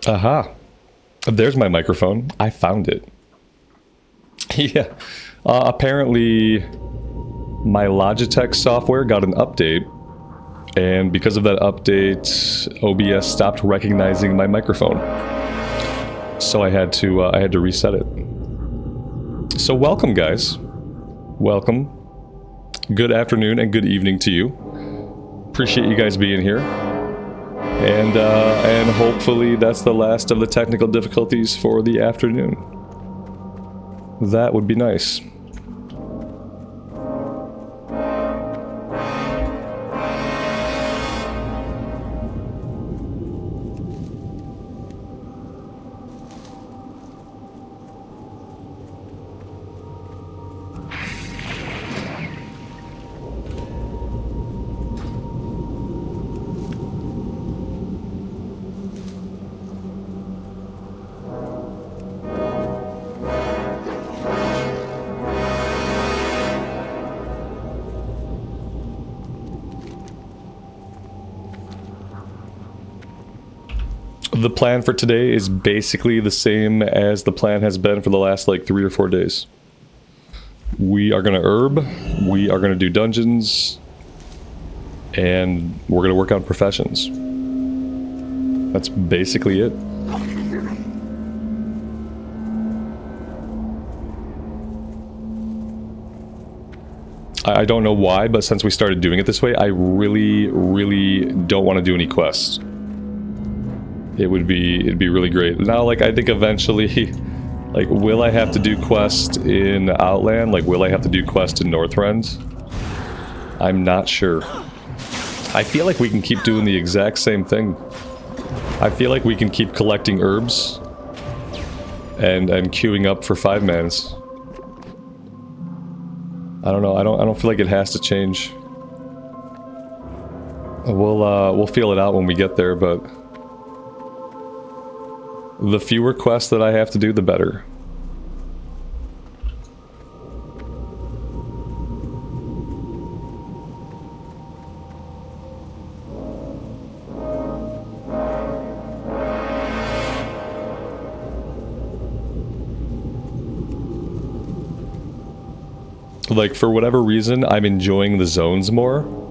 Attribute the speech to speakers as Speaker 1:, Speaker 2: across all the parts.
Speaker 1: Aha. There's my microphone. I found it. Yeah. Apparently, my Logitech software got an update. And because of that update, OBS stopped recognizing my microphone. So I had to reset it. So welcome, guys. Welcome. Good afternoon and good evening to you. Appreciate you guys being here. And hopefully that's the last of the technical difficulties for the afternoon. That would be nice. The plan for today is basically the same as the plan has been for the last like 3 or 4 days. We are going to herb, we are going to do dungeons, and we're going to work on professions. That's basically it. I don't know why, but since we started doing it this way, I really don't want to do any quests. It'd be really great. Now, like, I think eventually, like, will I have to do quest in Outland? Like, will I have to do quest in Northrend? I'm not sure. I feel like we can keep doing the exact same thing. I feel like we can keep collecting herbs and queuing up for 5-mans. I don't know. I don't feel like it has to change. We'll feel it out when we get there, but the fewer quests that I have to do, the better. Like, for whatever reason, I'm enjoying the zones more.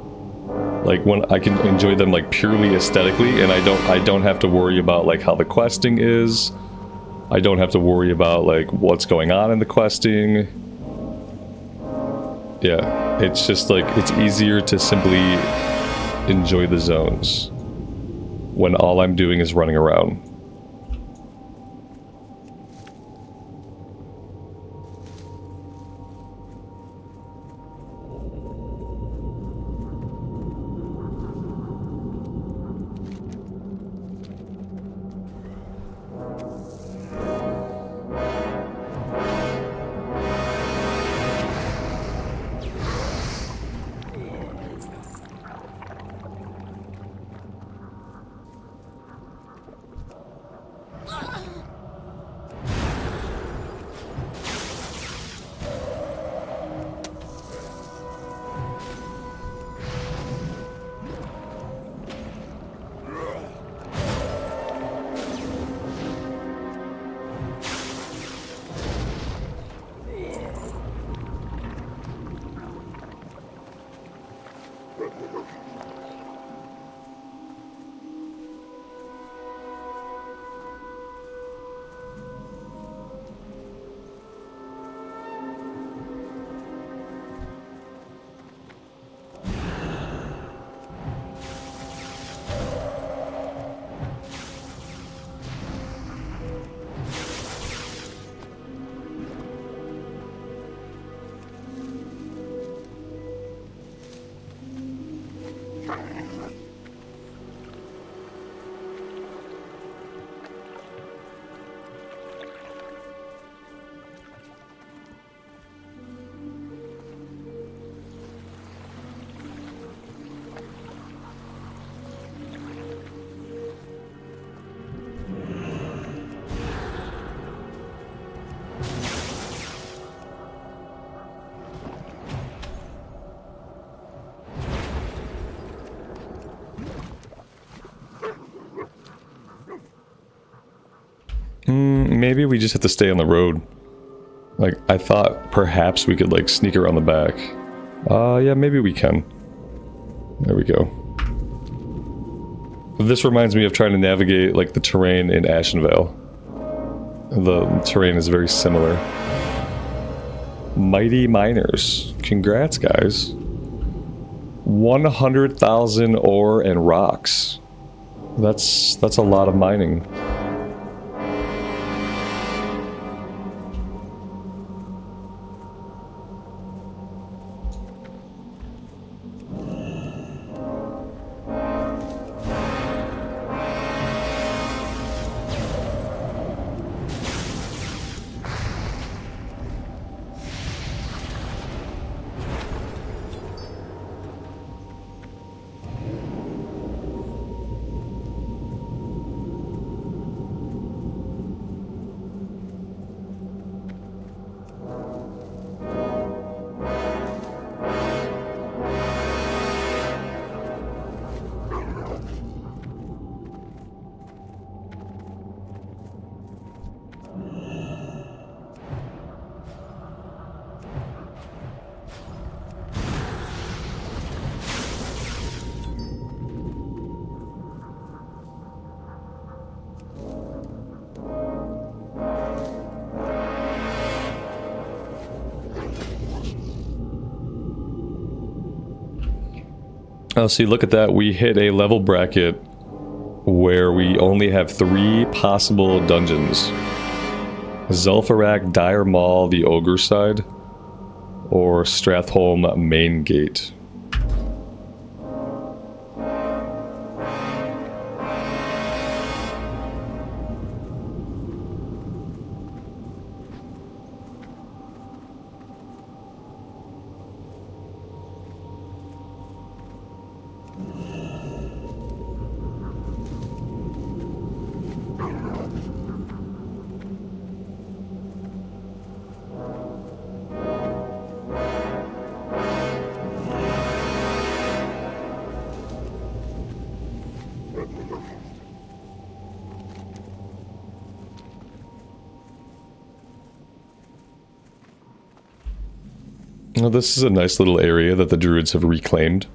Speaker 1: Like, when I can enjoy them, like, purely aesthetically, and I don't have to worry about, like, how the questing is. I don't have to worry about, like, what's going on in the questing. Yeah, it's just, like, it's easier to simply enjoy the zones when all I'm doing is running around. maybe we just have to stay on the road. Like, I thought perhaps we could, like, sneak around the back. Yeah, maybe we can. There we go. This reminds me of trying to navigate, like, the terrain in Ashenvale. The terrain is very similar. Mighty Miners. Congrats, guys. 100,000 ore and rocks. That's a lot of mining. Oh, see, look at that. We hit a level bracket where we only have 3 possible dungeons. Zul'Farrak, Dire Maul, the Ogre side, or Stratholme Main Gate. Well, this is a nice little area that the druids have reclaimed.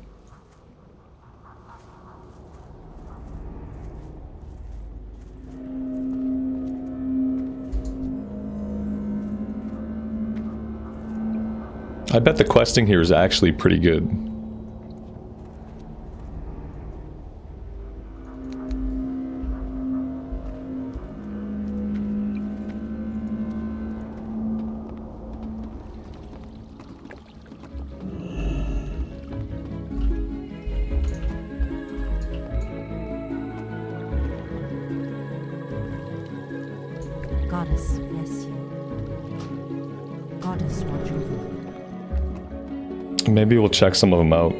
Speaker 1: I bet the questing here is actually pretty good.
Speaker 2: Goddess bless you. Goddess watch over you.
Speaker 1: Maybe we'll check some of them out.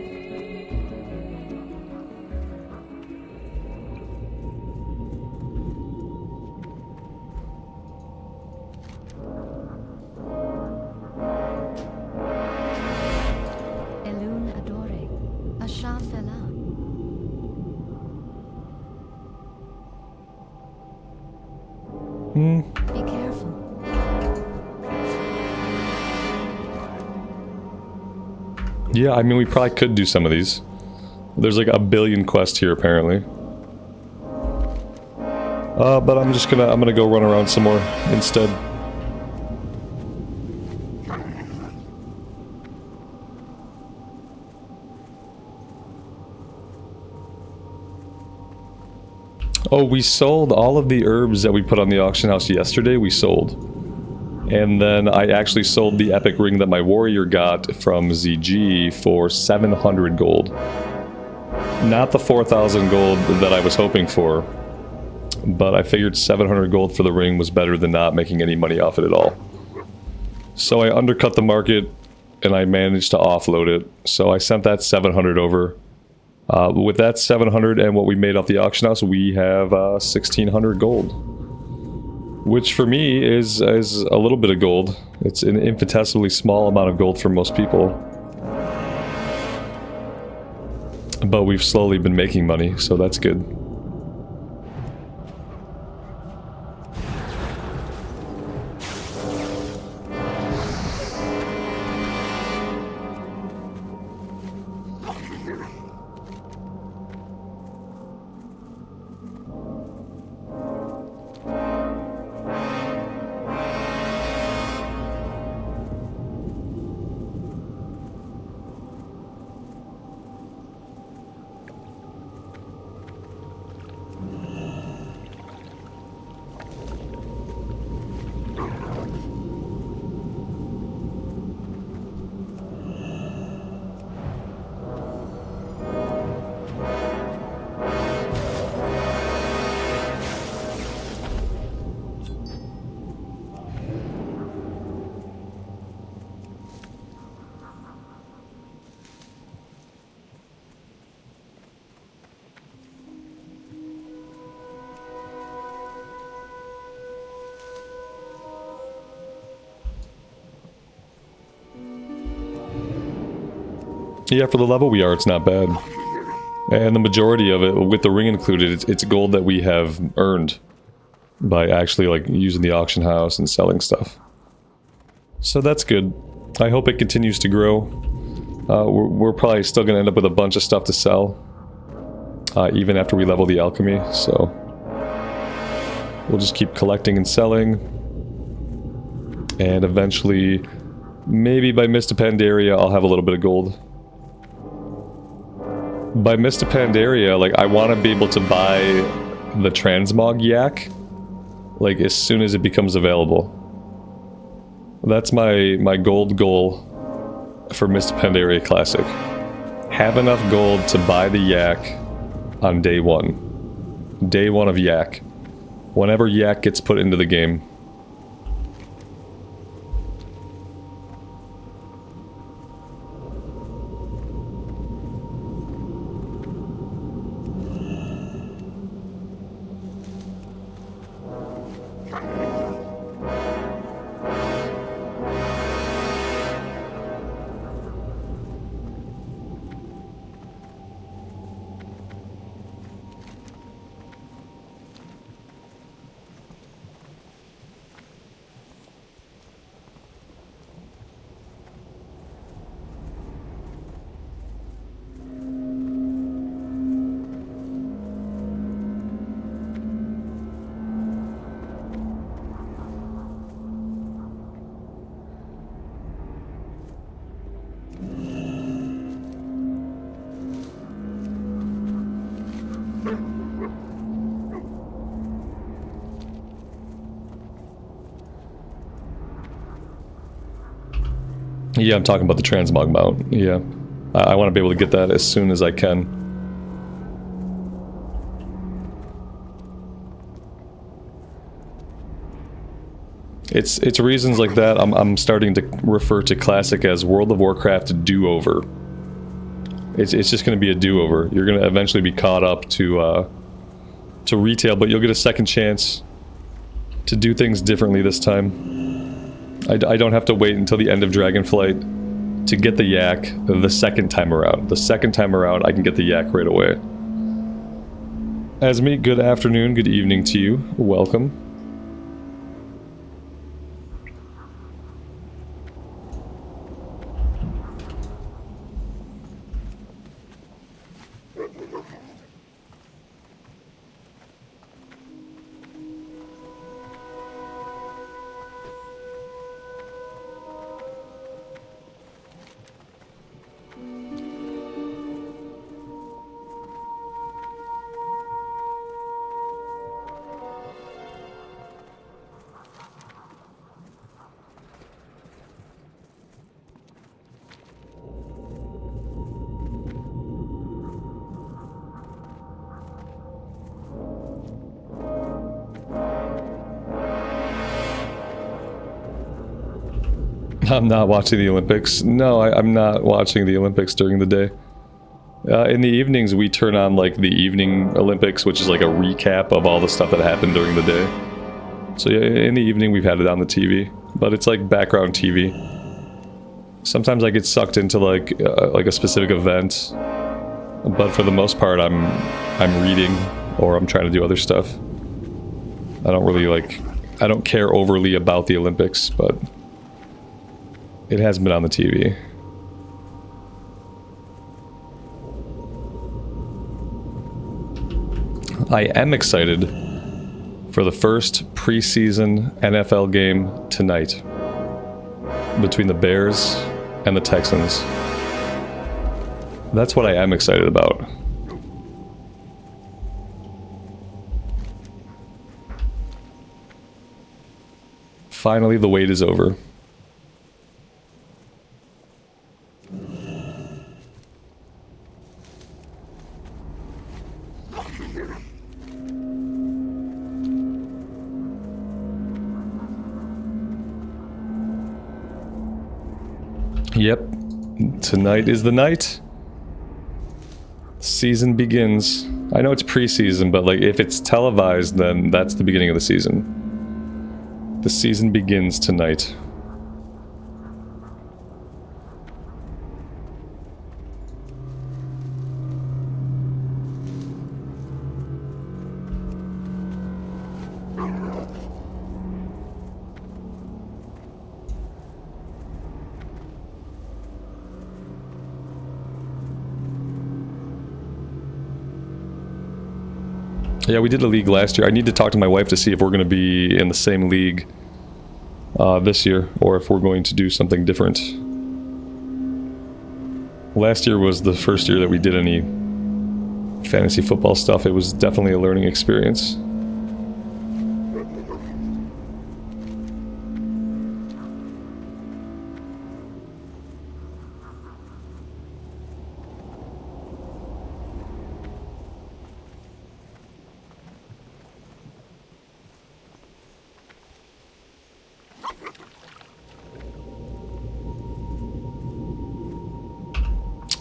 Speaker 2: Elune adore, Asha fela. Be careful.
Speaker 1: Yeah, I mean, we probably could do some of these. There's like a billion quests here, apparently. But I'm gonna go run around some more instead. Oh, we sold all of the herbs that we put on the auction house yesterday, we sold. And then I actually sold the epic ring that my warrior got from ZG for 700 gold. Not the 4,000 gold that I was hoping for, but I figured 700 gold for the ring was better than not making any money off it at all. So I undercut the market and I managed to offload it. So I sent that 700 over. With that 700 and what we made off the auction house, we have 1,600 gold. Which for me is a little bit of gold. It's an infinitesimally small amount of gold for most people. But we've slowly been making money, so that's good. Yeah, for the level we are, it's not bad. And the majority of it, with the ring included, it's gold that we have earned by actually like using the auction house and selling stuff. So that's good. I hope it continues to grow. We're probably still going to end up with a bunch of stuff to sell, even after we level the alchemy, so we'll just keep collecting and selling, and eventually, maybe by Mist of Pandaria, I'll have a little bit of gold. By Mist of Pandaria, like, I want to be able to buy the transmog yak, like, as soon as it becomes available. That's my gold goal for Mist of Pandaria Classic. Have enough gold to buy the yak on day one. Day one of yak. Whenever yak gets put into the game. Yeah, I'm talking about the transmog mount. Yeah. I want to be able to get that as soon as I can. It's reasons like that I'm starting to refer to Classic as World of Warcraft do-over. It's just going to be a do-over. You're going to eventually be caught up to retail, but you'll get a second chance to do things differently this time. I don't have to wait until the end of Dragonflight to get the yak the second time around. The second time around, I can get the yak right away. Asmi, good afternoon, good evening to you. Welcome. I'm not watching the Olympics. No, I'm not watching the Olympics during the day. In the evenings, we turn on like the evening Olympics, which is like a recap of all the stuff that happened during the day. So yeah, in the evening, we've had it on the TV, but it's like background TV. Sometimes I get sucked into like a specific event, but for the most part, I'm reading or I'm trying to do other stuff. I don't care overly about the Olympics, but it has been on the TV. I am excited for the first preseason NFL game tonight between the Bears and the Texans. That's what I am excited about. Finally, the wait is over. Yep, tonight is the night. Season begins. I know it's preseason, but like if it's televised, then that's the beginning of the season. The season begins tonight. Yeah, we did a league last year. I need to talk to my wife to see if we're going to be in the same league this year, or if we're going to do something different. Last year was the first year that we did any fantasy football stuff. It was definitely a learning experience.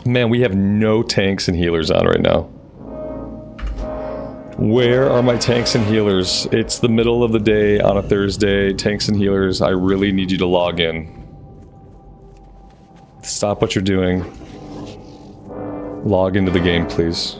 Speaker 1: Man, we have no tanks and healers on right now. Where are my tanks and healers? It's the middle of the day on a Thursday. Tanks and healers, I really need you to log in. Stop what you're doing. Log into the game, please.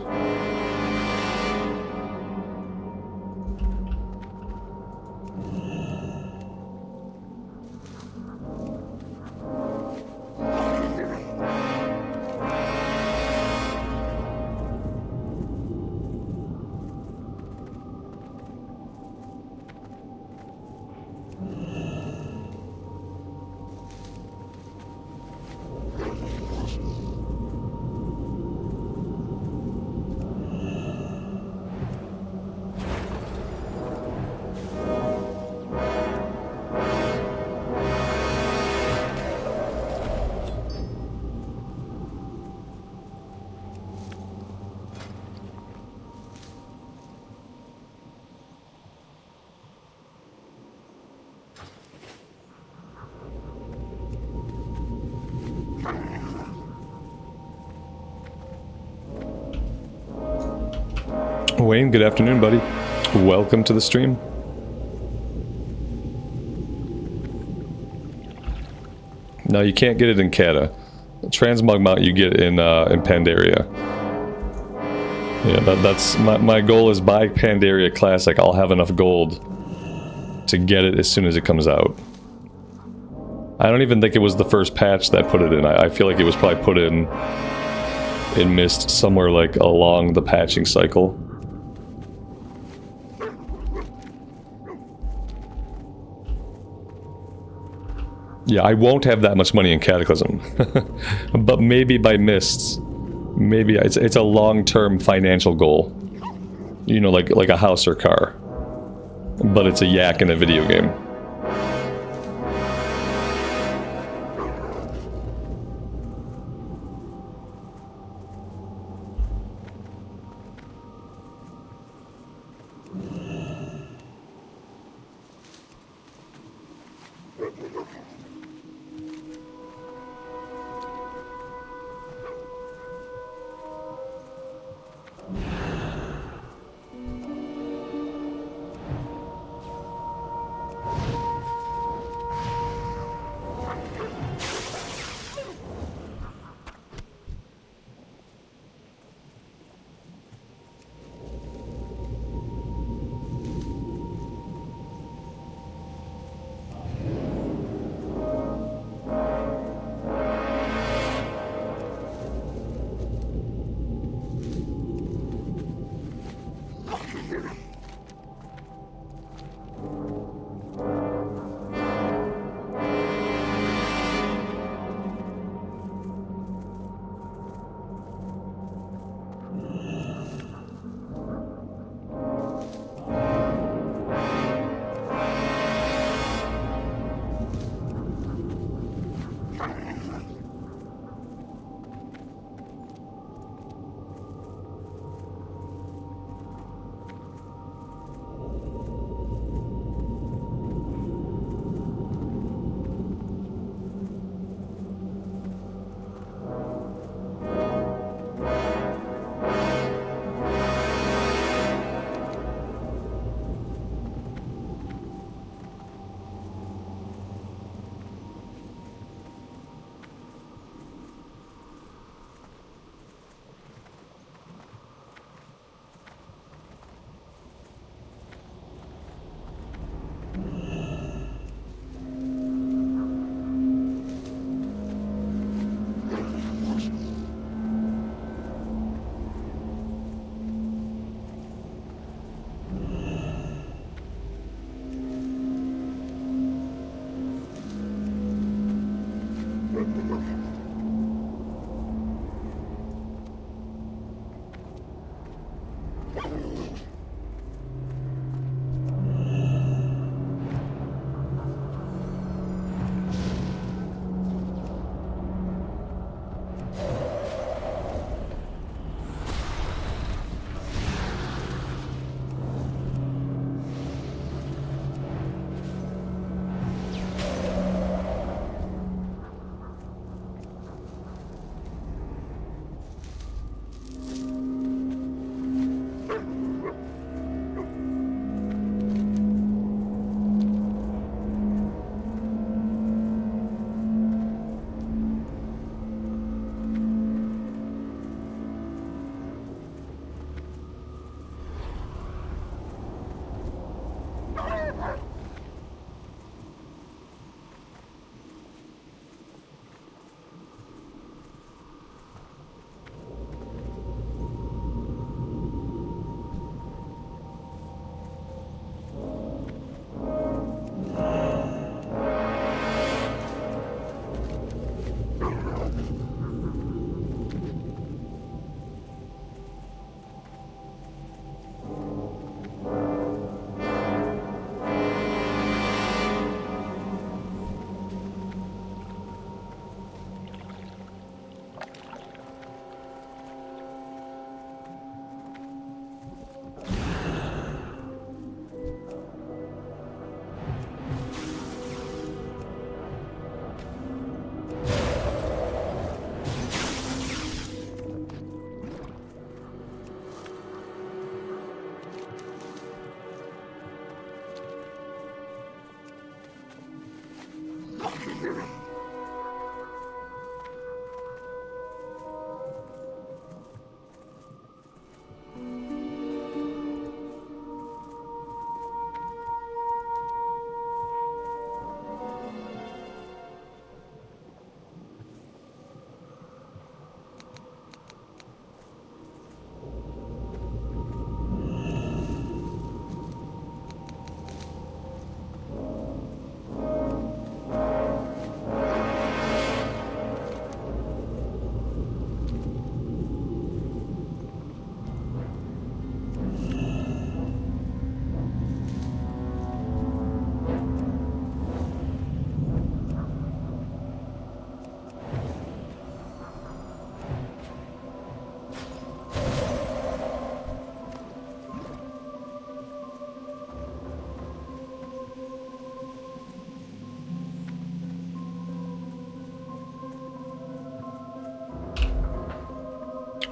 Speaker 1: Wayne, good afternoon, buddy. Welcome to the stream. No, you can't get it in Cata. Transmog mount you get in Pandaria. Yeah, that's my goal is by Pandaria Classic. I'll have enough gold to get it as soon as it comes out. I don't even think it was the first patch that put it in. I feel like it was probably put in Mist somewhere like along the patching cycle. Yeah, I won't have that much money in Cataclysm. But maybe by Mists. Maybe it's a long-term financial goal. You know, like a house or car. But it's a yak in a video game.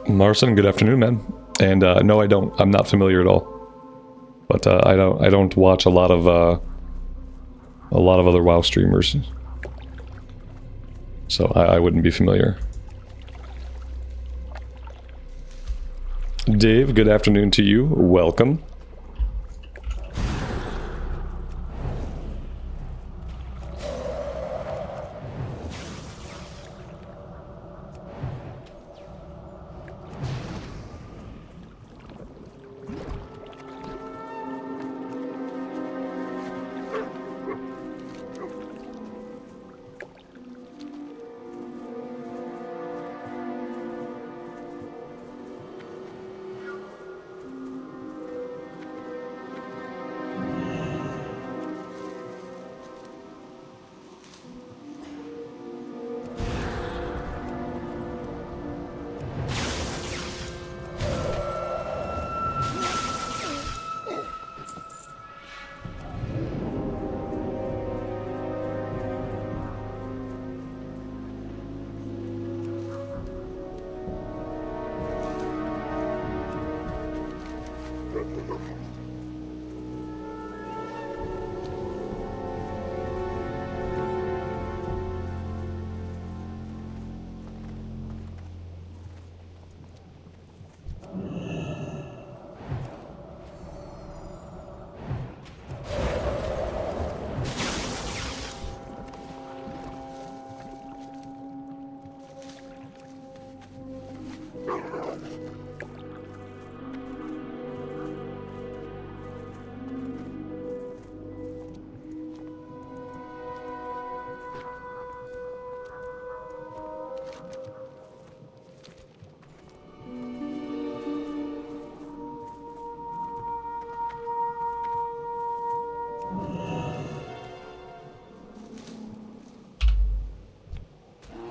Speaker 1: Marson, good afternoon, man. And no, I don't. I'm not familiar at all. But I don't watch a lot of other WoW streamers, so I wouldn't be familiar. Dave, good afternoon to you. Welcome.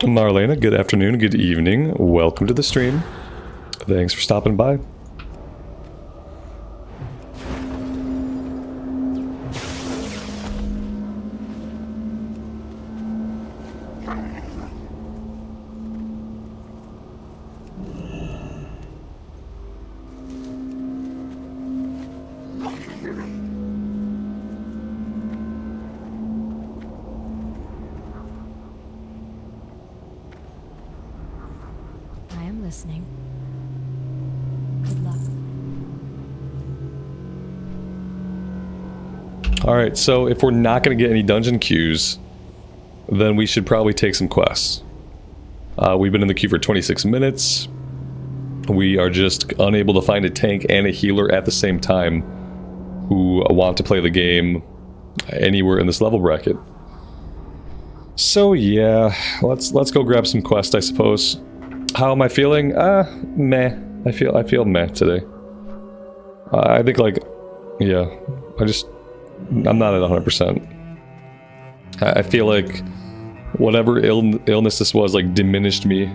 Speaker 1: Marlena, good afternoon, good evening. Welcome to the stream. Thanks for stopping by. Alright, so if we're not going to get any dungeon queues, then we should probably take some quests. We've been in the queue for 26 minutes. We are just unable to find a tank and a healer at the same time who want to play the game anywhere in this level bracket. So yeah, let's go grab some quests, I suppose. How am I feeling? Meh. I feel meh today. I think, like, yeah, I'm not at 100%. I feel like whatever illness this was, like, diminished me.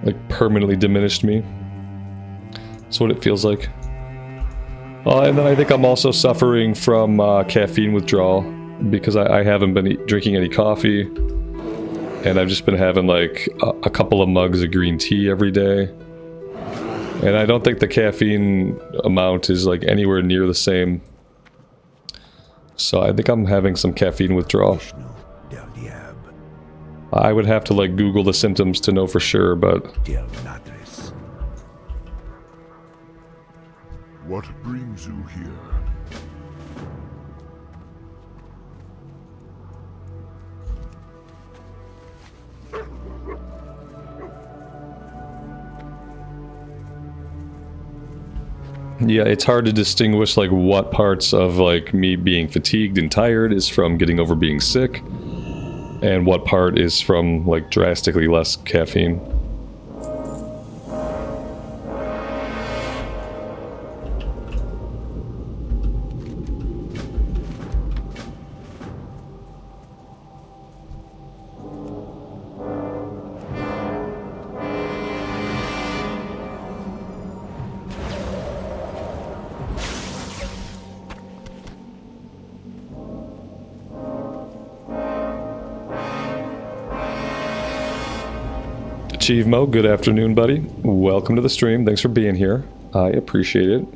Speaker 1: Like, permanently diminished me. That's what it feels like. And then I think I'm also suffering from caffeine withdrawal because I haven't been drinking any coffee. And I've just been having, like, a couple of mugs of green tea every day. And I don't think the caffeine amount is, like, anywhere near the same. So I think I'm having some caffeine withdrawal. I would have to, like, Google the symptoms to know for sure, but...
Speaker 3: What brings you here?
Speaker 1: Yeah, it's hard to distinguish, like, what parts of, like, me being fatigued and tired is from getting over being sick, and what part is from, like, drastically less caffeine. Chievemo, good afternoon, buddy. Welcome to the stream. Thanks for being here. I appreciate it.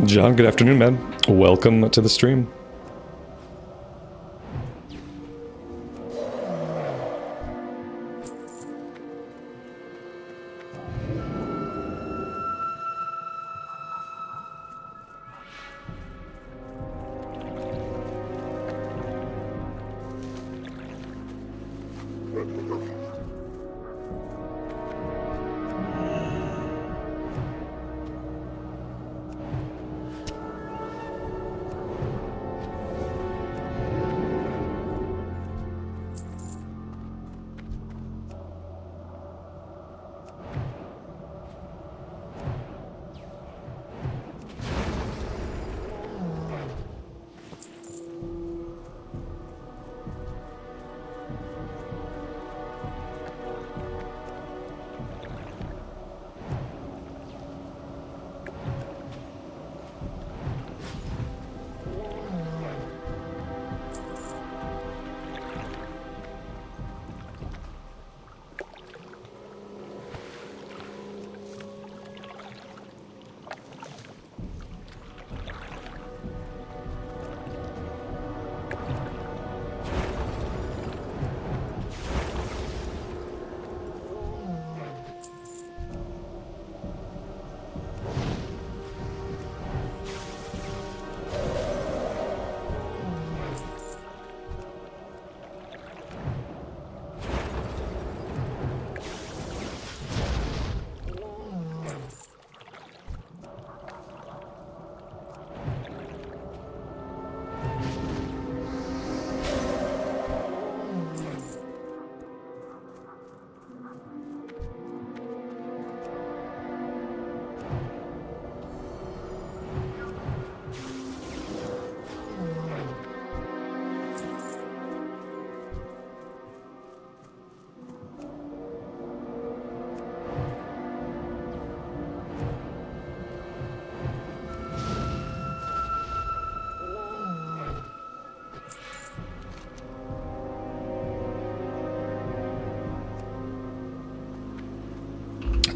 Speaker 1: John, good afternoon, man. Welcome to the stream.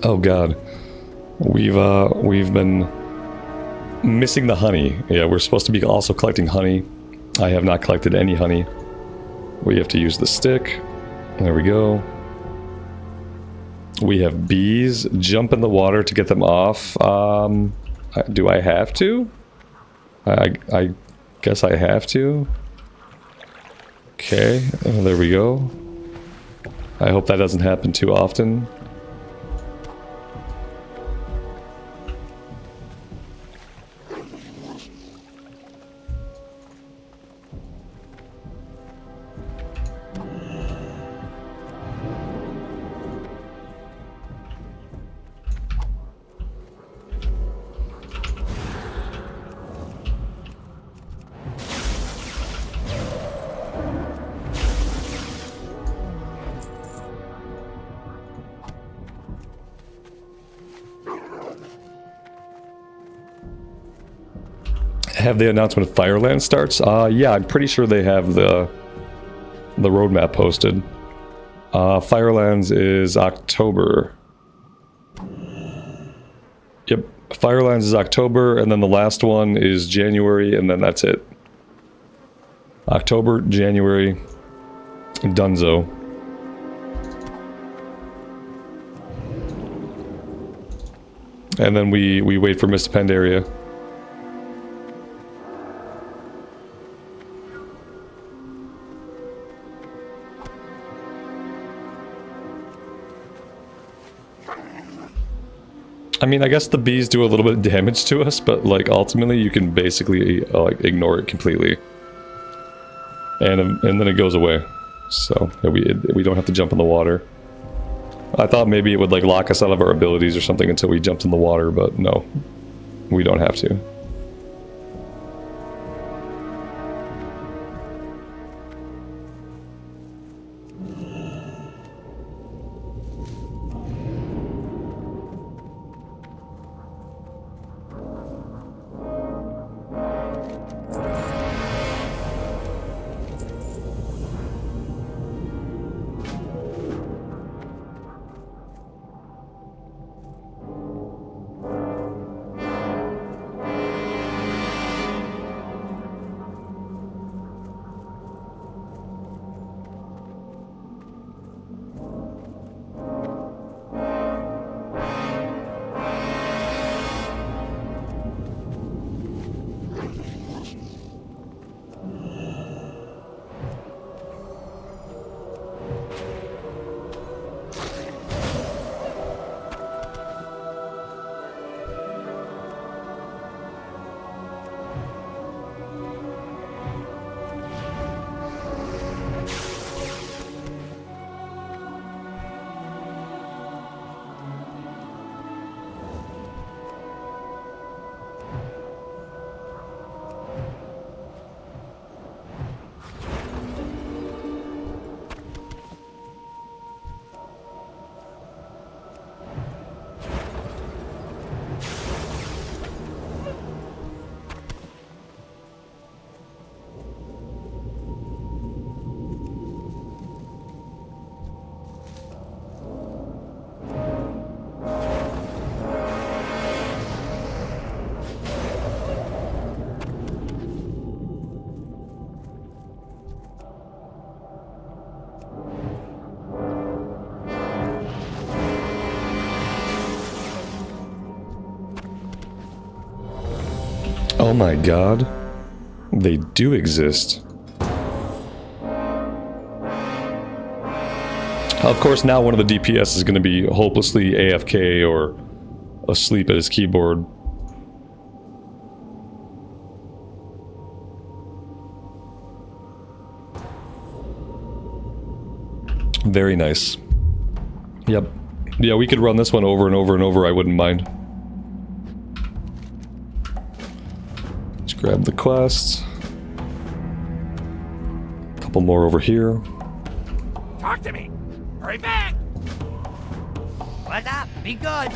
Speaker 1: Oh god. We've been missing the honey. Yeah, we're supposed to be also collecting honey. I have not collected any honey. We have to use the stick. There we go. We have bees. Jump in the water to get them off. Do I have to? I guess I have to. Okay, there we go. I hope that doesn't happen too often. Have they announced when Fireland starts? Yeah, I'm pretty sure they have the roadmap posted. Firelands is October. Yep, Firelands is October, and then the last one is January, and then that's it. October, January, Dunzo. And then we wait for Mist Pandaria. I mean, I guess the bees do a little bit of damage to us, but like ultimately you can basically like ignore it completely, and then it goes away. So yeah, we don't have to jump in the water. I thought maybe it would like lock us out of our abilities or something until we jumped in the water, but no, we don't have to. Oh my god. They do exist. Of course, now one of the DPS is going to be hopelessly AFK or asleep at his keyboard. Very nice. Yep. Yeah, we could run this one over and over and over, I wouldn't mind. Let's grab the quests. Couple more over here.
Speaker 4: Talk to me! Hurry back! What's up? Be good!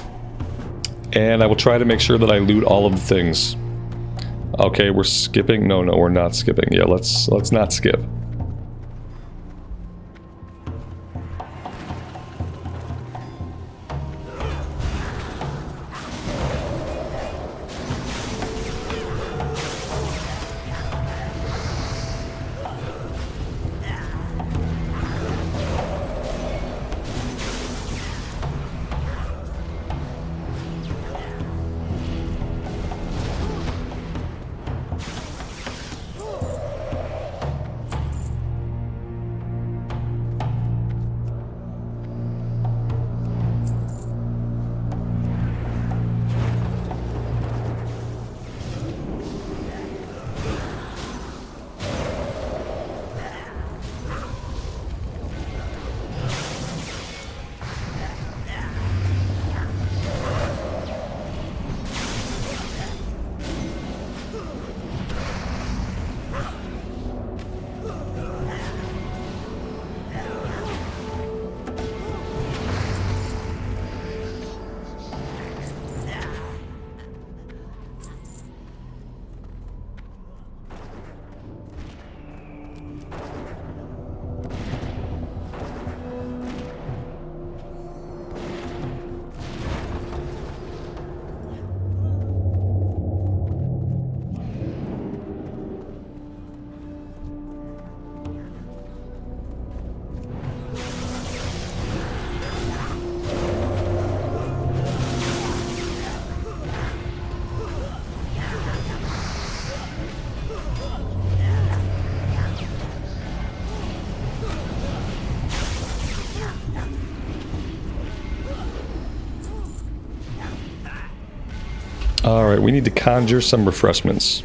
Speaker 1: And I will try to make sure that I loot all of the things. Okay, we're skipping. No, we're not skipping. Yeah, let's not skip. Alright, we need to conjure some refreshments.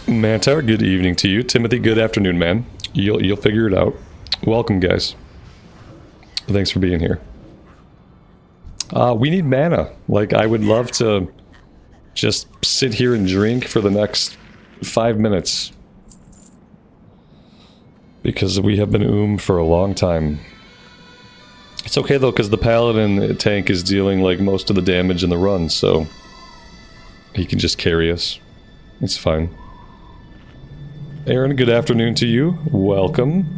Speaker 1: Mantar, good evening to you. Timothy, good afternoon, man. You'll figure it out. Welcome, guys. Thanks for being here. We need mana. Like, I would love to just sit here and drink for the next 5 minutes. Because we have been for a long time. It's okay though, because the paladin tank is dealing like most of the damage in the run, so he can just carry us. It's fine. Aaron, good afternoon to you. Welcome.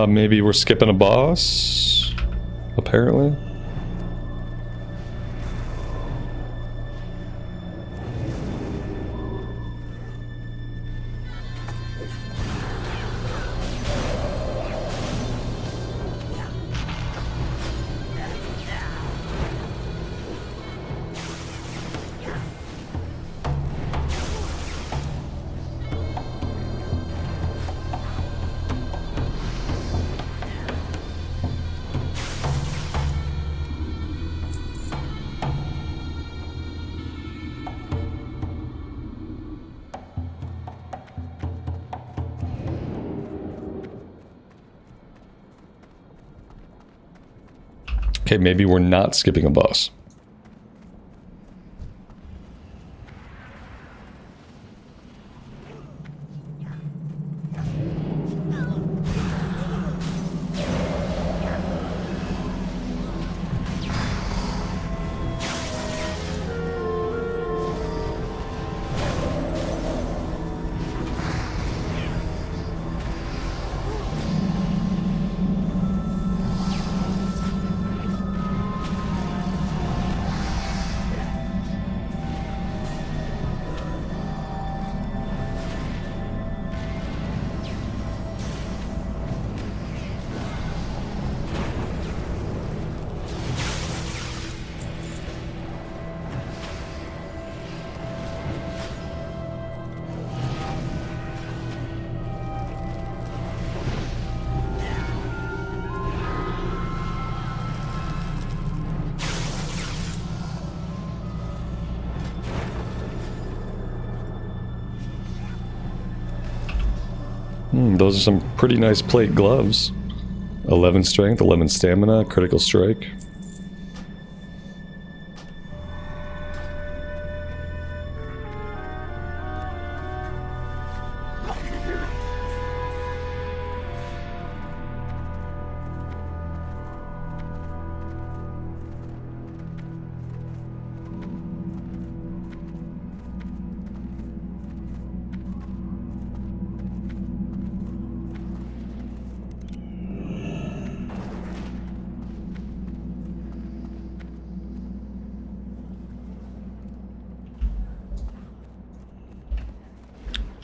Speaker 1: Maybe we're skipping a boss, apparently. Okay, maybe we're not skipping a boss. Those are some pretty nice plate gloves. 11 strength, 11 stamina, critical strike.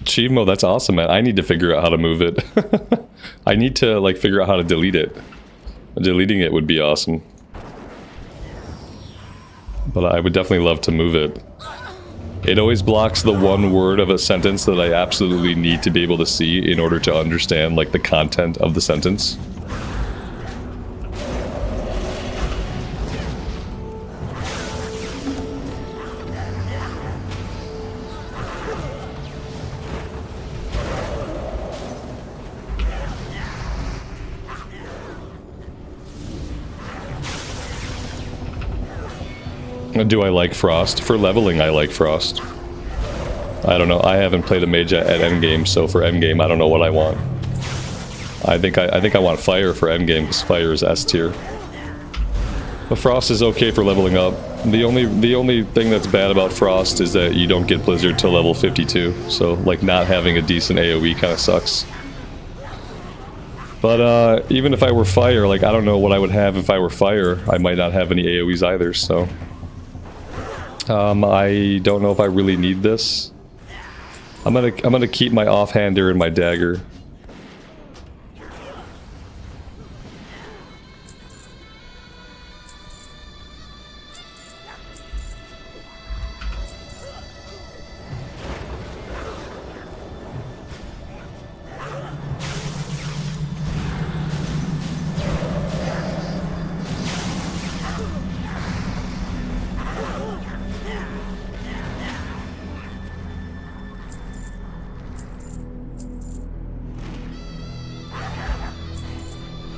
Speaker 1: Chimo, that's awesome, man. I need to figure out how to move it. I need to, like, figure out how to delete it. Deleting it would be awesome. But I would definitely love to move it. It always blocks the one word of a sentence that I absolutely need to be able to see in order to understand, like, the content of the sentence. Do I like Frost? For leveling, I like Frost. I don't know. I haven't played a mage at endgame, so for endgame, I don't know what I want. I think I want Fire for endgame, because Fire is S tier. But Frost is okay for leveling up. The only thing that's bad about Frost is that you don't get Blizzard till level 52. So, like, not having a decent AoE kind of sucks. But even if I were Fire, like, I don't know what I would have if I were Fire. I might not have any AoEs either, so... I don't know if I really need this. I'm gonna keep my offhander and my dagger.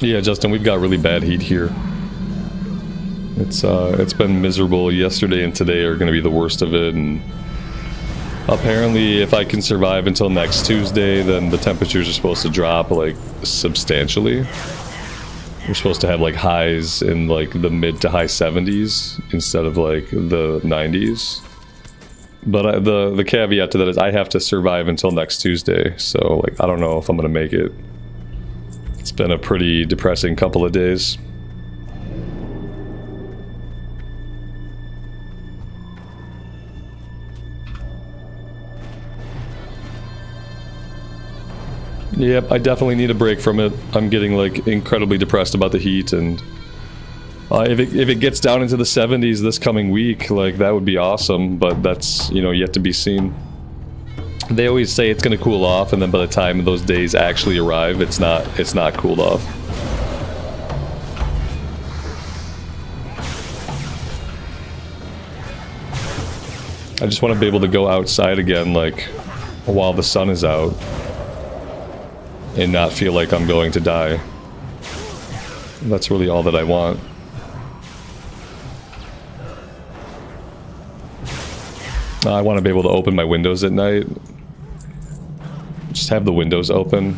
Speaker 1: Yeah, Justin, we've got really bad heat here. It's been miserable. Yesterday and today are going to be the worst of it, and apparently if I can survive until next Tuesday, then the temperatures are supposed to drop, like, substantially. We're supposed to have, like, highs in, like, the mid to high 70s instead of, like, the 90s. But the caveat to that is I have to survive until next Tuesday, so, like, I don't know if I'm going to make it. It's been a pretty depressing couple of days. Yep, I definitely need a break from it. I'm getting, like, incredibly depressed about the heat, and if it gets down into the 70s this coming week, like, that would be awesome, but that's, you know, yet to be seen. They always say it's going to cool off, and then by the time those days actually arrive, it's not cooled off. I just want to be able to go outside again, like, while the sun is out, and not feel like I'm going to die. That's really all that I want. I want to be able to open my windows at night. Just have the windows open.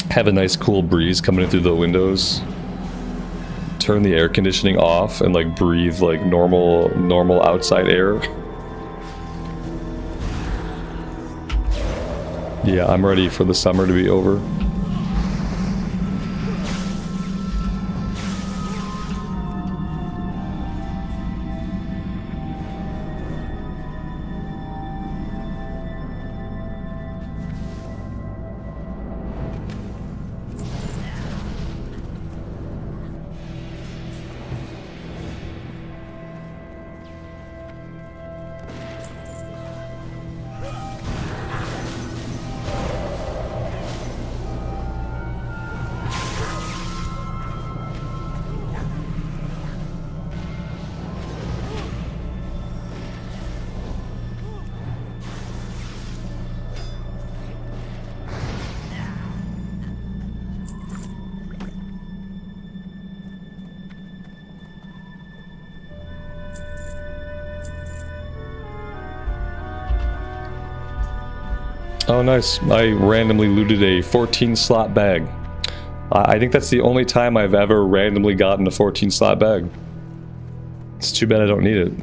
Speaker 1: Have a nice cool breeze coming in through the windows. Turn the air conditioning off and like breathe like normal outside air. Yeah, I'm ready for the summer to be over. Oh, nice. I randomly looted a 14-slot bag. I think that's the only time I've ever randomly gotten a 14-slot bag. It's too bad I don't need it.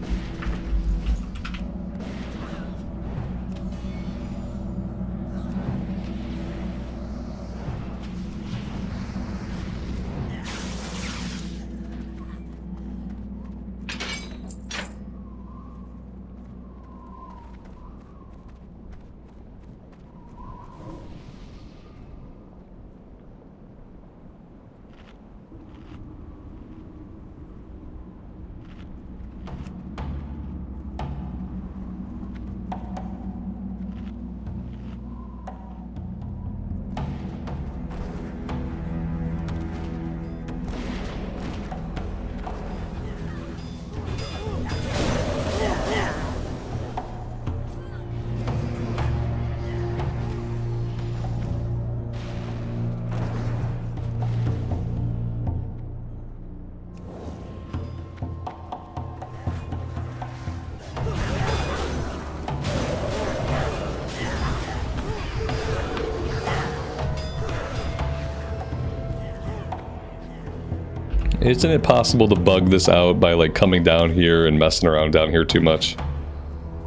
Speaker 1: Isn't it possible to bug this out by like coming down here and messing around down here too much?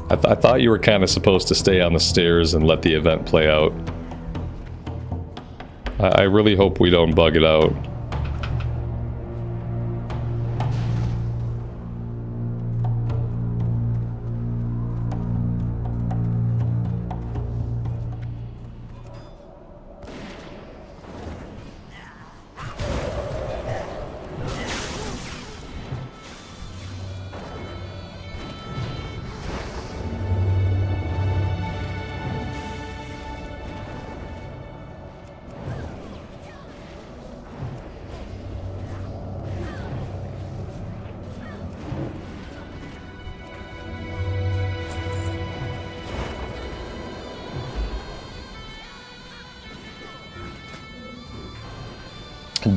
Speaker 1: I thought you were kind of supposed to stay on the stairs and let the event play out. I really hope we don't bug it out.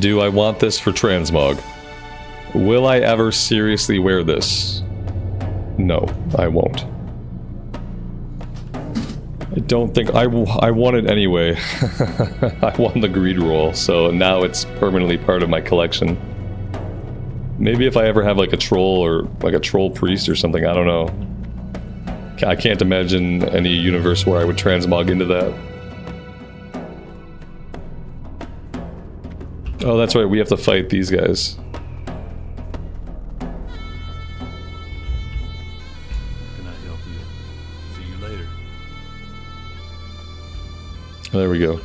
Speaker 1: Do I want this for transmog? Will I ever seriously wear this? No, I won't. I don't think... I won it anyway. I won the greed roll, so now it's permanently part of my collection. Maybe if I ever have like a troll or like a troll priest or something, I don't know. I can't imagine any universe where I would transmog into that. Oh, that's right, we have to fight these guys.
Speaker 5: Can I help you? See you later.
Speaker 1: There we go.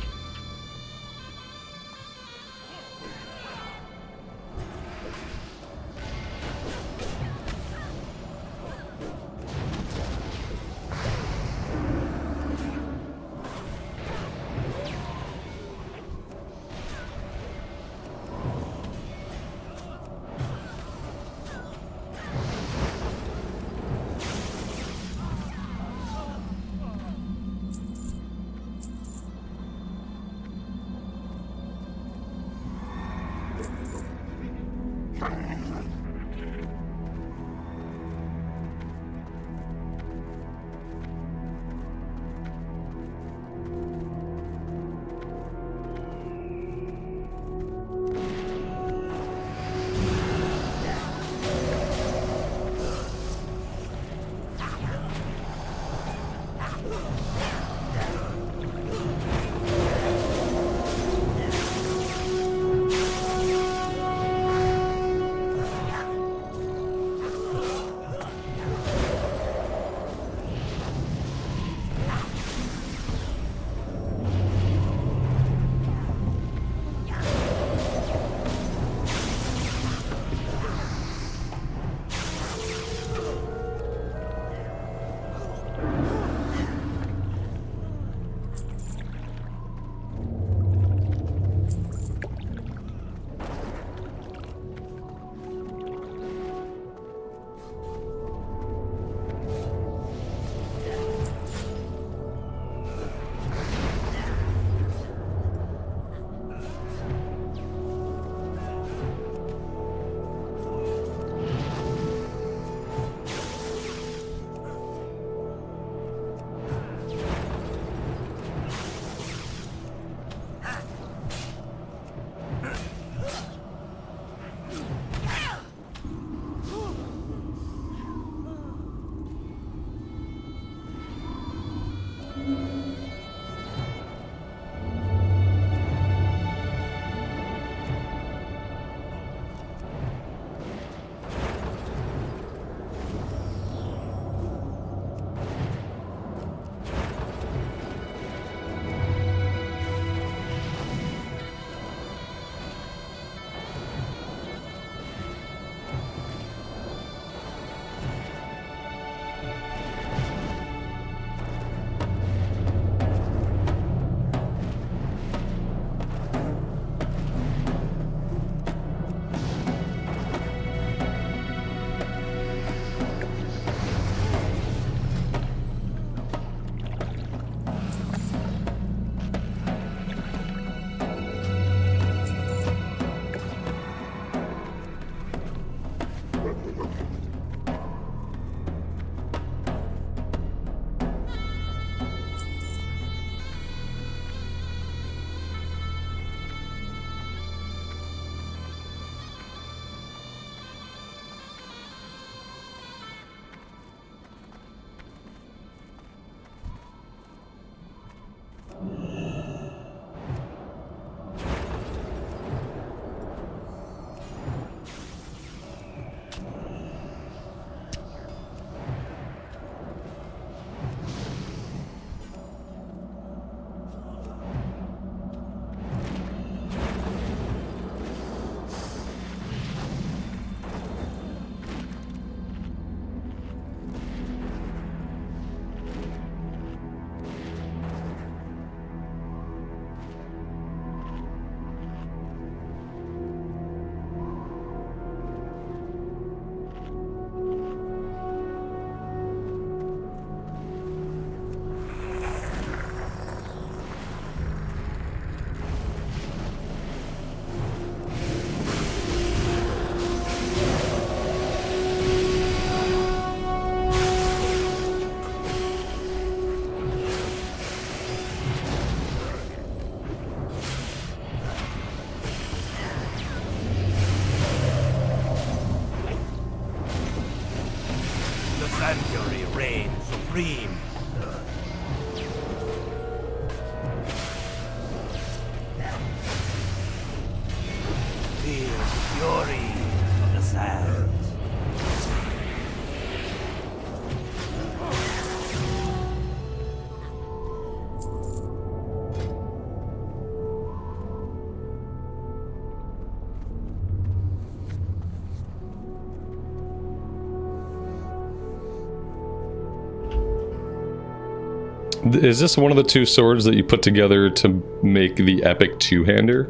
Speaker 1: Is this one of the two swords that you put together to make the epic two-hander?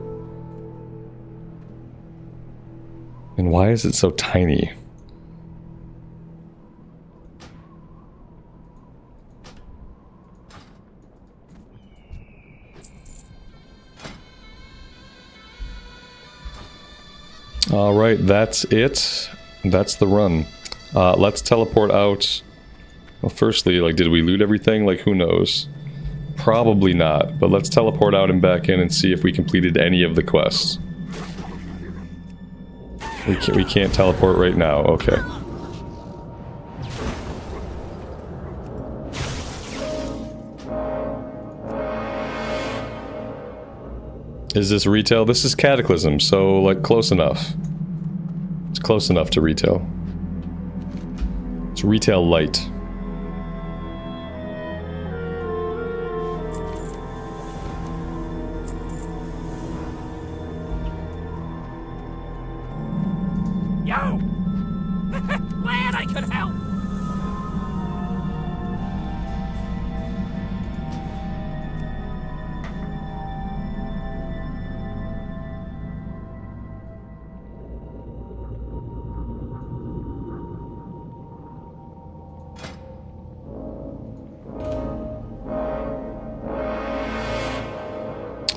Speaker 1: And why is it so tiny? Alright, that's it. That's the run. Let's teleport out. Well, firstly, like, did we loot everything? Like, who knows? Probably not, but let's teleport out and back in and see if we completed any of the quests. We can't teleport right now, okay. Is this retail? This is Cataclysm, so, like, close enough. It's close enough to retail. It's retail light.
Speaker 4: Yo! Glad I could help!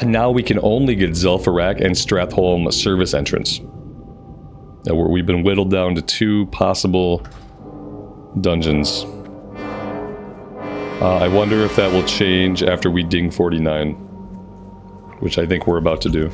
Speaker 1: And now we can only get Zul'Farrak and Stratholme service entrance. We've been whittled down to 2 possible dungeons. I wonder if that will change after we ding 49, which I think we're about to do.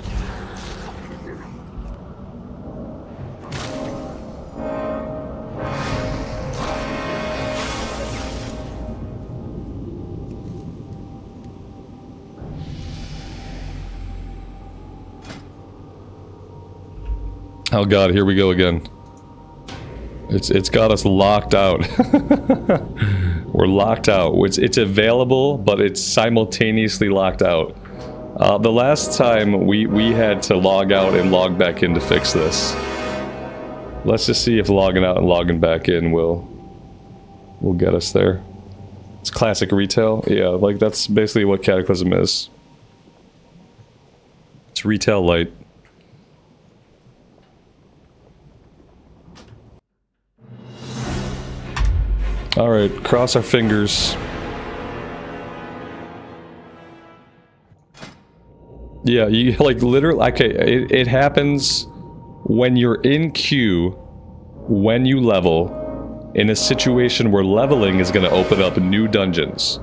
Speaker 1: Oh god, here we go again. It's got us locked out. We're locked out. It's available, but it's simultaneously locked out. The last time we had to log out and log back in to fix this. Let's just see if logging out and logging back in will get us there. It's classic retail. Yeah, like that's basically what Cataclysm is. It's retail light. Alright, cross our fingers. Yeah, you like literally, okay, it happens when you're in queue, when you level, in a situation where leveling is going to open up new dungeons.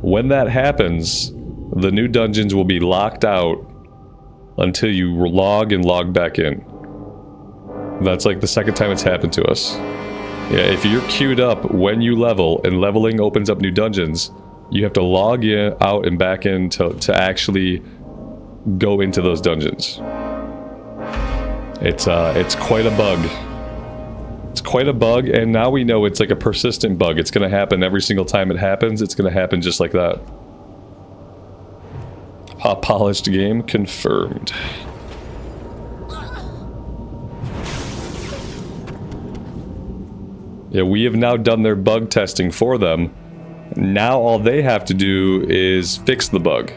Speaker 1: When that happens, the new dungeons will be locked out until you log and log back in. That's like the second time it's happened to us. Yeah, if you're queued up when you level and leveling opens up new dungeons, you have to log in, out and back in to actually go into those dungeons. It's quite a bug. It's quite a bug, and now we know it's like a persistent bug. It's gonna happen every single time it happens. It's gonna happen just like that. Polished game confirmed. Yeah, we have now done their bug testing for them. Now all they have to do is fix the bug,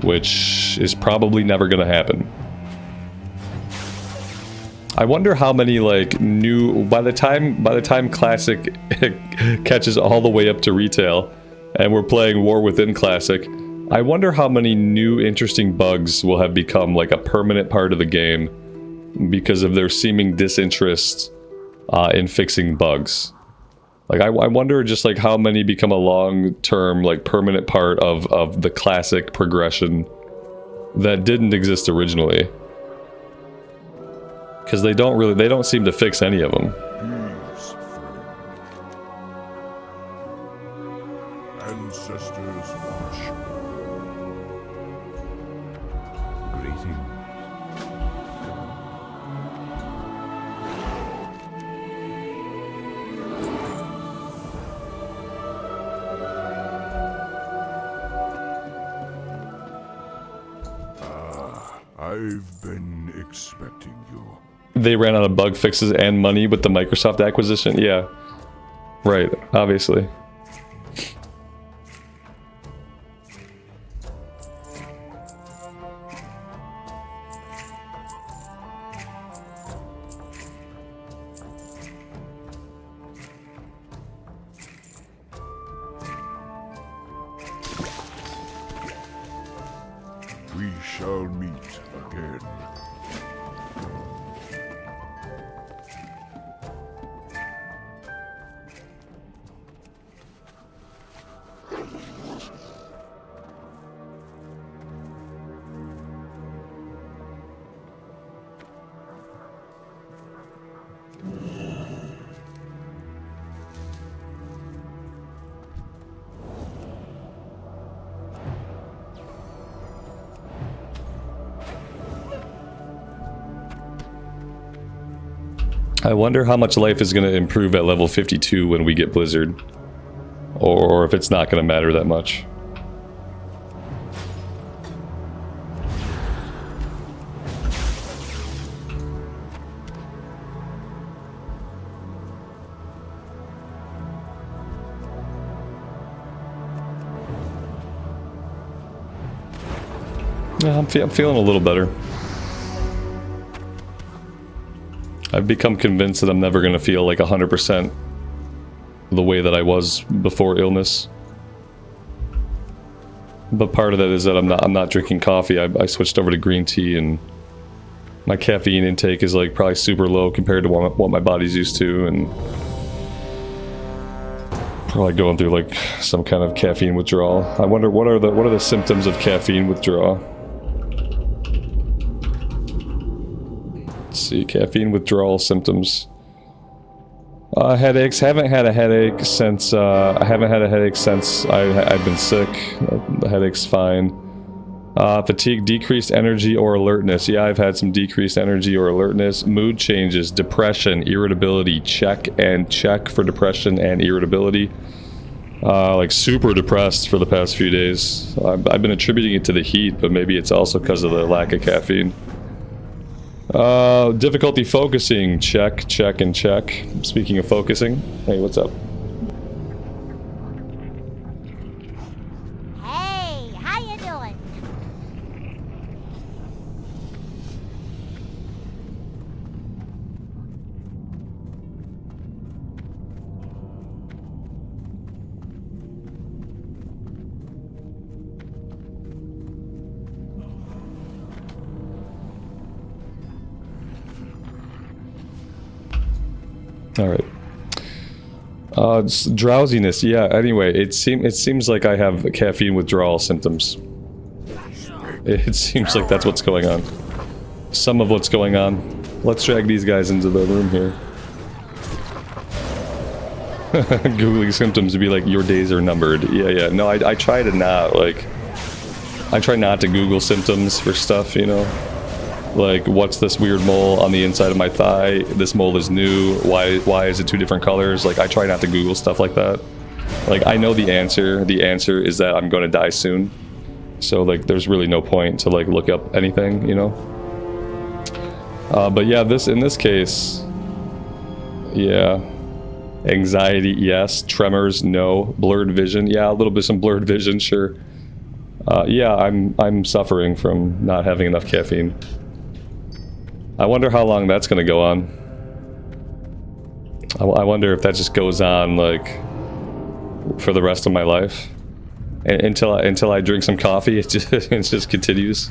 Speaker 1: which is probably never going to happen. I wonder how many like new by the time Classic catches all the way up to retail and we're playing War Within Classic, I wonder how many new interesting bugs will have become like a permanent part of the game because of their seeming disinterest in fixing bugs. Like I wonder just like how many become a long-term like permanent part of the classic progression that didn't exist originally. Because they don't seem to fix any of them.
Speaker 3: Peace, friend. Ancestors watch.
Speaker 5: Greetings.
Speaker 3: I've been expecting you.
Speaker 1: They ran out of bug fixes and money with the Microsoft acquisition. Yeah. Right, obviously.
Speaker 3: We shall meet again.
Speaker 1: I wonder how much life is going to improve at level 52 when we get Blizzard. Or if it's not going to matter that much. Yeah, I'm feeling a little better. I've become convinced that I'm never going to feel like 100% the way that I was before illness. But part of that is that I'm not drinking coffee. I switched over to green tea, and my caffeine intake is like probably super low compared to what my body's used to, and probably going through like some kind of caffeine withdrawal. I wonder what are the symptoms of caffeine withdrawal. Let's see, caffeine withdrawal symptoms. Headaches. Haven't had a headache since I've been sick. The headache's fine. Fatigue, decreased energy or alertness. Yeah, I've had some decreased energy or alertness. Mood changes, depression, irritability. Check for depression and irritability. Like super depressed for the past few days. I've been attributing it to the heat, but maybe it's also because of the lack of caffeine. Difficulty focusing. Check. Speaking of focusing, hey, what's up?
Speaker 6: Hey, how you doing?
Speaker 1: All right. Drowsiness. Yeah. Anyway, it seems like I have caffeine withdrawal symptoms. It seems like that's what's going on. Some of what's going on. Let's drag these guys into the room here. Googling symptoms to be like, your days are numbered. Yeah. No, I try to not like. I try not to Google symptoms for stuff, you know. Like, what's this weird mole on the inside of my thigh? This mole is new. Why is it two different colors? Like, I try not to Google stuff like that. Like, I know the answer. The answer is that I'm going to die soon. So, like, there's really no point to, like, look up anything, you know? But yeah, in this case... Yeah. Anxiety, yes. Tremors, no. Blurred vision, yeah, a little bit some blurred vision, sure. Yeah, I'm suffering from not having enough caffeine. I wonder how long that's going to go on. I wonder if that just goes on, like, for the rest of my life. Until I drink some coffee, it just continues.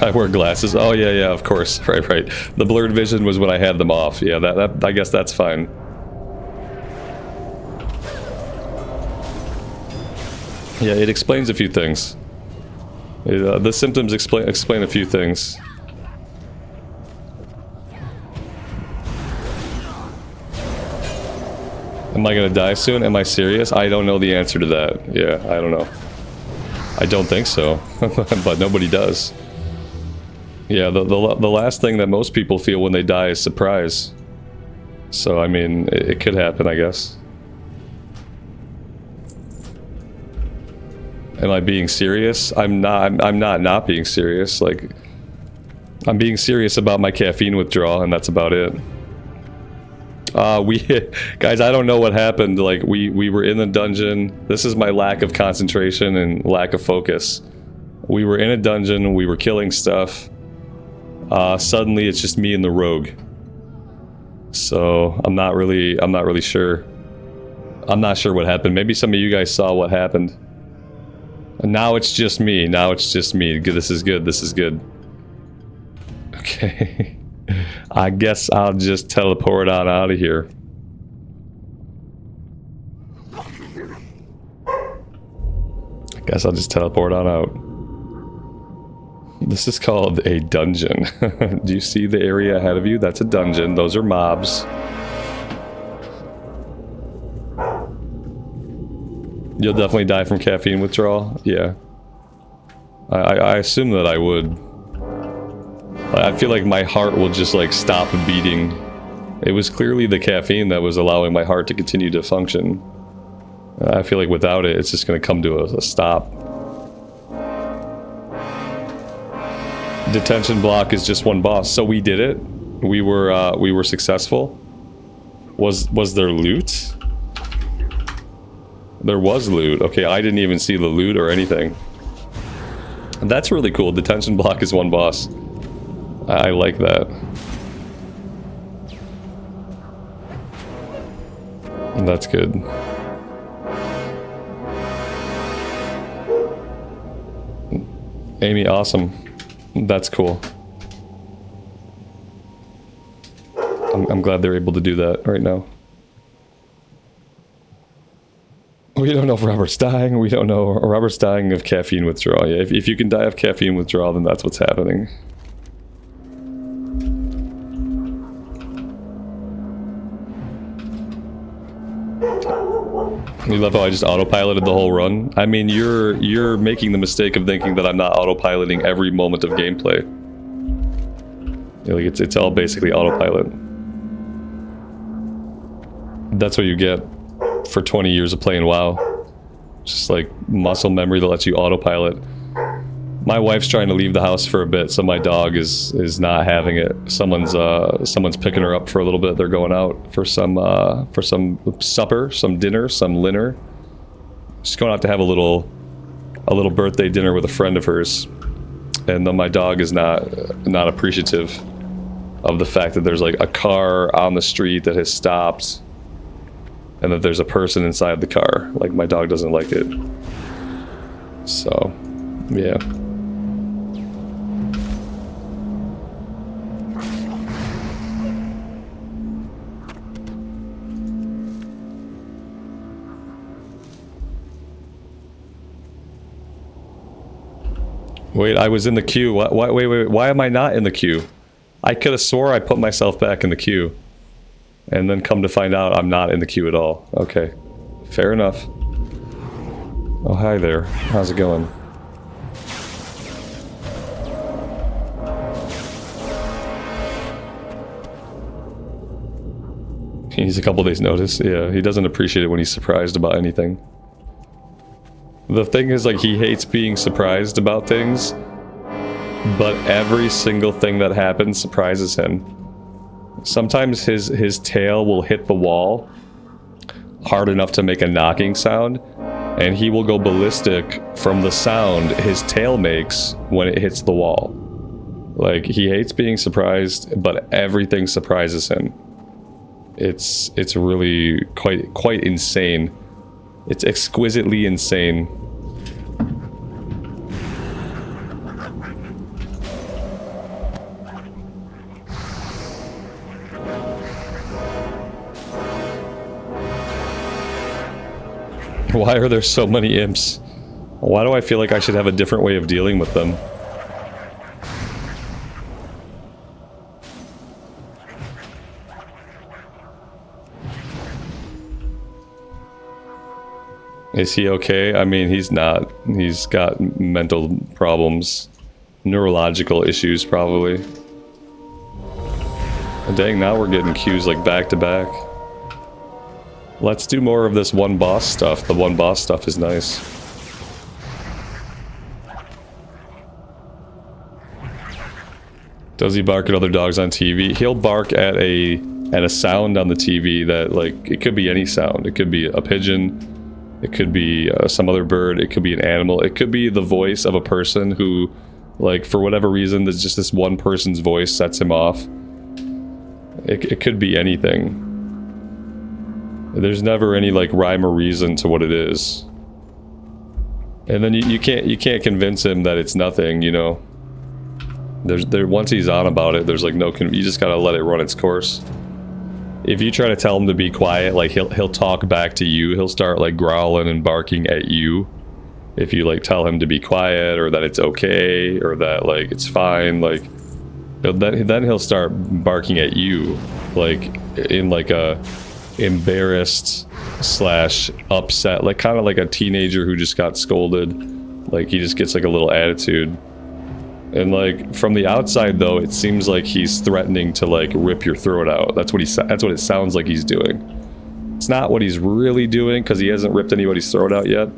Speaker 1: I wear glasses. Oh, yeah, of course. Right. The blurred vision was when I had them off. Yeah, that I guess that's fine. Yeah, it explains a few things. The symptoms explain a few things. Am I gonna die soon? Am I serious? I don't know the answer to that. Yeah, I don't know. I don't think so, but nobody does. Yeah, the last thing that most people feel when they die is surprise. So, I mean, it could happen, I guess. Am I being serious? I'm not being serious. Like, I'm being serious about my caffeine withdrawal, and that's about it. Guys, I don't know what happened. Like, we were in the dungeon. This is my lack of concentration and lack of focus. We were in a dungeon, we were killing stuff. Suddenly it's just me and the rogue. So I'm not really sure. I'm not sure what happened. Maybe some of you guys saw what happened. And now it's just me. Now it's just me. Good, this is good. This is good. Okay. I guess I'll just teleport on out of here. I guess I'll just teleport on out. This is called a dungeon. Do you see the area ahead of you? That's a dungeon. Those are mobs. You'll definitely die from caffeine withdrawal? Yeah. I assume that I would. I feel like my heart will just like stop beating. It was clearly the caffeine that was allowing my heart to continue to function. I feel like without it, it's just going to come to a stop. Detention block is just one boss. So we did it. We were successful. Was there loot? There was loot. Okay, I didn't even see the loot or anything. That's really cool. Detention block is one boss. I like that. That's good. Amy, awesome. That's cool. I'm glad they're able to do that right now. We don't know if Robert's dying. We don't know. Robert's dying of caffeine withdrawal. Yeah, if you can die of caffeine withdrawal, then that's what's happening. You love how I just autopiloted the whole run? I mean, you're making the mistake of thinking that I'm not autopiloting every moment of gameplay. Yeah, like it's all basically autopilot. That's what you get for 20 years of playing WoW. Just like muscle memory that lets you autopilot. My wife's trying to leave the house for a bit, so my dog is not having it. Someone's picking her up for a little bit. They're going out for some supper, some dinner, some linner. She's going out to have a little birthday dinner with a friend of hers, and then my dog is not appreciative of the fact that there's like a car on the street that has stopped, and that there's a person inside the car. Like, my dog doesn't like it. So, yeah. Wait, I was in the queue. Wait, why am I not in the queue? I could have swore I put myself back in the queue. And then come to find out I'm not in the queue at all. Okay. Fair enough. Oh, hi there. How's it going? He needs a couple days notice. Yeah, he doesn't appreciate it when he's surprised about anything. The thing is, like, he hates being surprised about things, but every single thing that happens surprises him. Sometimes his tail will hit the wall hard enough to make a knocking sound, and he will go ballistic from the sound his tail makes when it hits the wall. Like, he hates being surprised, but everything surprises him. It's really quite insane. It's exquisitely insane. Why are there so many imps? Why do I feel like I should have a different way of dealing with them? Is he okay? I mean, he's not. He's got mental problems. Neurological issues, probably. Dang, now we're getting queues like back to back. Let's do more of this one boss stuff. The one boss stuff is nice. Does he bark at other dogs on TV? He'll bark at a sound on the TV that, like, it could be any sound. It could be a pigeon. It could be some other bird. It could be an animal. It could be the voice of a person who, like, for whatever reason, there's just this one person's voice sets him off. It could be anything. There's never any like rhyme or reason to what it is. And then you can't convince him that it's nothing, you know. Once he's on about it, there's like no you just gotta let it run its course. If you try to tell him to be quiet, like he'll talk back to you. He'll start like growling and barking at you. If you like tell him to be quiet or that it's okay or that like it's fine, like then he'll start barking at you, like in like a embarrassed / upset, like kind of like a teenager who just got scolded. Like he just gets like a little attitude. And like from the outside though, it seems like he's threatening to like rip your throat out. That's what it sounds like he's doing. It's not what he's really doing because he hasn't ripped anybody's throat out yet.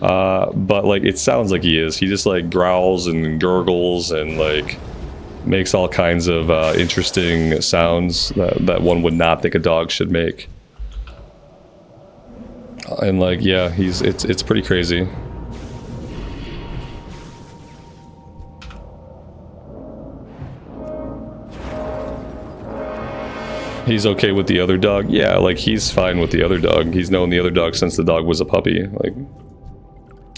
Speaker 1: But like it sounds like he is. He just like growls and gurgles and like makes all kinds of interesting sounds that one would not think a dog should make. And like yeah, it's pretty crazy. He's okay with the other dog? Yeah, like he's fine with the other dog. He's known the other dog since the dog was a puppy. Like,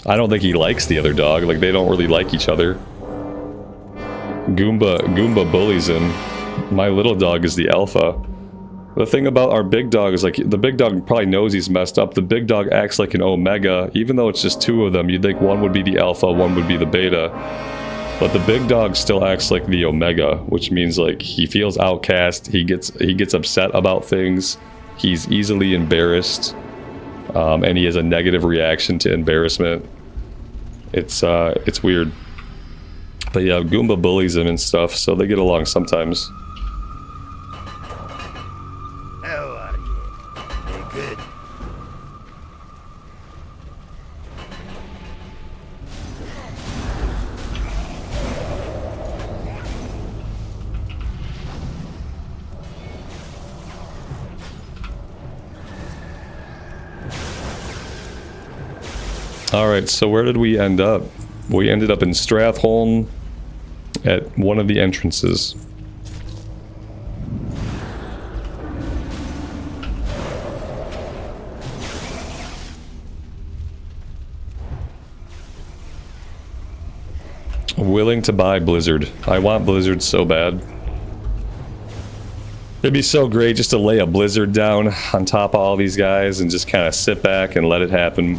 Speaker 1: I don't think he likes the other dog. Like, they don't really like each other. Goomba bullies him. My little dog is the alpha. The thing about our big dog is like, the big dog probably knows he's messed up. The big dog acts like an omega, even though it's just two of them. You'd think one would be the alpha, one would be the beta. But the big dog still acts like the omega, which means like he feels outcast, he gets upset about things, he's easily embarrassed, and he has a negative reaction to embarrassment. It's weird. But yeah, Goomba bullies him and stuff, so they get along sometimes.
Speaker 4: How are you? They good?
Speaker 1: Alright, so where did we end up? We ended up in Stratholme at one of the entrances. Willing to buy Blizzard. I want Blizzard so bad. It'd be so great just to lay a Blizzard down on top of all these guys and just kind of sit back and let it happen.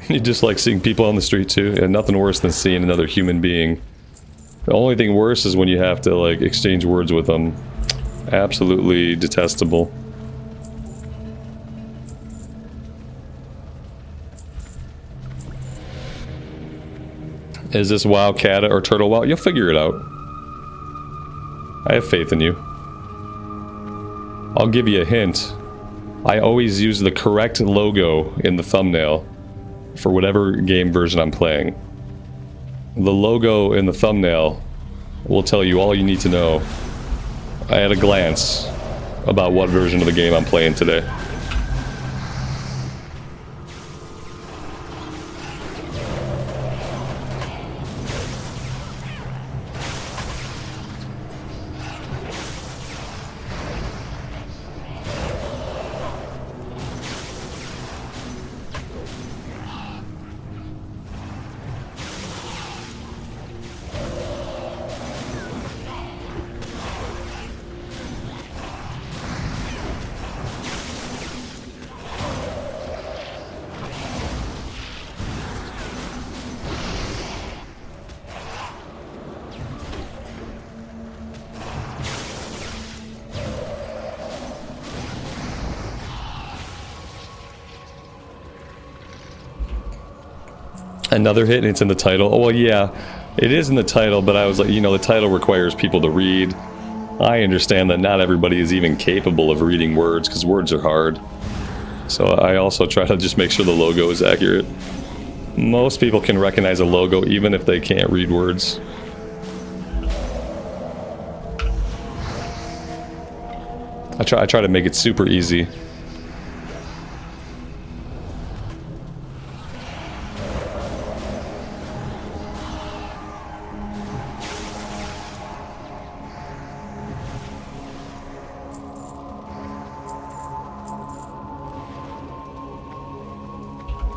Speaker 1: You just like seeing people on the street too, and nothing worse than seeing another human being. The only thing worse is when you have to like exchange words with them. Absolutely detestable. Is this WoW Cata or Turtle WoW? You'll figure it out. I have faith in you. I'll give you a hint. I always use the correct logo in the thumbnail for whatever game version I'm playing. The logo in the thumbnail will tell you all you need to know at a glance about what version of the game I'm playing today. Another hit and it's in the title. Oh, well, yeah, it is in the title, but I was like, you know, the title requires people to read. I understand that not everybody is even capable of reading words because words are hard. So I also try to just make sure the logo is accurate. Most people can recognize a logo even if they can't read words. I try to make it super easy.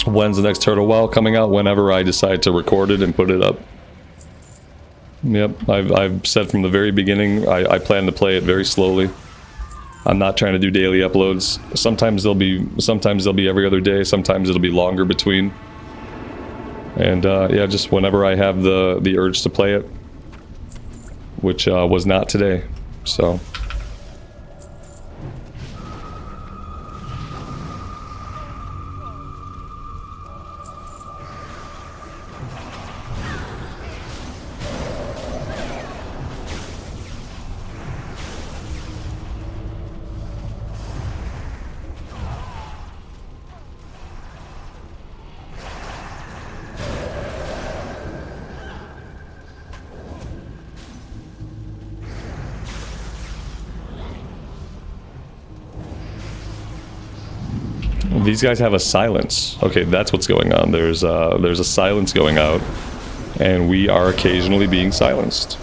Speaker 1: When's the next Turtle Well coming out? Whenever I decide to record it and put it up. Yep, I've said from the very beginning, I plan to play it very slowly. I'm not trying to do daily uploads. Sometimes they'll be every other day, sometimes it'll be longer between. And yeah, just whenever I have the urge to play it, which was not today, so. These guys have a silence. Okay, that's what's going on. There's a silence going out, and we are occasionally being silenced.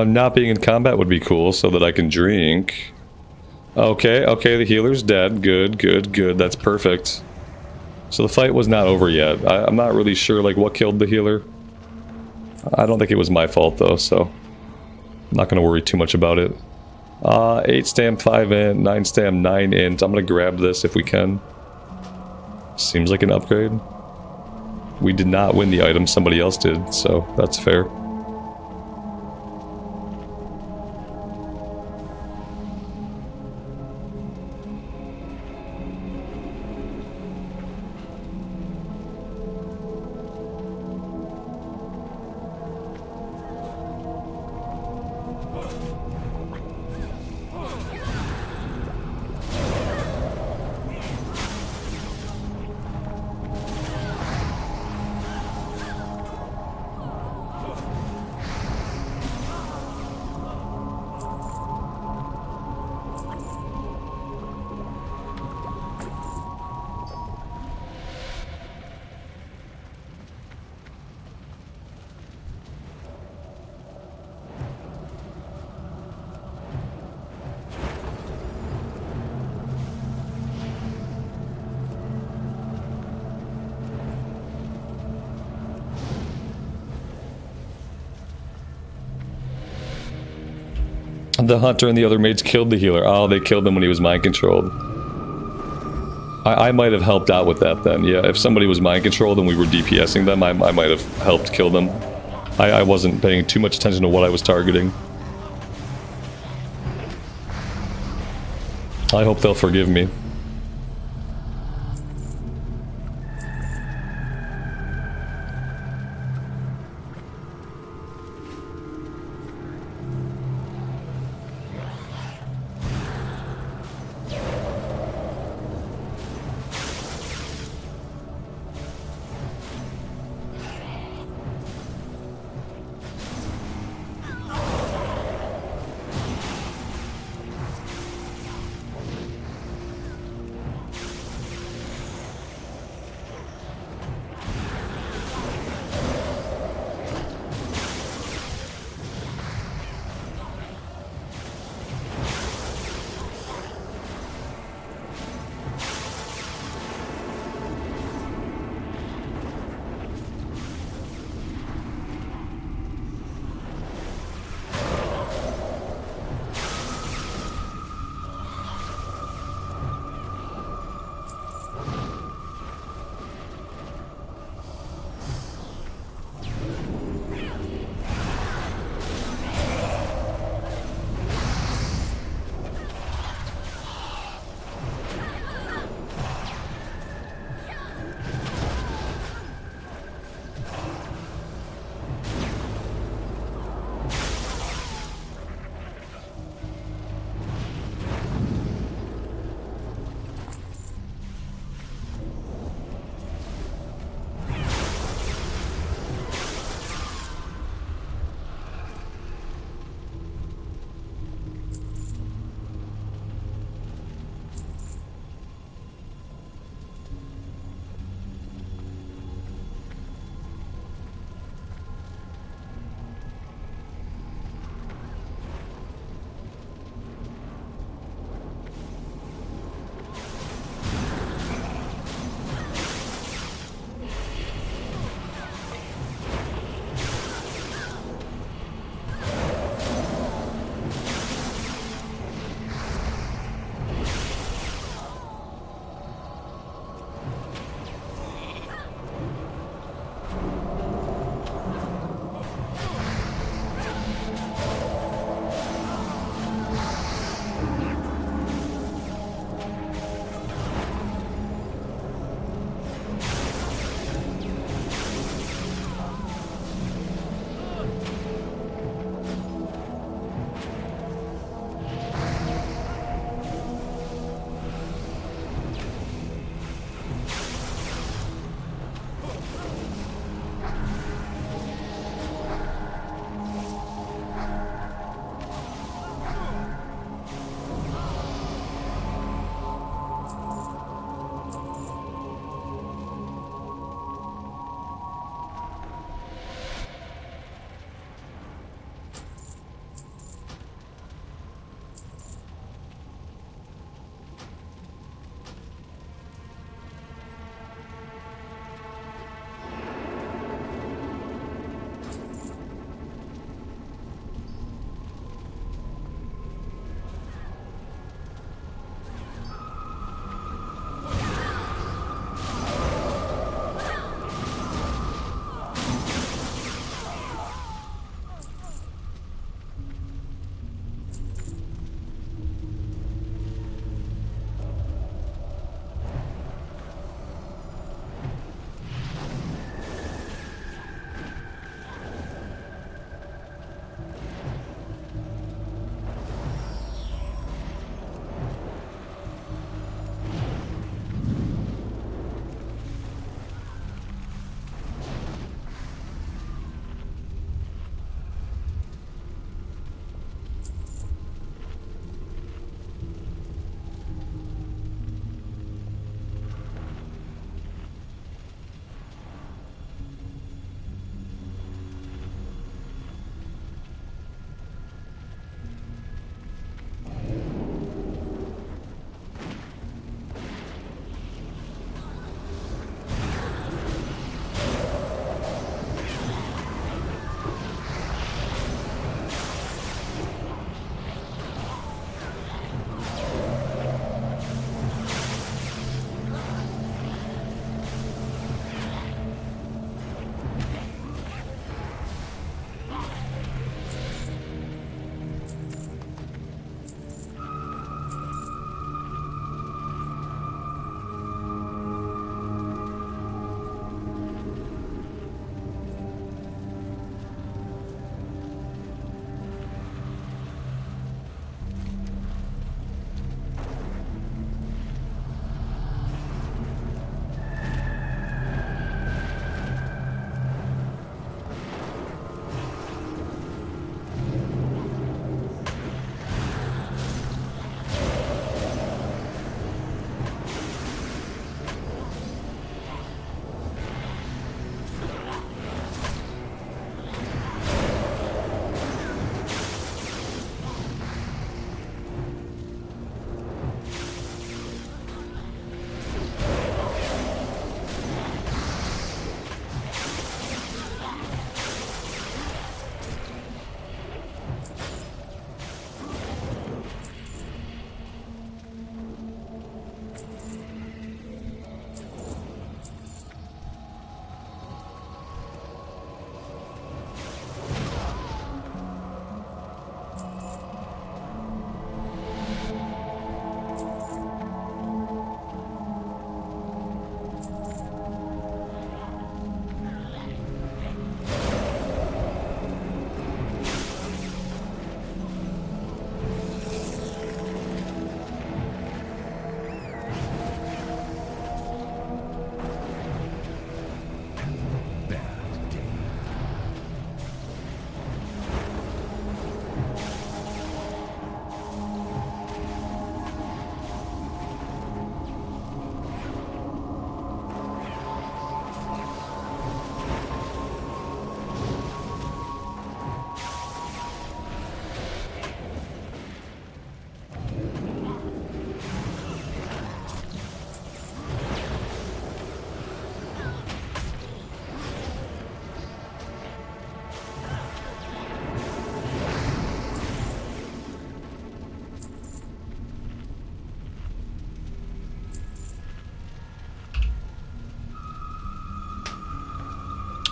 Speaker 1: Not being in combat would be cool so that I can drink. Okay, the healer's dead. Good. That's perfect. So the fight was not over yet. I'm not really sure like what killed the healer. I don't think it was my fault though, so I'm not going to worry too much about it. 8 stam, 5 int, 9 stam, 9 int. I'm going to grab this if we can. Seems like an upgrade. We did not win the item, somebody else did, so that's fair. The hunter and the other mage killed the healer. Oh, they killed him when he was mind controlled. I might have helped out with that then. Yeah, if somebody was mind controlled and we were DPSing them, I might have helped kill them. I wasn't paying too much attention to what I was targeting. I hope they'll forgive me.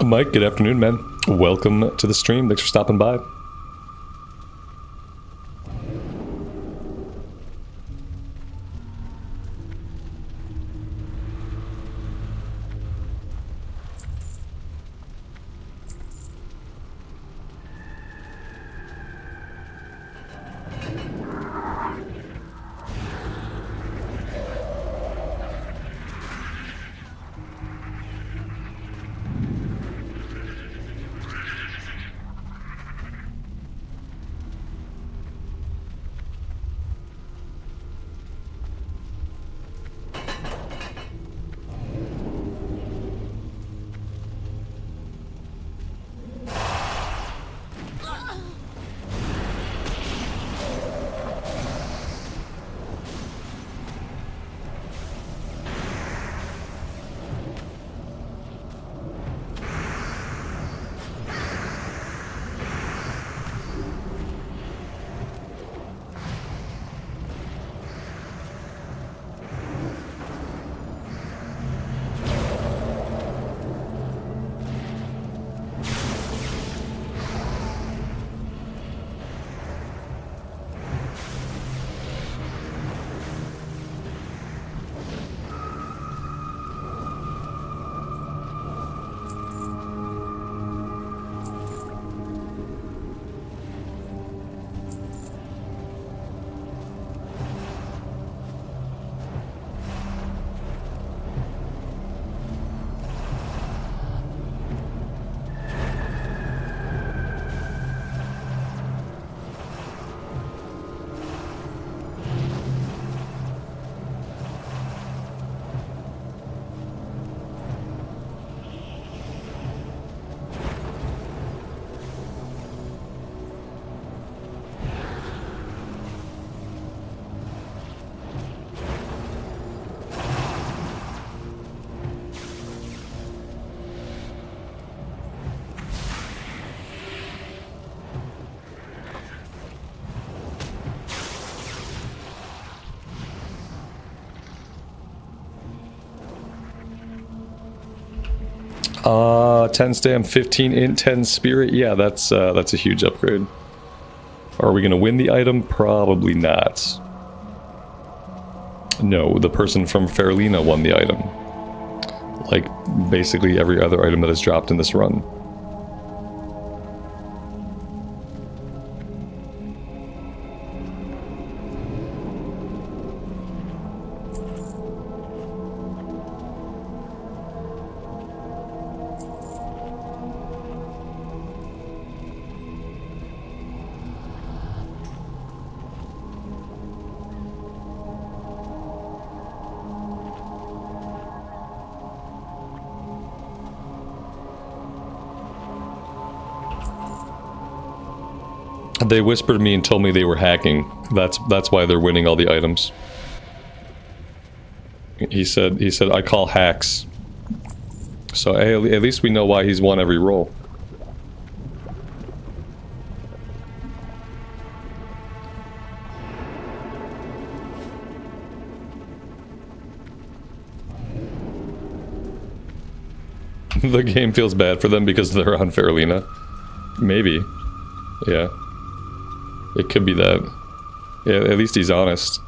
Speaker 1: Mike, good afternoon, man. Welcome to the stream. Thanks for stopping by. Uh, 10 stam, 15 int, 10 spirit. Yeah, that's a huge upgrade. Are we gonna win the item? Probably not. No, the person from Fairlina won the item. Like, basically every other item that is dropped in this run. They whispered to me and told me they were hacking. That's why they're winning all the items. He said I call hacks. So hey, at least we know why he's won every roll. The game feels bad for them because they're on Fairlina. Maybe. Yeah. It could be that. Yeah, at least he's honest.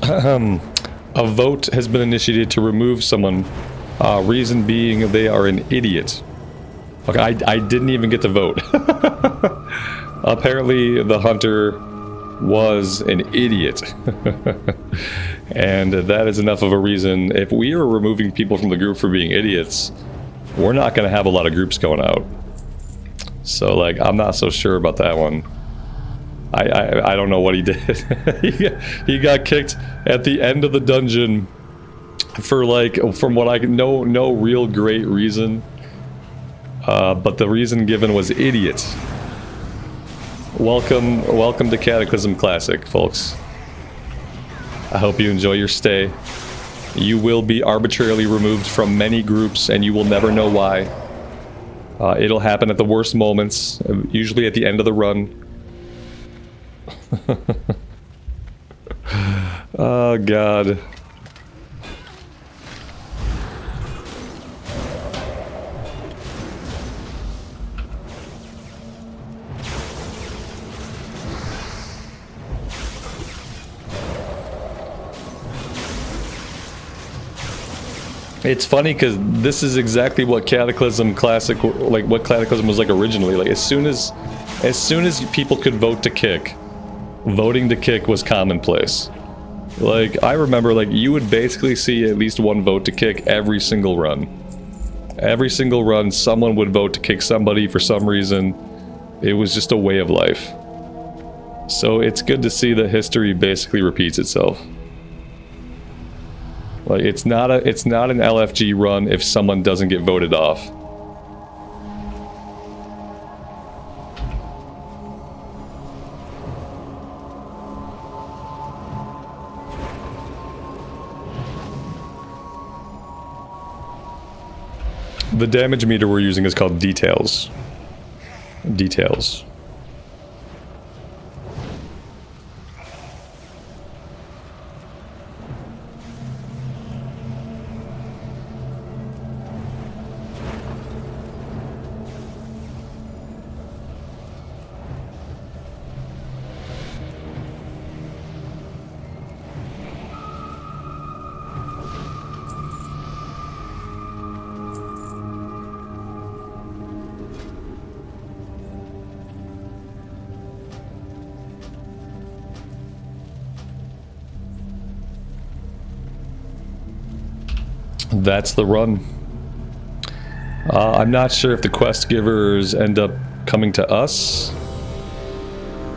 Speaker 1: A vote has been initiated to remove someone. Reason being they are an idiot. Okay, I didn't even get to vote. Apparently the hunter was an idiot. And that is enough of a reason. If we are removing people from the group for being idiots, we're not going to have a lot of groups going out. So, like, I'm not so sure about that one. I don't know what he did. he got kicked at the end of the dungeon for, like, from what I can, no real great reason. But the reason given was idiots. Welcome to Cataclysm Classic, folks. I hope you enjoy your stay. You will be arbitrarily removed from many groups, and you will never know why. It'll happen at the worst moments, usually at the end of the run. Oh, God. It's funny because this is exactly what Cataclysm Classic, like what Cataclysm was like originally. Like as soon as people could vote to kick, voting to kick was commonplace. Like I remember, like you would basically see at least one vote to kick every single run. Every single run, someone would vote to kick somebody for some reason. It was just a way of life. So it's good to see that history basically repeats itself. Like it's not an LFG run if someone doesn't get voted off. The damage meter we're using is called details. Details. That's the run. I'm not sure if the quest givers end up coming to us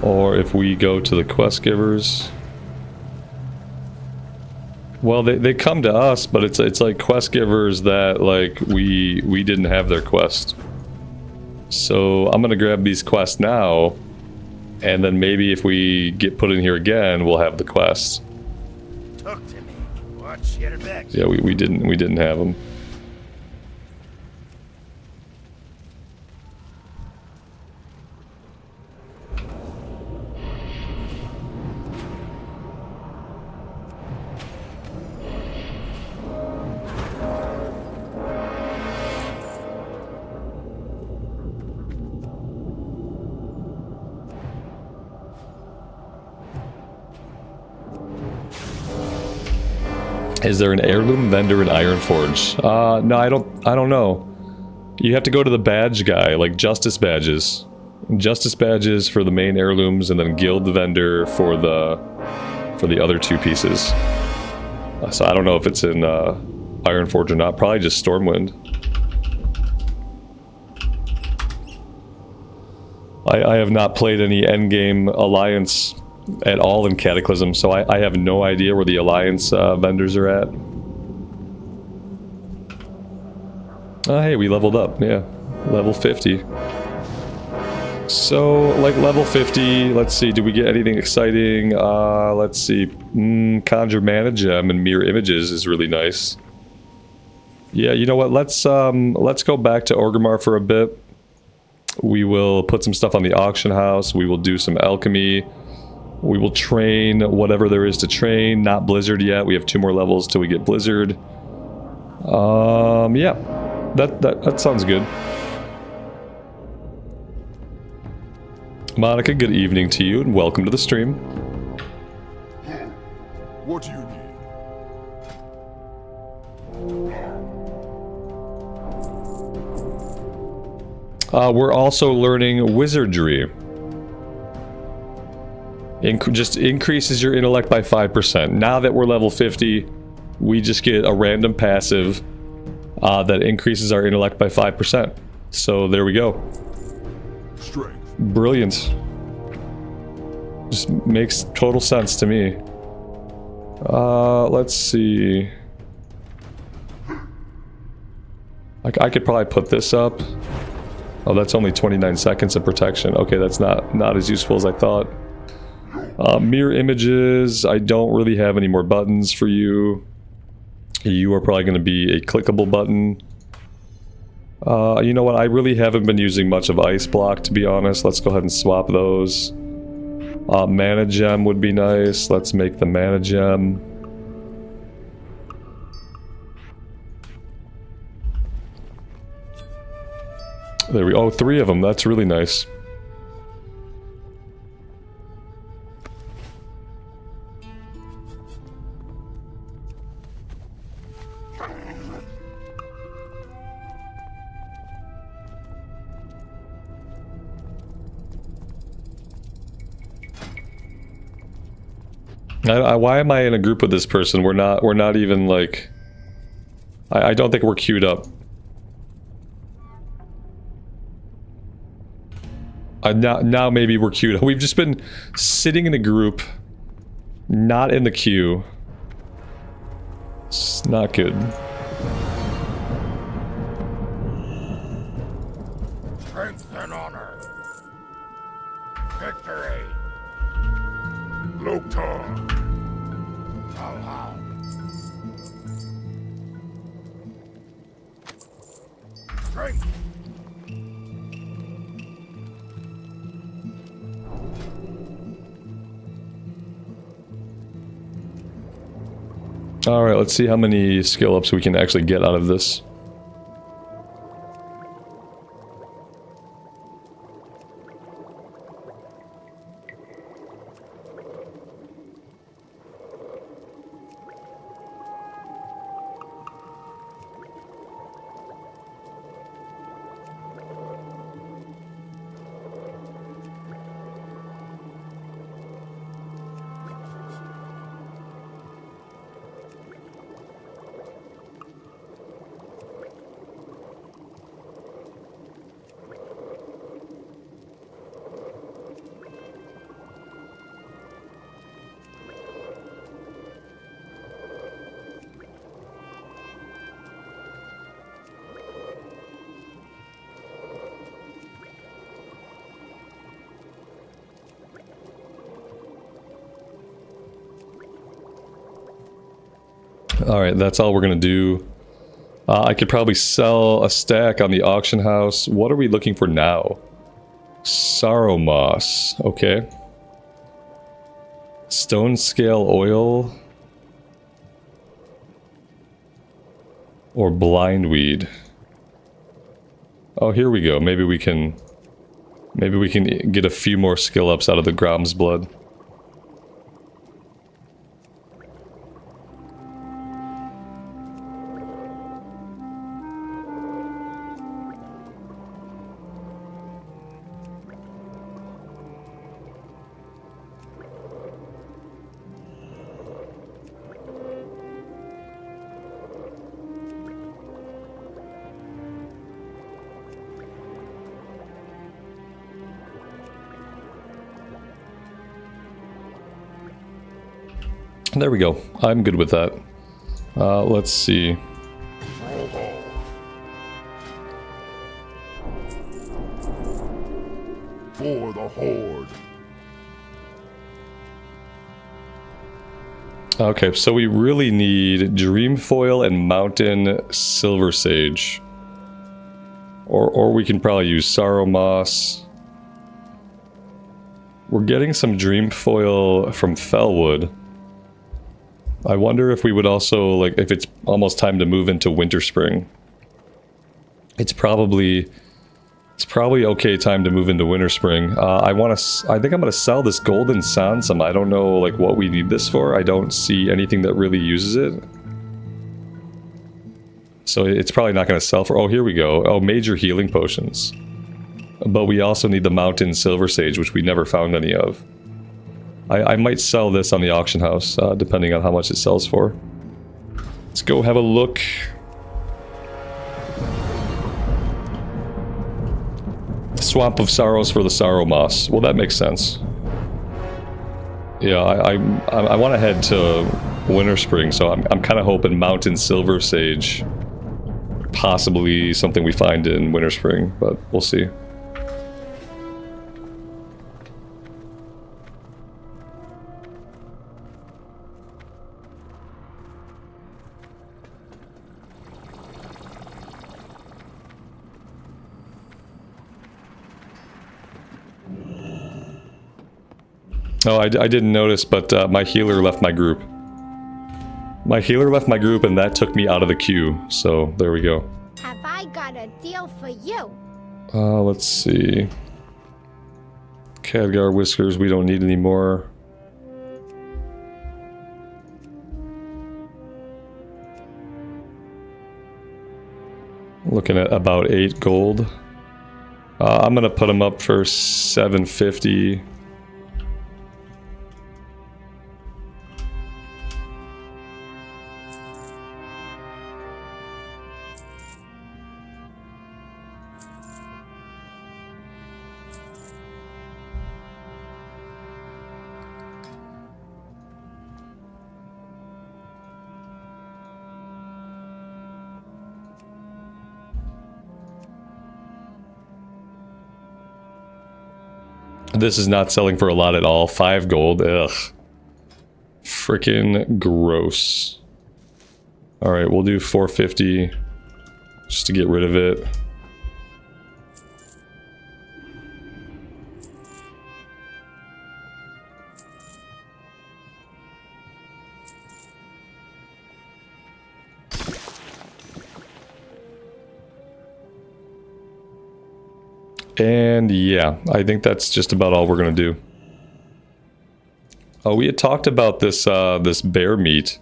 Speaker 1: or if we go to the quest givers. Well, they come to us, but it's like quest givers that like we didn't have their quest. So I'm gonna grab these quests now, and then maybe if we get put in here again, we'll have the quest.
Speaker 4: Talk to me. Watch your back.
Speaker 1: Yeah, we didn't have them. Is there an heirloom vendor in Ironforge? No, I don't know. You have to go to the badge guy, like justice badges. Justice badges for the main heirlooms, and then guild vendor for the other two pieces. So I don't know if it's in Ironforge or not. Probably just Stormwind. I have not played any endgame Alliance at all in Cataclysm, so I have no idea where the Alliance vendors are at. Oh, hey, we leveled up, yeah. Level 50. So, like, level 50, let's see, do we get anything exciting? Let's see. Conjure Mana Gem and Mirror Images is really nice. Yeah, you know what, let's go back to Orgrimmar for a bit. We will put some stuff on the auction house, we will do some alchemy. We will train whatever there is to train. Not Blizzard yet. We have 2 more levels till we get Blizzard. Yeah. That sounds good. Monica, good evening to you and welcome to the stream.
Speaker 3: What do you need?
Speaker 1: We're also learning wizardry. Just increases your intellect by 5%. Now that we're level 50, we just get a random passive that increases our intellect by 5%. So there we go.
Speaker 3: Strength.
Speaker 1: Brilliant. Just makes total sense to me. Let's see. I could probably put this up. Oh, that's only 29 seconds of protection. Okay, that's not as useful as I thought. Mirror images. I don't really have any more buttons for you. You are probably going to be a clickable button. You know what? I really haven't been using much of Ice Block, to be honest. Let's go ahead and swap those. Mana Gem would be nice. Let's make the Mana Gem. There we go. Oh, 3 of them. That's really nice. Why am I in a group with this person? We're not even like... I don't think we're queued up. Now maybe we're queued up. We've just been sitting in a group, not in the queue. It's not good.
Speaker 3: Strength and honor. Victory. Loktar. Strength.
Speaker 1: Alright, let's see how many skill ups we can actually get out of this. Alright, that's all we're gonna do. I could probably sell a stack on the auction house. What are we looking for now? Sorrow moss. Okay. Stone scale oil. Or blindweed. Oh, here we go. Maybe we can get a few more skill ups out of the Grom's blood. There we go. I'm good with that. Let's see.
Speaker 3: For the Horde.
Speaker 1: Okay, so we really need Dreamfoil and Mountain Silver Sage. Or we can probably use Sorrow Moss. We're getting some Dreamfoil from Fellwood. I wonder if we would also, like, if it's almost time to move into Winterspring. It's probably It's probably okay time to move into Winterspring. I think I'm gonna sell this golden sansum. I don't know like what we need this for. I don't see anything that really uses it. So it's probably not gonna sell for. Oh, here we go. Oh, major healing potions. But we also need the mountain silver sage, which we never found any of. I might sell this on the auction house, depending on how much it sells for. Let's go have a look. Swamp of Sorrows for the Sorrow Moss. Well, that makes sense. Yeah, I want to head to Winterspring, so I'm kind of hoping Mountain Silver Sage, possibly something we find in Winterspring, but we'll see. Oh, I didn't notice, but my healer left my group. My healer left my group, and that took me out of the queue. So, there we go.
Speaker 6: Have I got a deal for you?
Speaker 1: Let's see. Khadgar Whiskers, we don't need anymore. Looking at about 8 gold. I'm gonna put them up for 750. This is not selling for a lot at all. 5 gold. Ugh. Freaking gross. Alright, we'll do 450 just to get rid of it. And yeah, I think that's just about all we're gonna do. Oh, we had talked about this this bear meat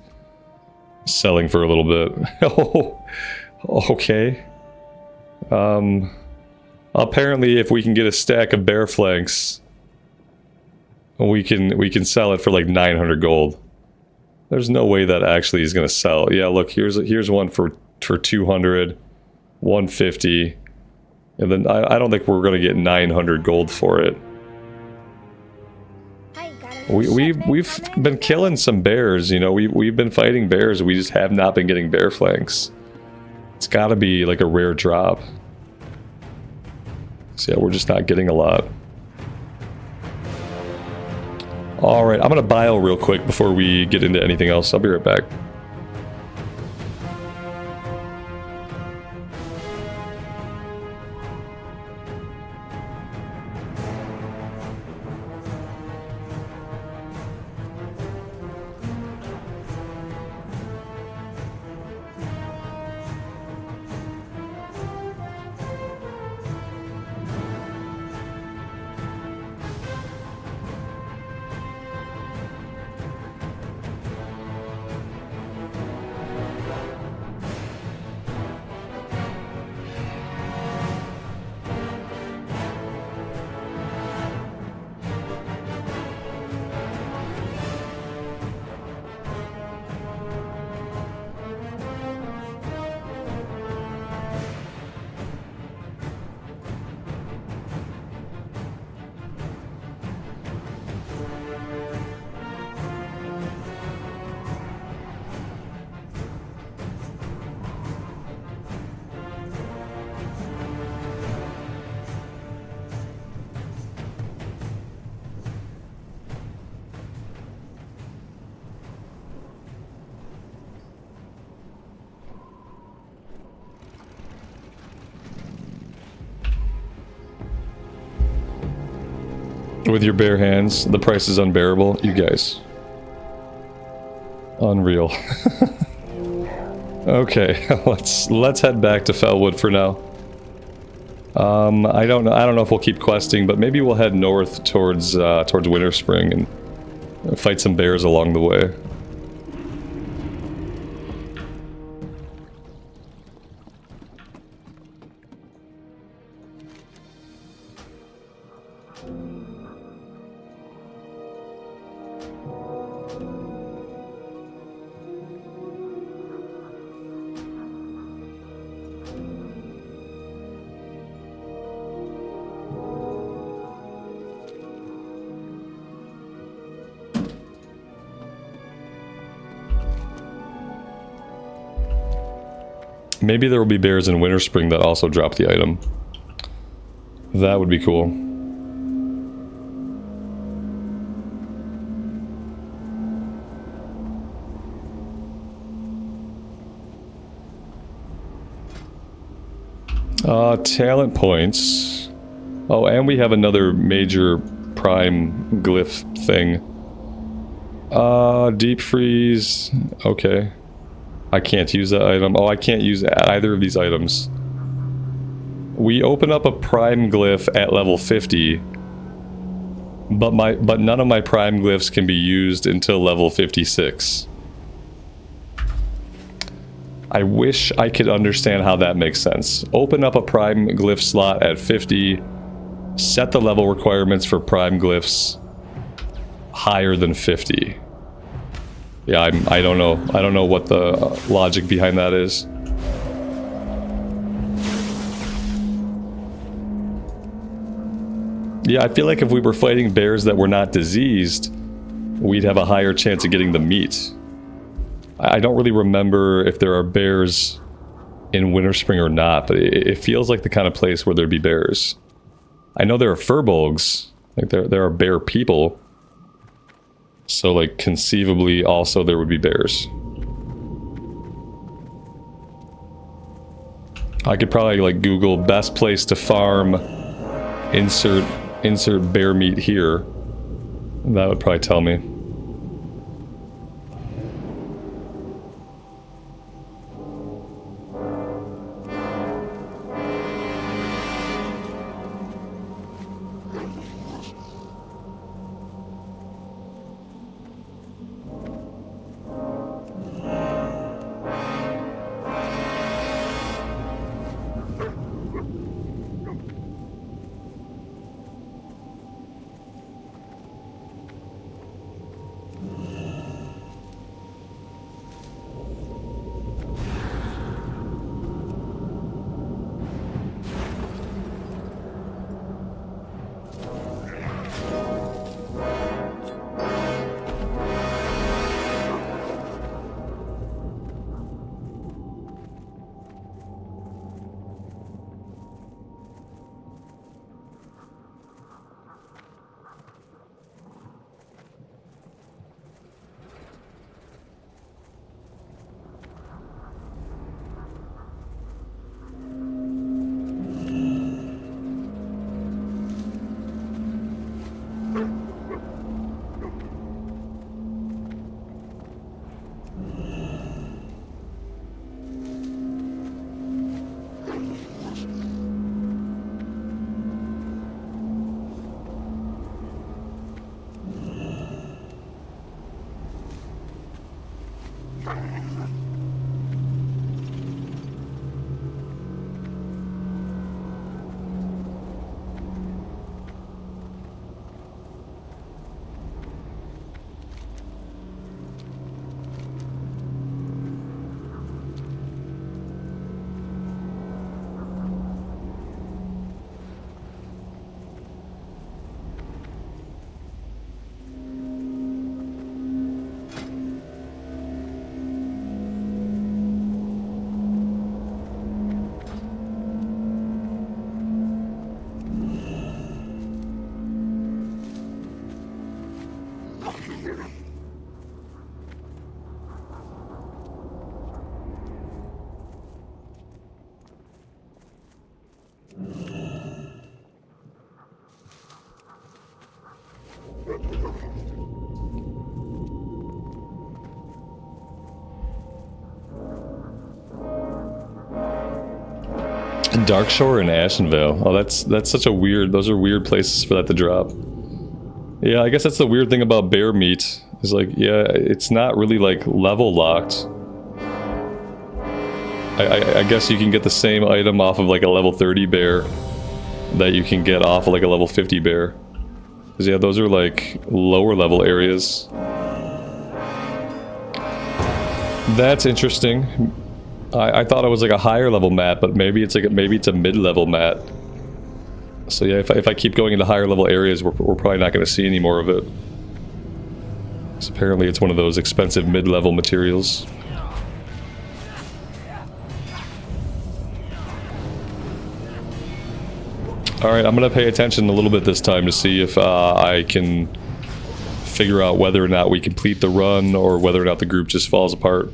Speaker 1: selling for a little bit. Oh, okay. Apparently, if we can get a stack of bear flanks, we can sell it for like 900 gold. There's no way that actually is gonna sell. Yeah, look, here's one for 200, 150. And then I don't think we're going to get 900 gold for it. We've been killing some bears, you know. We've been fighting bears. We just have not been getting bear flanks. It's got to be like a rare drop. So yeah, we're just not getting a lot. All right, I'm going to bio real quick before we get into anything else. I'll be right back. With your bare hands, the price is unbearable. You guys. Unreal. Okay, let's head back to Felwood for now. I don't know. I don't know if we'll keep questing, but maybe we'll head north towards Winterspring and fight some bears along the way. Maybe there will be bears in Winterspring that also drop the item. That would be cool. Talent points. Oh, and we have another major prime glyph thing. Deep freeze. Okay. I can't use that item. Oh, I can't use either of these items. We open up a prime glyph at level 50, but none of my prime glyphs can be used until level 56. I wish I could understand how that makes sense. Open up a prime glyph slot at 50, set the level requirements for prime glyphs higher than 50. Yeah, I don't know. I don't know what the logic behind that is. Yeah, I feel like if we were fighting bears that were not diseased, we'd have a higher chance of getting the meat. I don't really remember if there are bears in Winterspring or not, but it feels like the kind of place where there'd be bears. I know there are furbolgs, like there are bear people. So, like, conceivably, also there would be bears. I could probably, like, Google best place to farm, insert bear meat here. That would probably tell me. Darkshore and Ashenvale. Oh, that's such a weird... Those are weird places for that to drop. Yeah, I guess that's the weird thing about bear meat. Is like, yeah, it's not really like level locked. I guess you can get the same item off of like a level 30 bear that you can get off of like a level 50 bear. Because yeah, those are like lower level areas. That's interesting. I thought it was like a higher level mat, but maybe it's a mid-level mat. So yeah, if I keep going into higher level areas, we're probably not going to see any more of it. Because apparently it's one of those expensive mid-level materials. Alright, I'm going to pay attention a little bit this time to see if I can figure out whether or not we complete the run or whether or not the group just falls apart.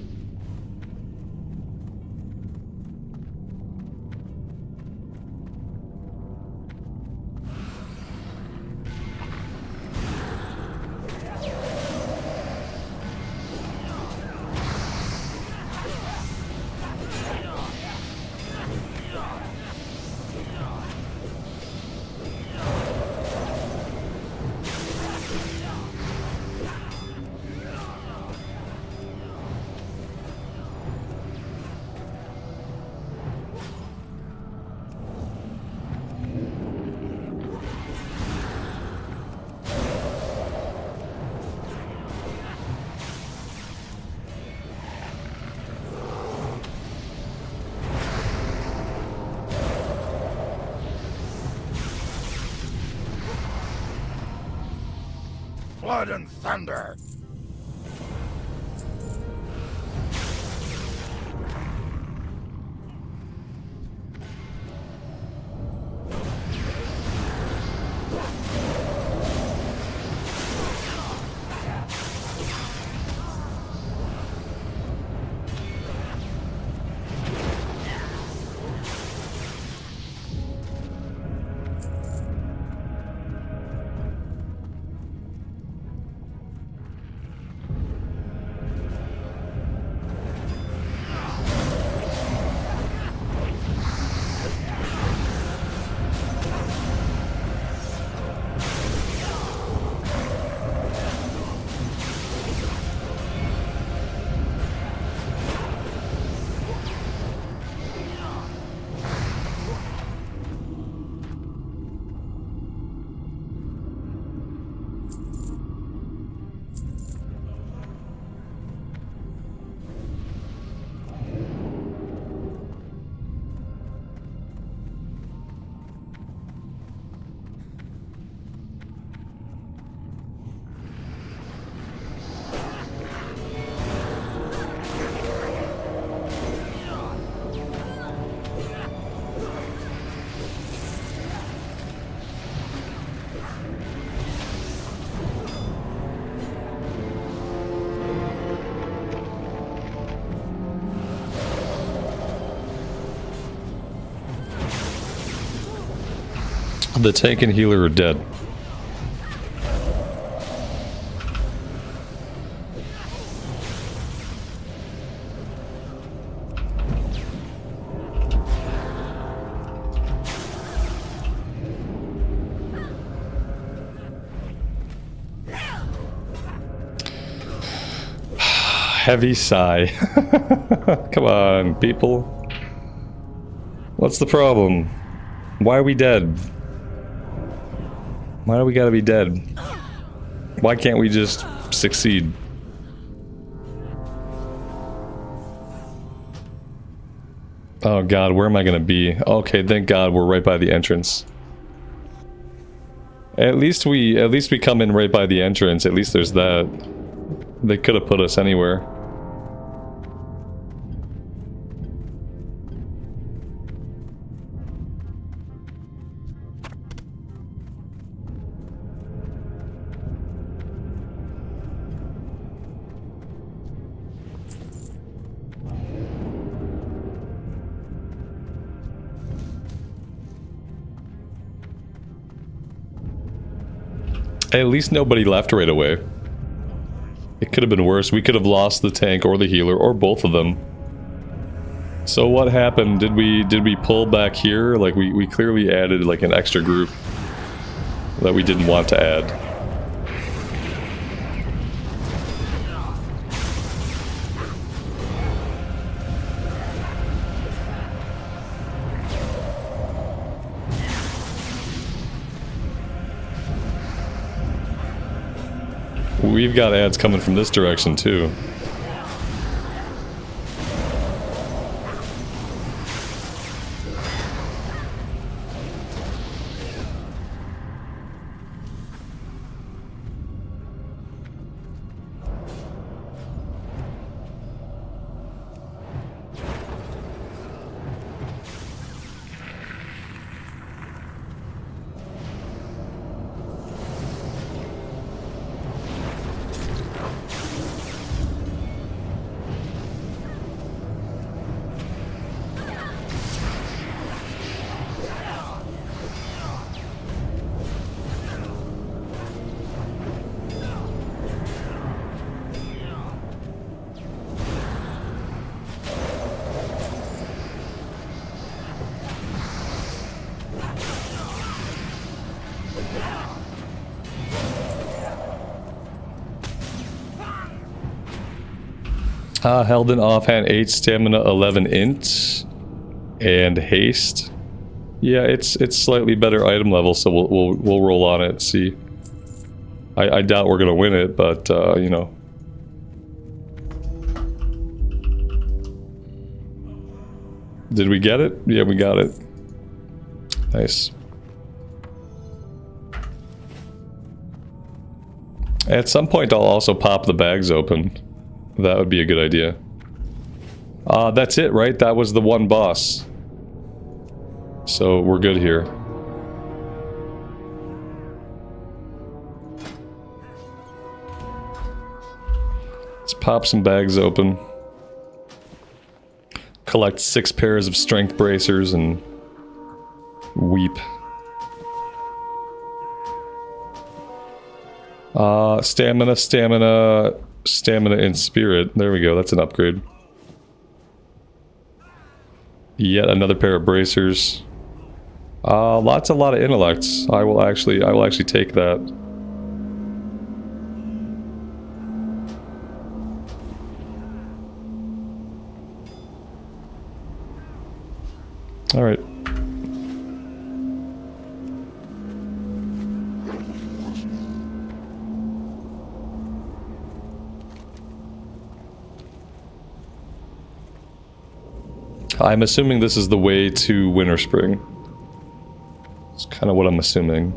Speaker 3: Blood and thunder.
Speaker 1: The tank and healer are dead. Heavy sigh. Come on, people. What's the problem? Why are we dead? Why do we gotta be dead? Why can't we just succeed? Oh god, where am I gonna be? Okay, thank god we're right by the entrance. At least we come in right by the entrance. At least there's that. They could have put us anywhere. At least nobody left right away. It could have been worse. We could have lost the tank or the healer or both of them. So what happened? Did we pull back here? Like we clearly added like an extra group that we didn't want to add. We've got ads coming from this direction too. Held in offhand 8, stamina 11 int, and haste. Yeah, it's slightly better item level, so we'll roll on it. See, I doubt we're gonna win it, but you know. Did we get it? Yeah, we got it. Nice. At some point, I'll also pop the bags open. That would be a good idea. That's it, right? That was the one boss. So we're good here. Let's pop some bags open. Collect 6 pairs of strength bracers and weep. Stamina and spirit. There we go. That's an upgrade. Yet another pair of bracers. A lot of intellects. I will actually take that. All right. I'm assuming this is the way to Winterspring. It's kind of what I'm assuming.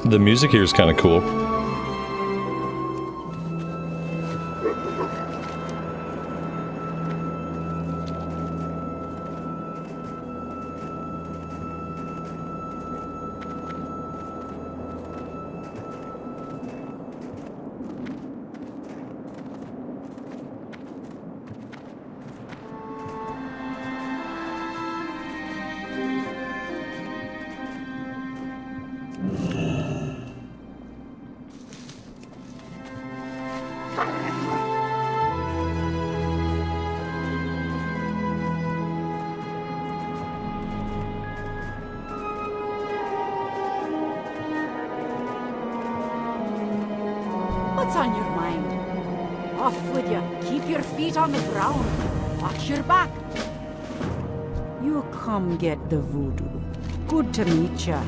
Speaker 1: The music here is kind of cool.
Speaker 7: What's on your mind? Off with you. Keep your feet on the ground. Watch your back. You come get the voodoo. Good to meet ya.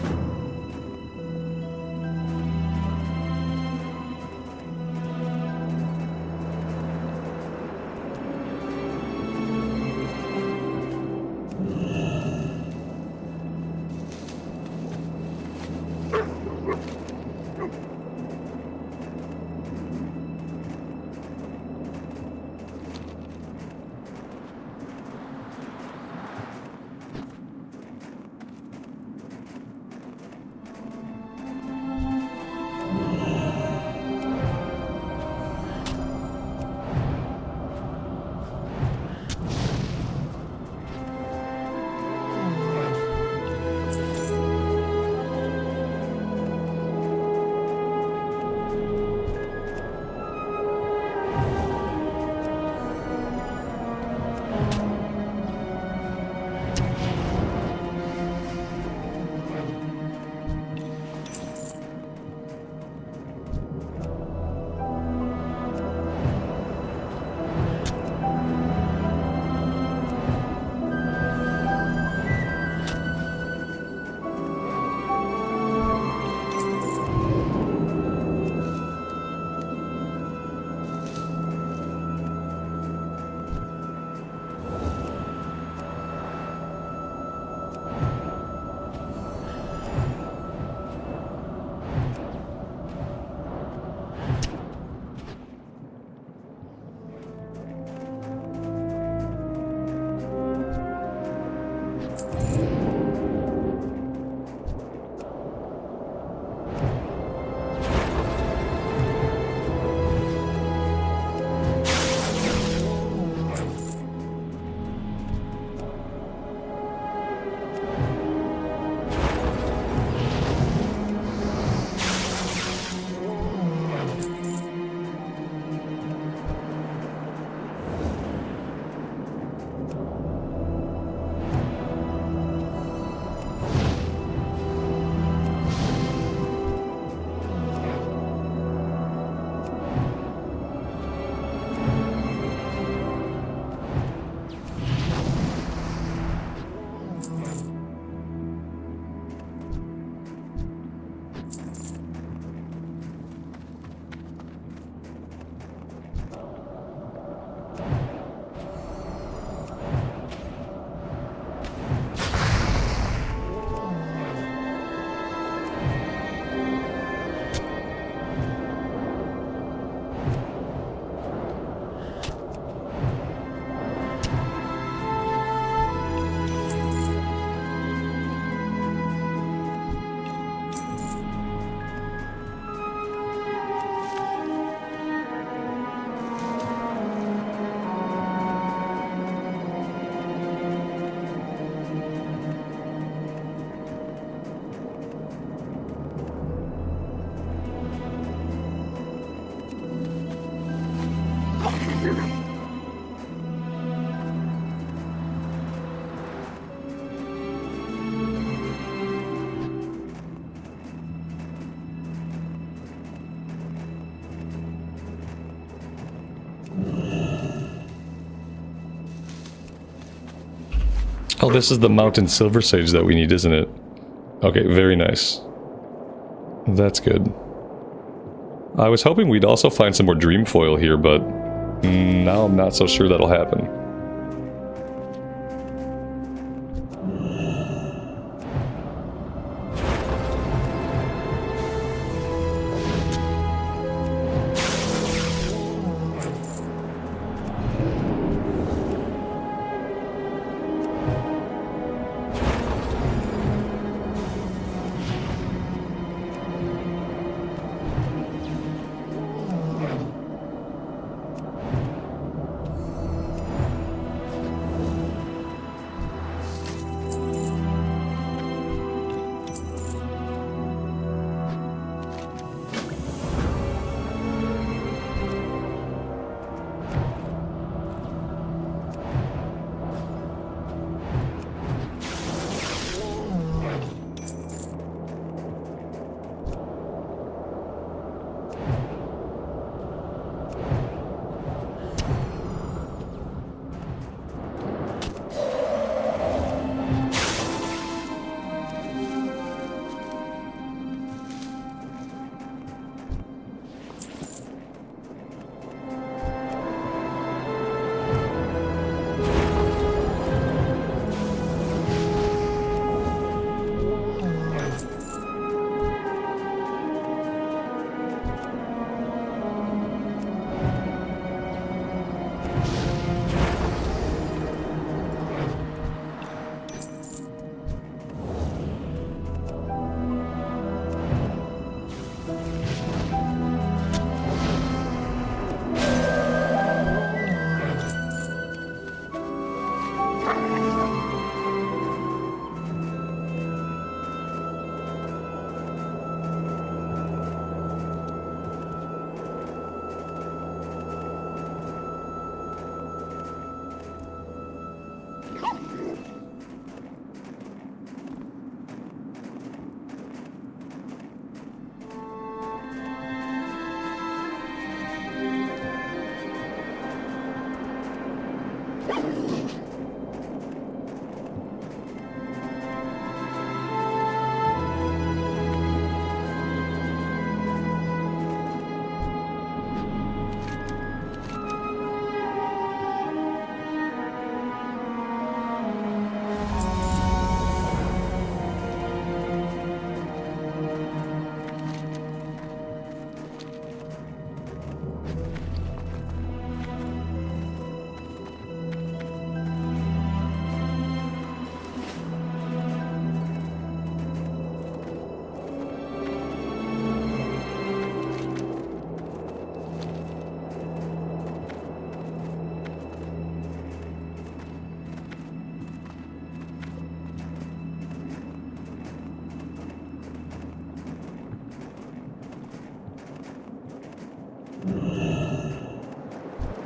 Speaker 1: Oh, this is the mountain silver sage that we need, isn't it? Okay, very nice. That's good. I was hoping we'd also find some more dream foil here, but now I'm not so sure that'll happen.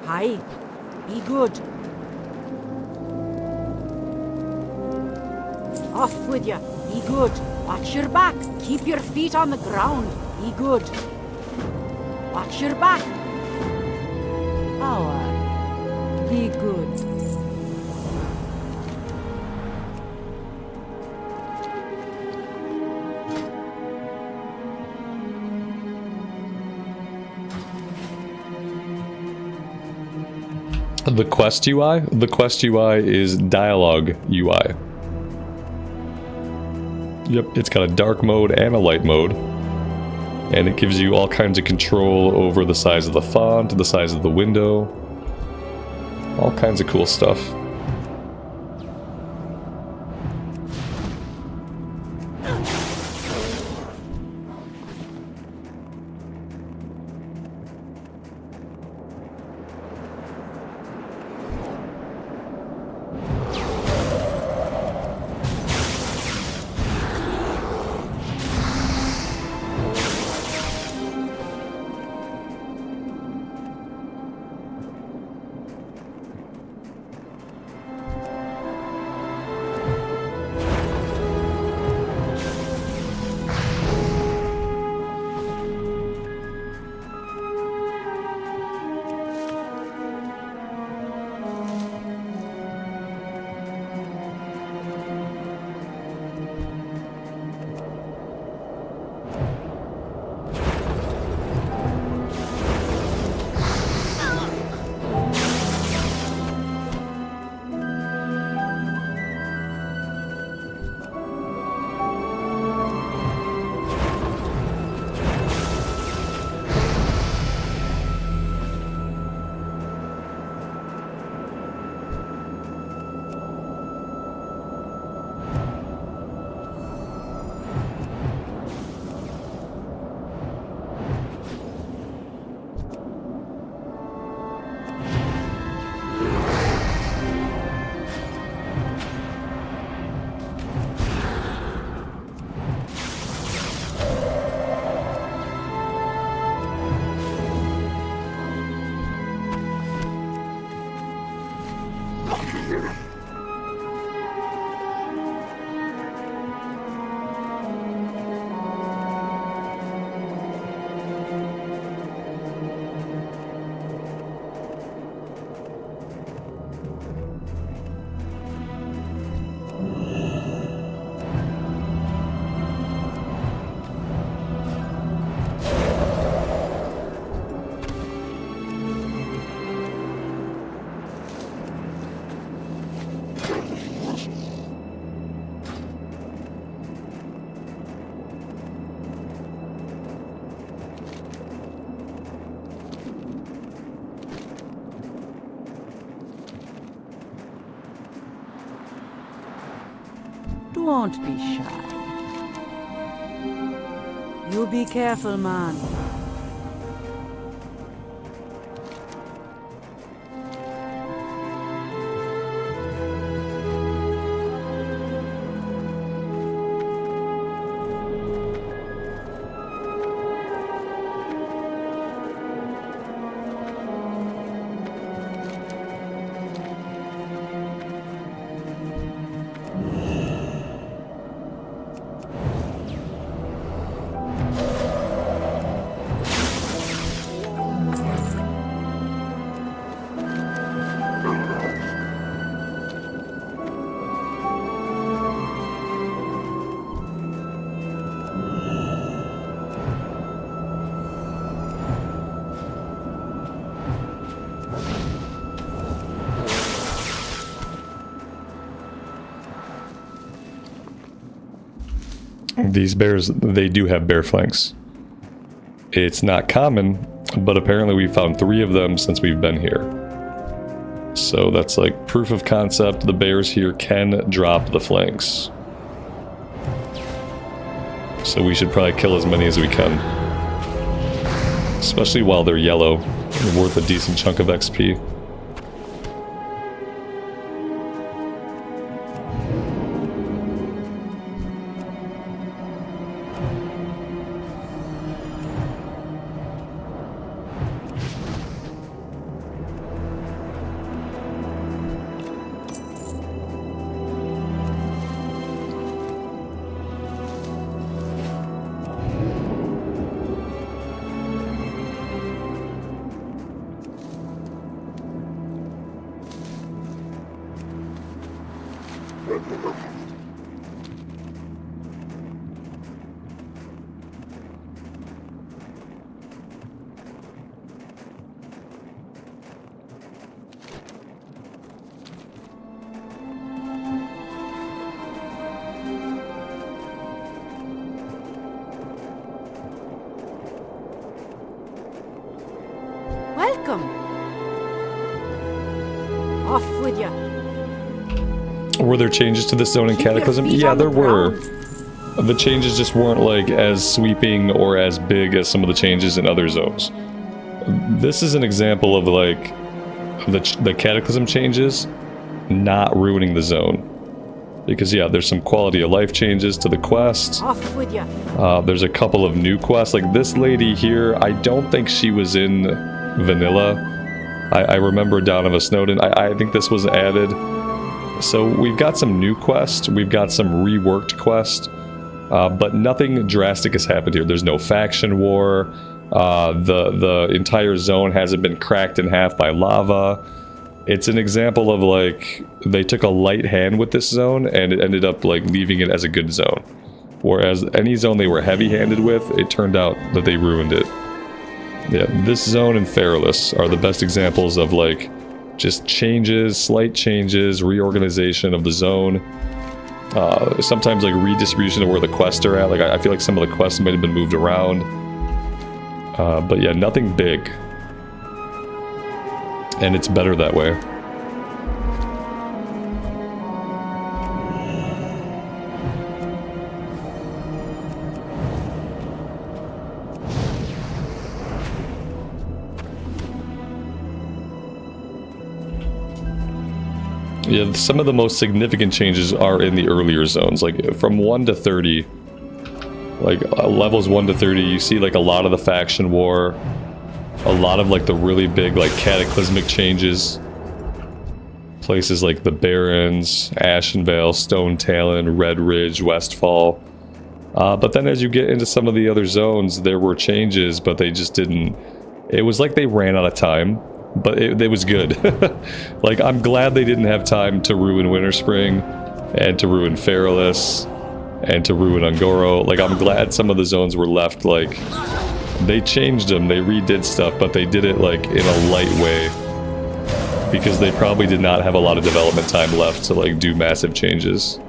Speaker 7: Hi. Be good. Off with you. Be good. Watch your back. Keep your feet on the ground. Be good. Watch your back. Our. Be good.
Speaker 1: The quest UI? The quest UI is dialogue UI. Yep, it's got a dark mode and a light mode. And it gives you all kinds of control over the size of the font, the size of the window. All kinds of cool stuff.
Speaker 7: Don't be shy. You be careful, man.
Speaker 1: These bears, they do have bear flanks. It's not common, but apparently we found 3 of them since we've been here. So that's like proof of concept. The bears here can drop the flanks. So we should probably kill as many as we can. Especially while they're yellow. They're worth a decent chunk of XP.
Speaker 7: Welcome. Off with you.
Speaker 1: Were there changes to this zone in
Speaker 7: Keep your
Speaker 1: Cataclysm?
Speaker 7: feet
Speaker 1: Yeah,
Speaker 7: on the
Speaker 1: there were.
Speaker 7: ground.
Speaker 1: The changes just weren't like as sweeping or as big as some of the changes in other zones. This is an example of like the Cataclysm changes not ruining the zone. Because yeah, there's some quality of life changes to the quest.
Speaker 7: Off with you.
Speaker 1: There's a couple of new quests. Like this lady here, I don't think she was in vanilla. I remember Donovan Snowden. I think this was added. So we've got some new quests. We've got some reworked quests. But nothing drastic has happened here. There's no faction war. The entire zone hasn't been cracked in half by lava. It's an example of like they took a light hand with this zone and it ended up like leaving it as a good zone. Whereas any zone they were heavy-handed with, it turned out that they ruined it. Yeah, this zone and Herbalism are the best examples of like just changes, slight changes, reorganization of the zone. Sometimes like redistribution of where the quests are at. Like I feel like some of the quests might have been moved around. But yeah, nothing big. And it's better that way. Yeah, some of the most significant changes are in the earlier zones, like from 1 to 30. Like levels 1 to 30, you see like a lot of the faction war, a lot of like the really big like cataclysmic changes. Places like the Barrens, Ashenvale, Stone Talon, Red Ridge, Westfall. But then as you get into some of the other zones, there were changes, but they just didn't... It was like they ran out of time, but it was good. Like, I'm glad they didn't have time to ruin Winterspring, and to ruin Herbalism, and to ruin Ungoro. Like, I'm glad some of the zones were left, like... They changed them, they redid stuff, but they did it, like, in a light way. Because they probably did not have a lot of development time left to, like, do massive changes.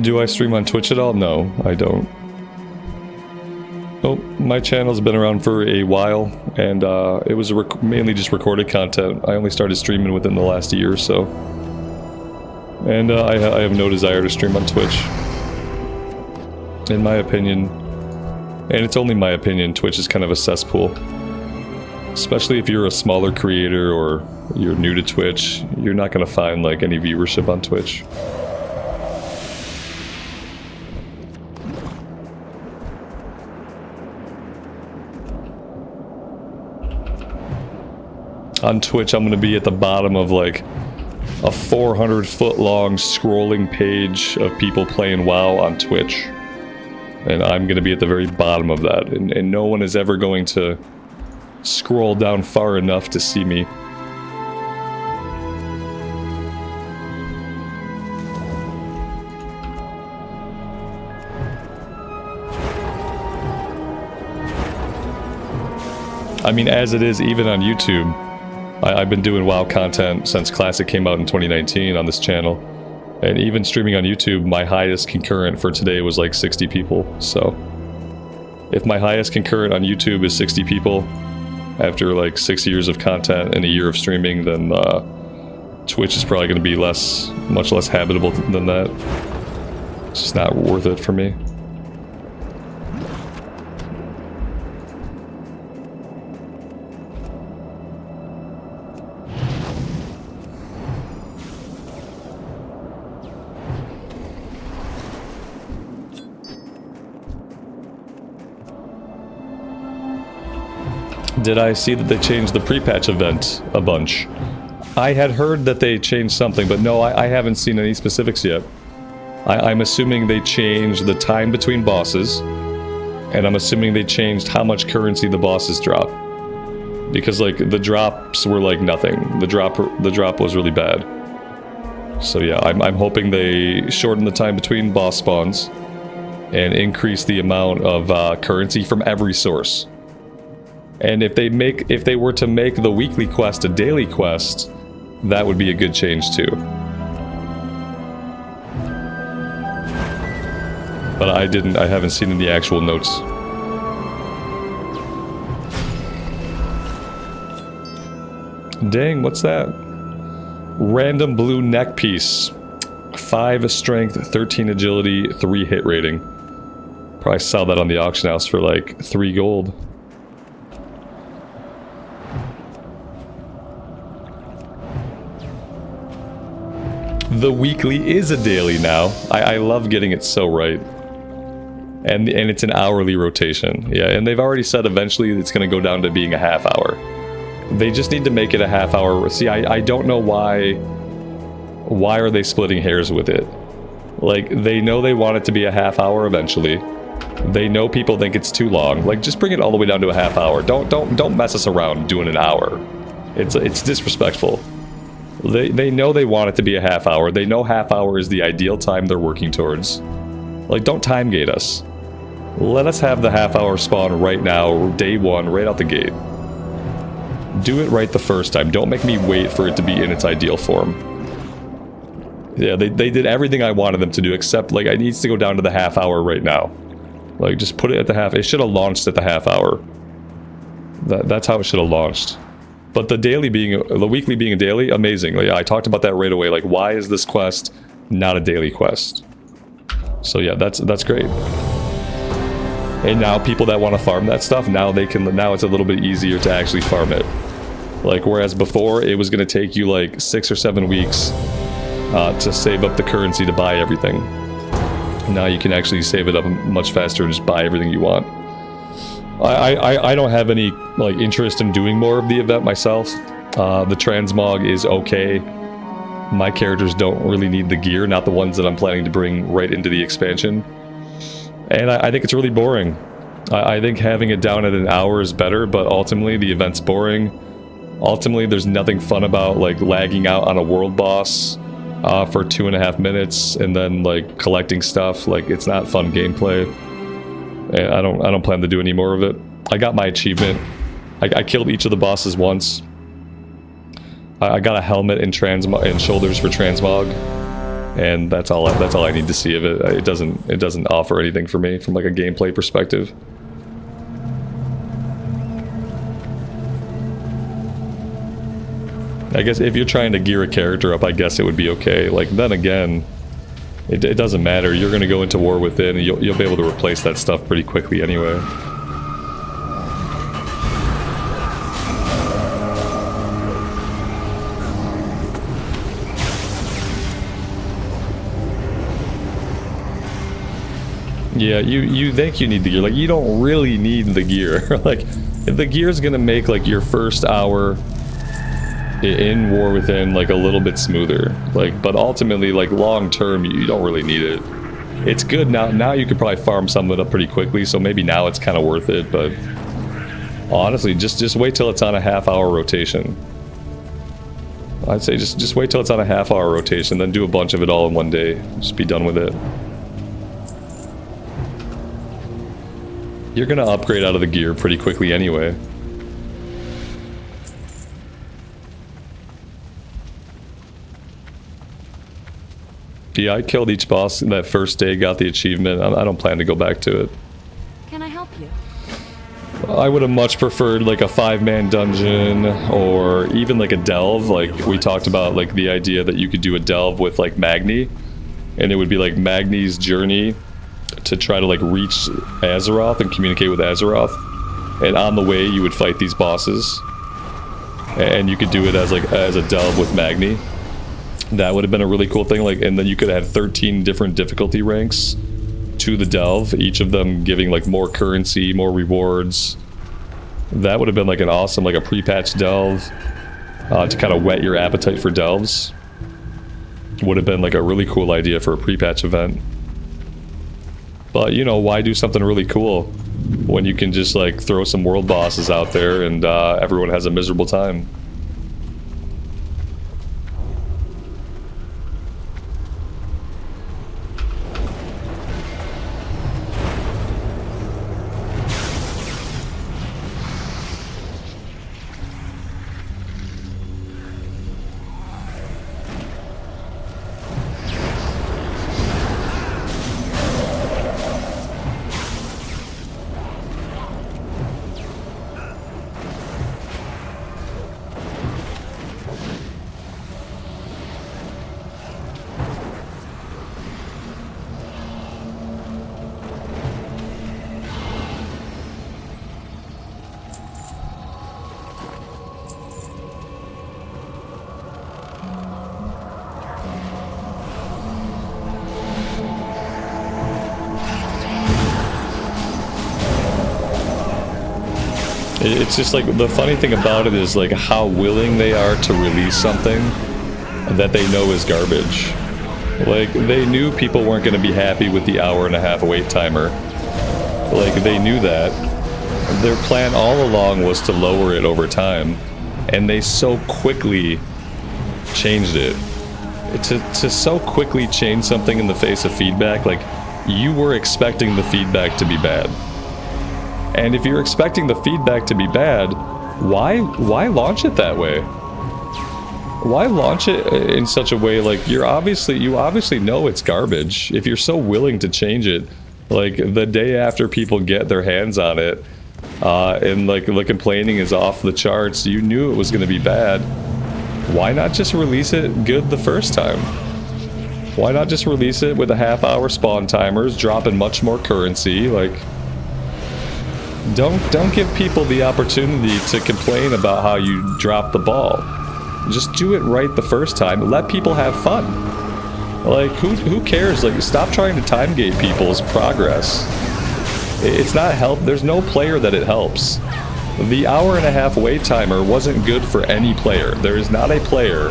Speaker 1: Do I stream on Twitch at all? No, I don't. Nope, my channel's been around for a while, and it was mainly just recorded content. I only started streaming within the last year or so. And I have no desire to stream on Twitch. In my opinion, and it's only my opinion, Twitch is kind of a cesspool. Especially if you're a smaller creator or you're new to Twitch, you're not going to find like any viewership on Twitch. On Twitch, I'm going to be at the bottom of like a 400-foot long scrolling page of people playing WoW on Twitch. And I'm going to be at the very bottom of that. And no one is ever going to scroll down far enough to see me. I mean, as it is, even on YouTube, I've been doing WoW content since Classic came out in 2019 on this channel. And even streaming on YouTube, my highest concurrent for today was like 60 people. So, if my highest concurrent on YouTube is 60 people, after like 6 years of content and a year of streaming, then Twitch is probably going to be much less habitable than that. It's just not worth it for me. Did I see that they changed the pre-patch event a bunch? I had heard that they changed something, but no, I haven't seen any specifics yet. I'm assuming they changed the time between bosses, and I'm assuming they changed how much currency the bosses drop. Because like the drops were like nothing. The drop was really bad. So yeah, I'm hoping they shorten the time between boss spawns and increase the amount of currency from every source. And if they were to make the weekly quest a daily quest, that would be a good change too. But I haven't seen any actual notes. Dang, what's that? Random blue neck piece. 5 strength, 13 agility, 3 hit rating. Probably sell that on the auction house for like 3 gold. The weekly is a daily now. I love getting it so right. And it's an hourly rotation. Yeah, and they've already said eventually it's going to go down to being a half hour. They just need to make it a half hour. See, I don't know why... Why are they splitting hairs with it? Like, they know they want it to be a half hour eventually. They know people think it's too long. Like, just bring it all the way down to a half hour. Don't mess us around doing an hour. It's disrespectful. They know they want it to be a half hour. They know half hour is the ideal time they're working towards. Like, don't time gate us. Let us have the half hour spawn right now, day one, right out the gate. Do it right the first time. Don't make me wait for it to be in its ideal form. Yeah, they did everything I wanted them to do, except, like, it needs to go down to the half hour right now. Like, just put it at the half... It should have launched at the half hour. That's how it should have launched. But the weekly being a daily, amazing. Like, I talked about that right away. Like, why is this quest not a daily quest? So yeah, that's great. And now people that want to farm that stuff, now it's a little bit easier to actually farm it. Like, whereas before, it was going to take you like 6 or 7 weeks to save up the currency to buy everything. Now you can actually save it up much faster and just buy everything you want. I don't have any like interest in doing more of the event myself. The transmog is okay. My characters don't really need the gear, not the ones that I'm planning to bring right into the expansion. And I think it's really boring. I think having it down at an hour is better, but ultimately the event's boring. Ultimately, there's nothing fun about like lagging out on a world boss for 2.5 minutes and then like collecting stuff. Like, it's not fun gameplay. And I don't plan to do any more of it. I got my achievement. I killed each of the bosses once. I got a helmet and shoulders for transmog. And that's all I need to see of it. It doesn't offer anything for me from like a gameplay perspective. I guess if you're trying to gear a character up, I guess it would be okay. Like, then again, it doesn't matter. You're going to go into War Within, and you'll be able to replace that stuff pretty quickly anyway. Yeah, you think you need the gear. Like, you don't really need the gear. Like, if the gear's going to make, like, your first hour in War Within like a little bit smoother, like, but ultimately, like, long term, you don't really need it. It's good now you could probably farm some of it up pretty quickly, so maybe now it's kind of worth it, but honestly, just wait till it's on a half-hour rotation. I'd say just wait till it's on a half-hour rotation, then do a bunch of it all in one day. Just be done with it. You're gonna upgrade out of the gear pretty quickly anyway. Yeah, I killed each boss that first day, got the achievement. I don't plan to go back to it.
Speaker 2: Can I help you?
Speaker 1: I would have much preferred like a 5-man dungeon or even like a delve. Like we talked about, like the idea that you could do a delve with like Magni, and it would be like Magni's journey to try to like reach Azeroth and communicate with Azeroth. And on the way you would fight these bosses. And you could do it as a delve with Magni. That would have been a really cool thing, like, and then you could have 13 different difficulty ranks to the delve, each of them giving like more currency, more rewards. That would have been like an awesome, like a pre-patch delve to kind of whet your appetite for delves. Would have been like a really cool idea for a pre-patch event. But you know, why do something really cool when you can just like throw some world bosses out there and everyone has a miserable time? It's just like, the funny thing about it is like how willing they are to release something that they know is garbage. Like, they knew people weren't going to be happy with the hour-and-a-half wait timer. Like, they knew that. Their plan all along was to lower it over time, and they so quickly changed it. To so quickly change something in the face of feedback, like, you were expecting the feedback to be bad. And if you're expecting the feedback to be bad, why launch it that way? Why launch it in such a way like you obviously know it's garbage. If you're so willing to change it, like the day after people get their hands on it, and like the complaining is off the charts, you knew it was going to be bad. Why not just release it good the first time? Why not just release it with a half-hour spawn timers, dropping much more currency? Like, don't give people the opportunity to complain about how you dropped the ball. Just do it right the first time. Let people have fun. Like, who cares? Like, stop trying to time gate people's progress. It's not help. There's no player that it helps. The hour-and-a-half wait timer wasn't good for any player. There is not a player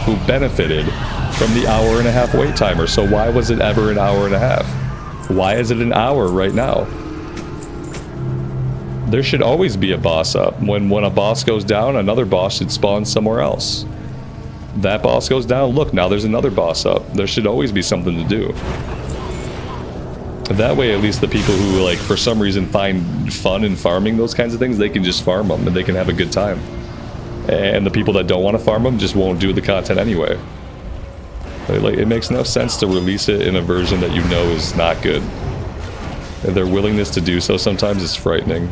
Speaker 1: who benefited from the hour-and-a-half wait timer. So why was it ever an hour-and-a-half? Why is it an hour right now? There should always be a boss up. When a boss goes down, another boss should spawn somewhere else. That boss goes down, look, now there's another boss up. There should always be something to do. That way, at least the people who, like, for some reason find fun in farming those kinds of things, they can just farm them and they can have a good time. And the people that don't want to farm them just won't do the content anyway. Like, it makes no sense to release it in a version that you know is not good. And their willingness to do so sometimes is frightening.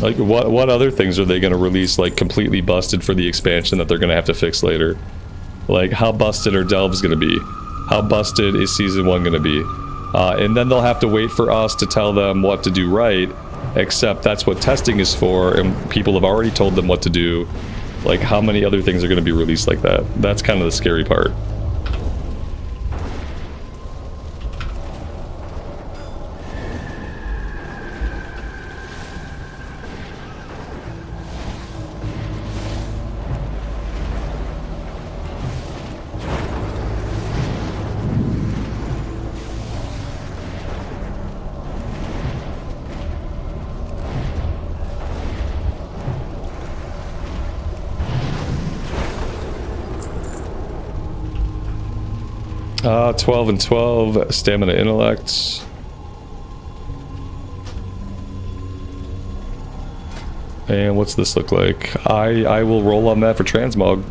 Speaker 1: Like, what other things are they going to release, like, completely busted for the expansion that they're going to have to fix later? Like, how busted are Delves going to be? How busted is Season 1 going to be? And then they'll have to wait for us to tell them what to do right, except that's what testing is for, and people have already told them what to do. Like, how many other things are going to be released like that? That's kind of the scary part. 12 and 12, stamina, intellect. And what's this look like? I will roll on that for transmog.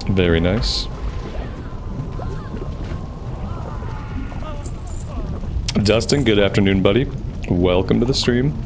Speaker 1: Very nice. Dustin, good afternoon, buddy. Welcome to the stream.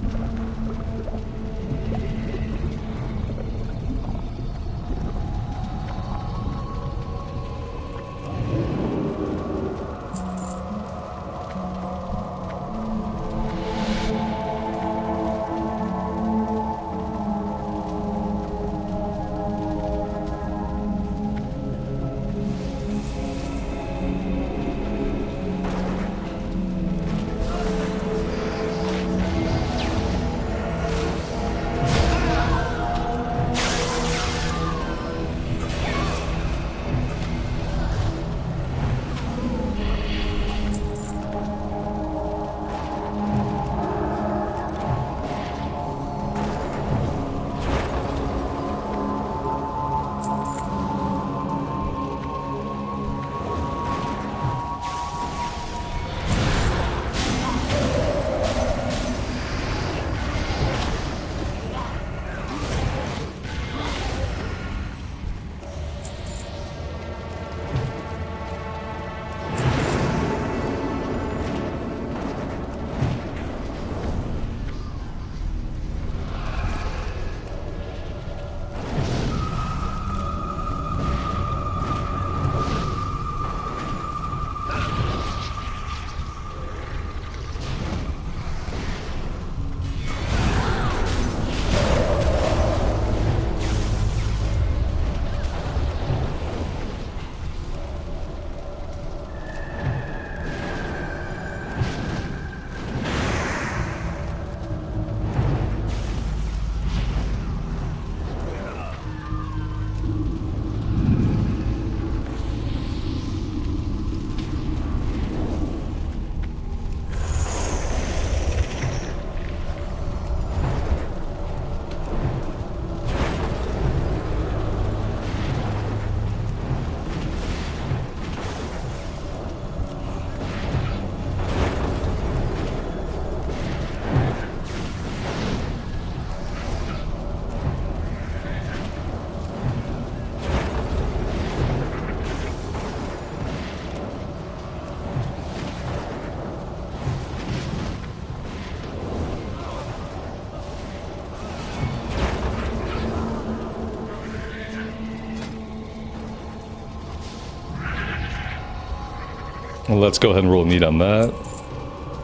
Speaker 1: Well, let's go ahead and roll neat on that.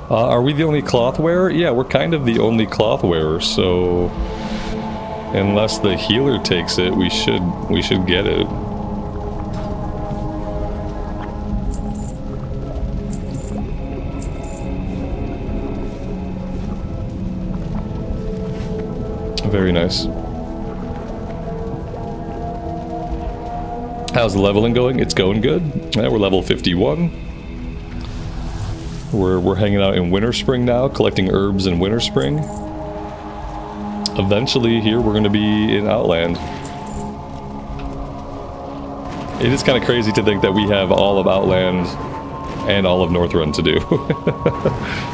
Speaker 1: Are we the only cloth wearer? Yeah, we're kind of the only cloth wearer, so unless the healer takes it, we should get it. Very nice. How's the leveling going? It's going good. Yeah, we're level 51. We're hanging out in Winterspring now, collecting herbs in Winterspring. Eventually, here we're going to be in Outland. It is kind of crazy to think that we have all of Outland and all of Northrend to do.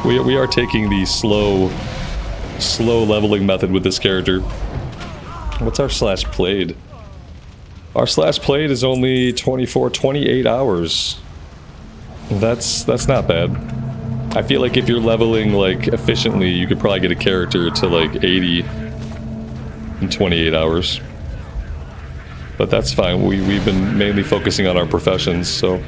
Speaker 1: we are taking the slow leveling method with this character. What's our slash played? Our slash played is only 28 hours. That's not bad. I feel like if you're leveling like efficiently, you could probably get a character to like 80 in 28 hours. But that's fine. We've been mainly focusing on our professions, so.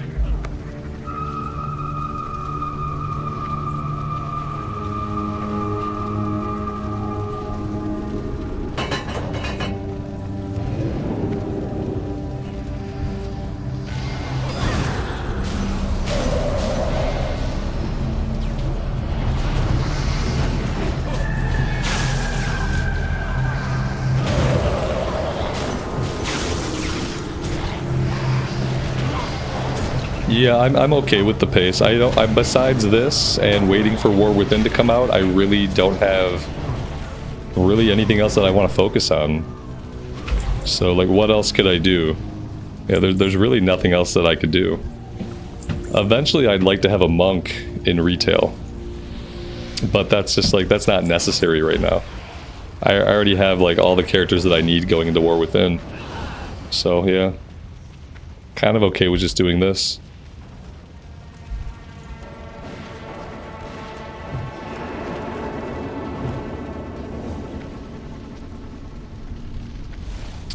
Speaker 1: Yeah, I'm okay with the pace. Besides this and waiting for War Within to come out, I really don't have anything else that I want to focus on. So, like, what else could I do? Yeah, there's really nothing else that I could do. Eventually, I'd like to have a monk in retail. But that's just, like, that's not necessary right now. I already have, like, all the characters that I need going into War Within. So, yeah. Kind of okay with just doing this.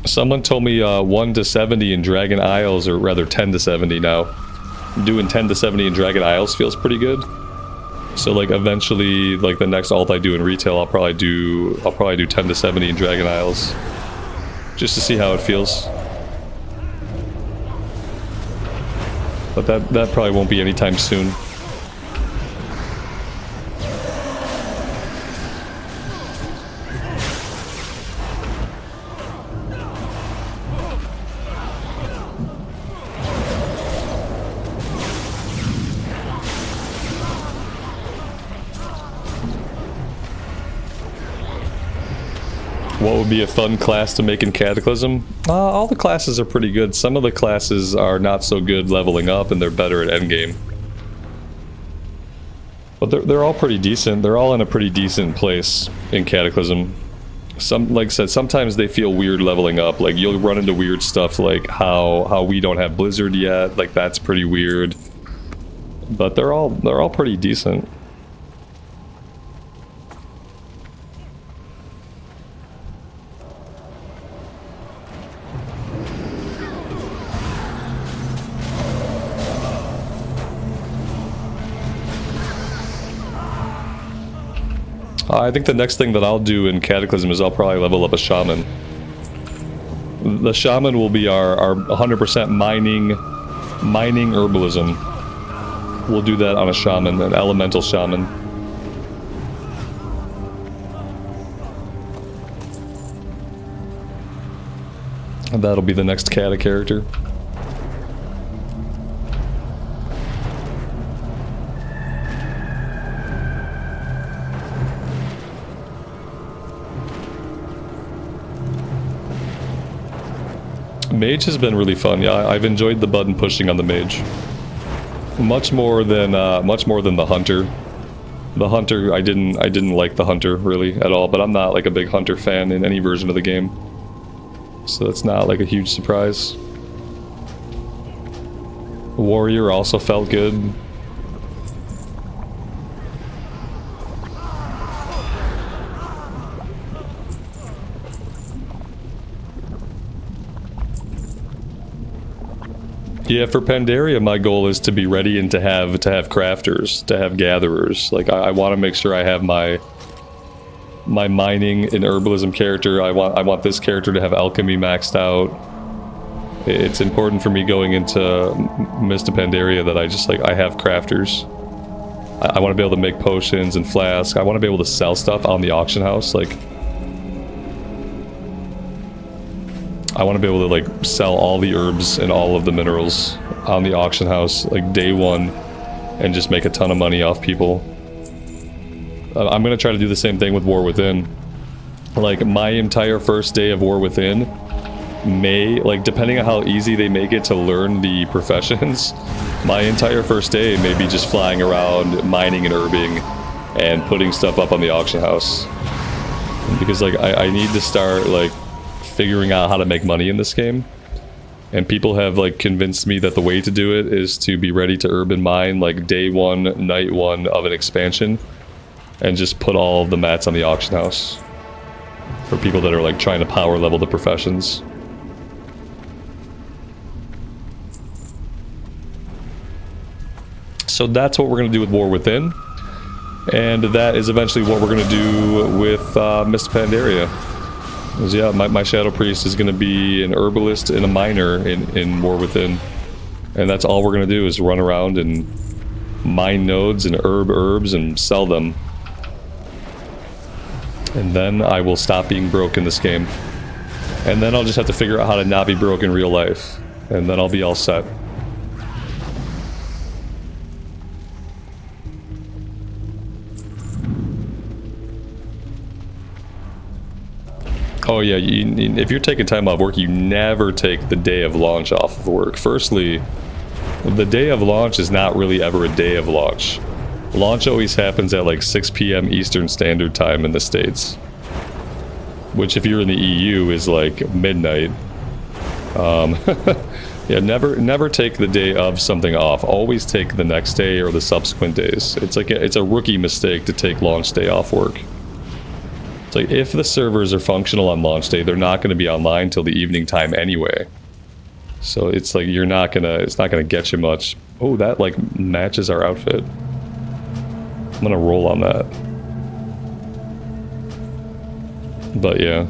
Speaker 1: Someone told me 1 to 70 in Dragon Isles, or rather 10 to 70 now. Doing 10 to 70 in Dragon Isles feels pretty good. So like eventually, like the next alt I do in retail, I'll probably do 10 to 70 in Dragon Isles, just to see how it feels. But that probably won't be anytime soon. What would be a fun class to make in Cataclysm? All the classes are pretty good. Some of the classes are not so good leveling up, and they're better at endgame. But they're all pretty decent. They're all in a pretty decent place in Cataclysm. Like I said, sometimes they feel weird leveling up. Like you'll run into weird stuff, like how we don't have Blizzard yet. Like that's pretty weird. But they're all pretty decent. I think the next thing that I'll do in Cataclysm is I'll probably level up a Shaman. The Shaman will be our 100% mining Herbalism. We'll do that on a Shaman, an Elemental Shaman. And that'll be the next Cata character. Mage has been really fun. Yeah, I've enjoyed the button pushing on the Mage. Much more than the Hunter. The Hunter, I didn't like the Hunter really at all, but I'm not like a big Hunter fan in any version of the game. So that's not like a huge surprise. Warrior also felt good. Yeah, for Pandaria, my goal is to be ready and to have crafters, to have gatherers. Like I want to make sure I have my mining and herbalism character. I want this character to have alchemy maxed out. It's important for me going into Mist of Pandaria that I have crafters. I want to be able to make potions and flasks. I want to be able to sell stuff on the auction house. Like I want to be able to like sell all the herbs and all of the minerals on the auction house like day one and just make a ton of money off people. I'm going to try to do the same thing with War Within. Like my entire first day of War Within may, like, depending on how easy they make it to learn the professions, my entire first day may be just flying around, mining and herbing, and putting stuff up on the auction house. Because, like, I need to start, like, figuring out how to make money in this game. And people have, like, convinced me that the way to do it is to be ready to urban mine, like, day 1, night 1 of an expansion, and just put all of the mats on the auction house. For people that are, like, trying to power level the professions. So that's what we're going to do with War Within. And that is eventually what we're going to do with Mist Pandaria. Because, yeah, my Shadow Priest is going to be an herbalist and a miner in War Within. And that's all we're going to do is run around and mine nodes and herbs and sell them. And then I will stop being broke in this game. And then I'll just have to figure out how to not be broke in real life. And then I'll be all set. Oh yeah, if you're taking time off work, you never take the day of launch off of work. Firstly, the day of launch is not really ever a day of launch. Launch always happens at like 6 p.m. Eastern Standard Time in the States. Which if you're in the EU is like midnight. Yeah, never take the day of something off. Always take the next day or the subsequent days. It's like it's a rookie mistake to take launch day off work. It's like if the servers are functional on launch day, they're not going to be online till the evening time anyway. So it's like it's not gonna get you much. Oh, that like matches our outfit. I'm gonna roll on that. But yeah.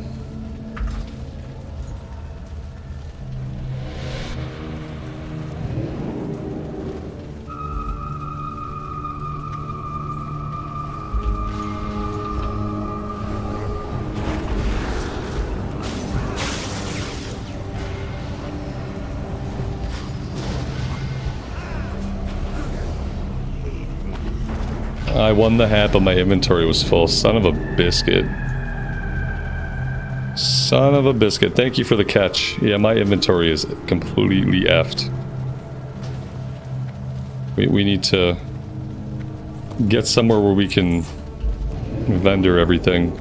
Speaker 1: I won the hat, but my inventory was full. Son of a biscuit. Son of a biscuit. Thank you for the catch. Yeah, my inventory is completely effed. We need to get somewhere where we can vendor everything.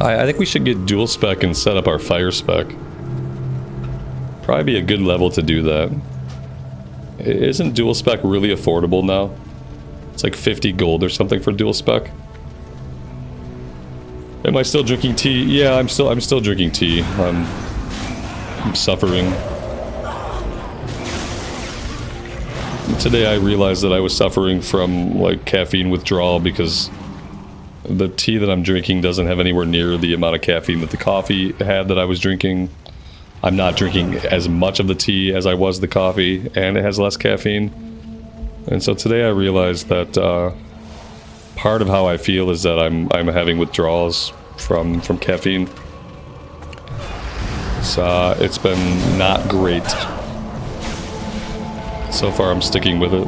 Speaker 1: I think we should get dual spec and set up our fire spec. Probably be a good level to do that. Isn't dual spec really affordable now? It's like 50 gold or something for dual spec. Am I still drinking tea? Yeah, I'm still drinking tea. I'm suffering. Today I realized that I was suffering from like caffeine withdrawal because the tea that I'm drinking doesn't have anywhere near the amount of caffeine that the coffee had that I was drinking. I'm not drinking as much of the tea as I was the coffee, and it has less caffeine. And so today I realized that part of how I feel is that I'm having withdrawals from caffeine. So it's been not great. So far I'm sticking with it.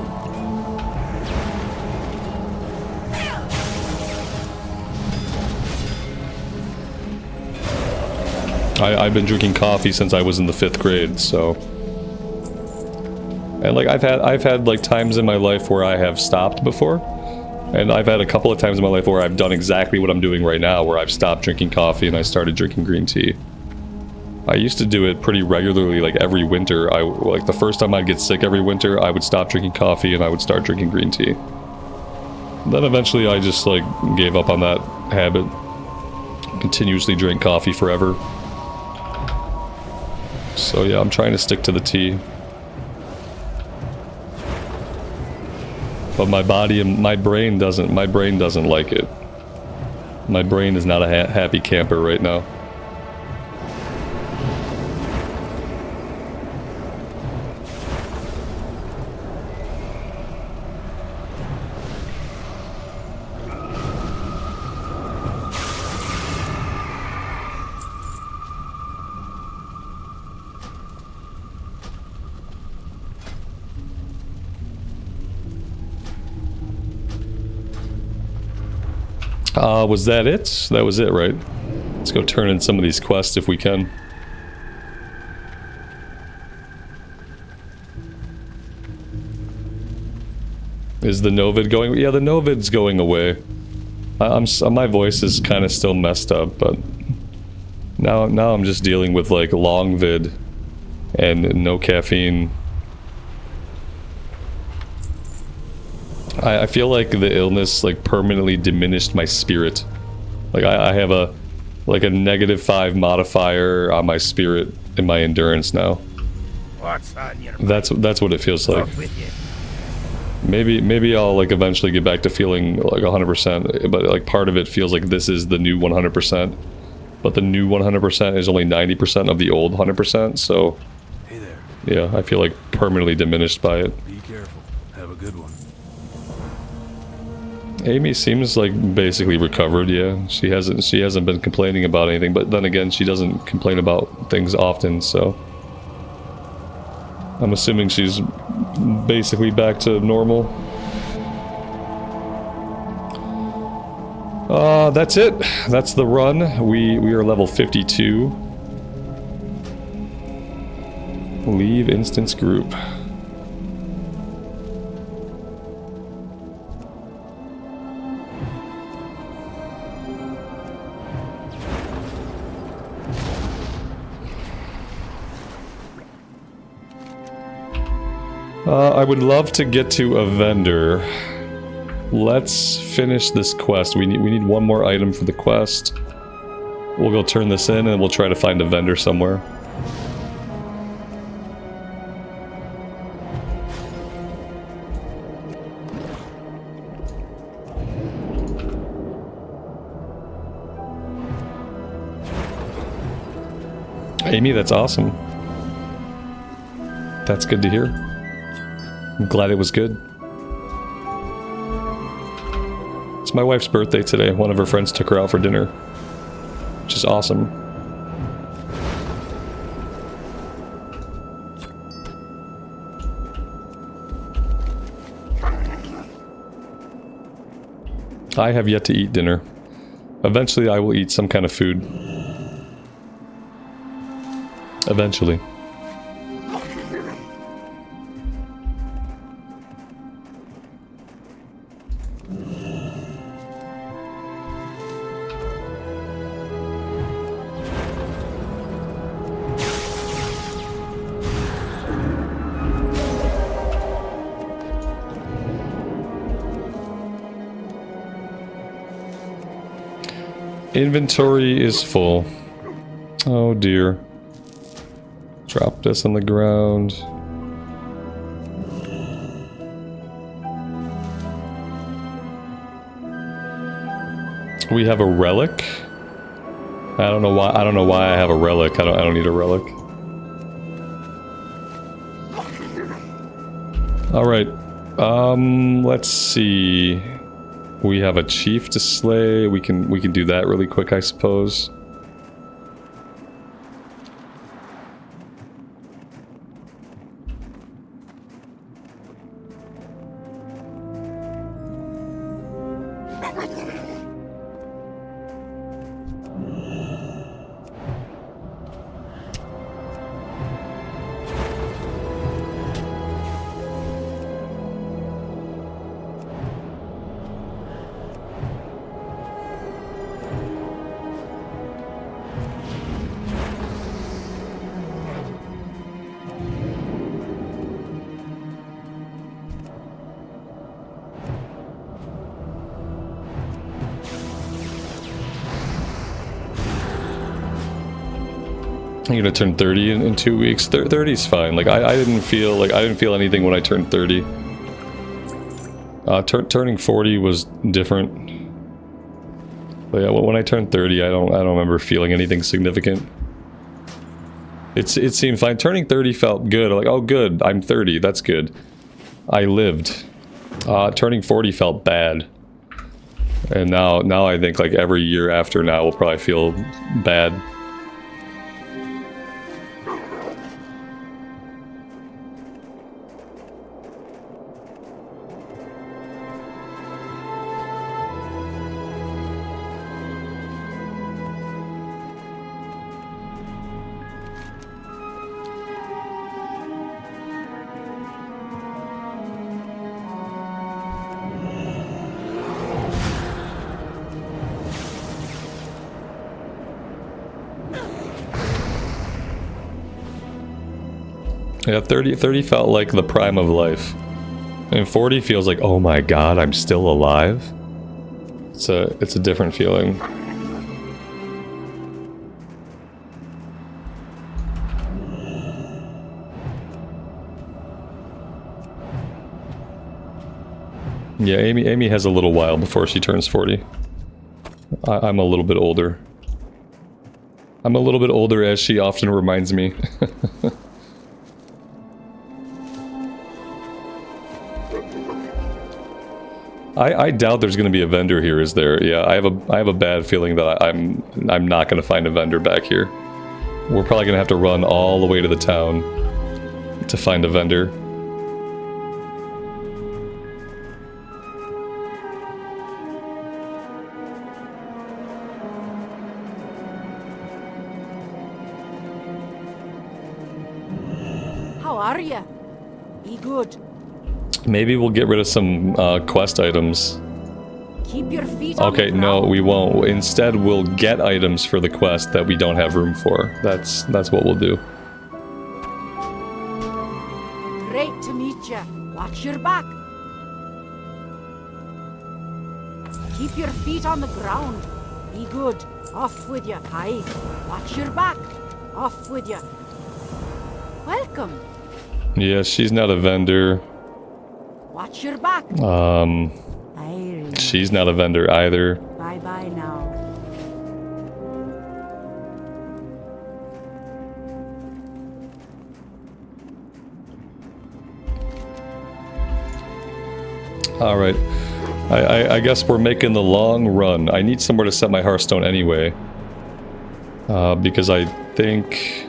Speaker 1: I've been drinking coffee since I was in the 5th grade, so... And like I've had like times in my life where I have stopped before, and I've had a couple of times in my life where I've done exactly what I'm doing right now, where I've stopped drinking coffee and I started drinking green tea. I used to do it pretty regularly, like every winter. Like the first time I'd get sick every winter, I would stop drinking coffee and I would start drinking green tea. Then eventually I just like gave up on that habit. Continuously drank coffee forever. So yeah, I'm trying to stick to the tea. But my body and my brain doesn't like it. My brain is not a happy camper right now. Was that it? That was it, right? Let's go turn in some of these quests if we can. Is the Novid going? Yeah, the Novid's going away. My voice is kind of still messed up, but now I'm just dealing with like long vid and no caffeine. I feel like the illness like permanently diminished my spirit. Like I have a -5 modifier on my spirit and my endurance now.
Speaker 4: What's on your
Speaker 1: That's what it feels like. Maybe I'll like eventually get back to feeling like 100%, but like part of it feels like this is the new 100%, but the new 100% is only 90% of the old 100%. So
Speaker 5: Hey there.
Speaker 1: yeah, I feel like permanently diminished by it.
Speaker 5: Be careful. Have a good one.
Speaker 1: Amy seems like basically recovered. Yeah, she hasn't been complaining about anything, but then again, she doesn't complain about things often, so I'm assuming she's basically back to normal. That's it. That's the run. We are level 52. Leave instance group. I would love to get to a vendor. Let's finish this quest. We need one more item for the quest. We'll go turn this in and we'll try to find a vendor somewhere. Amy, that's awesome. That's good to hear. I'm glad it was good. It's my wife's birthday today. One of her friends took her out for dinner, which is awesome. I have yet to eat dinner. Eventually I will eat some kind of food. Eventually. Inventory is full. Oh dear. Drop this on the ground. We have a relic. I don't know why I have a relic. I don't need a relic. All right. Let's see. We have a chief to slay. We can do that really quick, I suppose. I'm gonna turn 30 in 2 weeks. 30 is fine. Like I didn't feel anything when I turned 30. Turning 40 was different. But yeah, when I turned 30, I don't remember feeling anything significant. It seemed fine. Turning 30 felt good. Like, oh good, I'm 30. That's good. I lived. Turning 40 felt bad. And now I think like every year after now will probably feel bad. Yeah, 30 felt like the prime of life. And 40 feels like, oh my god, I'm still alive. It's a different feeling. Yeah, Amy has a little while before she turns 40. I'm a little bit older. I'm a little bit older, as she often reminds me. I doubt there's going to be a vendor here, is there? Yeah, I have a bad feeling that I'm not going to find a vendor back here. We're probably going to have to run all the way to the town to find a vendor.
Speaker 7: How are you? Be good.
Speaker 1: Maybe we'll get rid of some quest items.
Speaker 7: Keep your feet on
Speaker 1: Okay,
Speaker 7: the
Speaker 1: no,
Speaker 7: ground.
Speaker 1: we won't. Instead, we'll get items for the quest that we don't have room for. That's what we'll do.
Speaker 7: Great to meet you. Watch your back. Keep your feet on the ground. Be good. Off with you. Hi. Watch your back. Off with you. Welcome.
Speaker 1: Yeah, she's not a vendor.
Speaker 7: Watch your back.
Speaker 1: She's not a vendor either.
Speaker 7: Bye-bye now.
Speaker 1: Alright. I guess we're making the long run. I need somewhere to set my Hearthstone anyway. Because I think...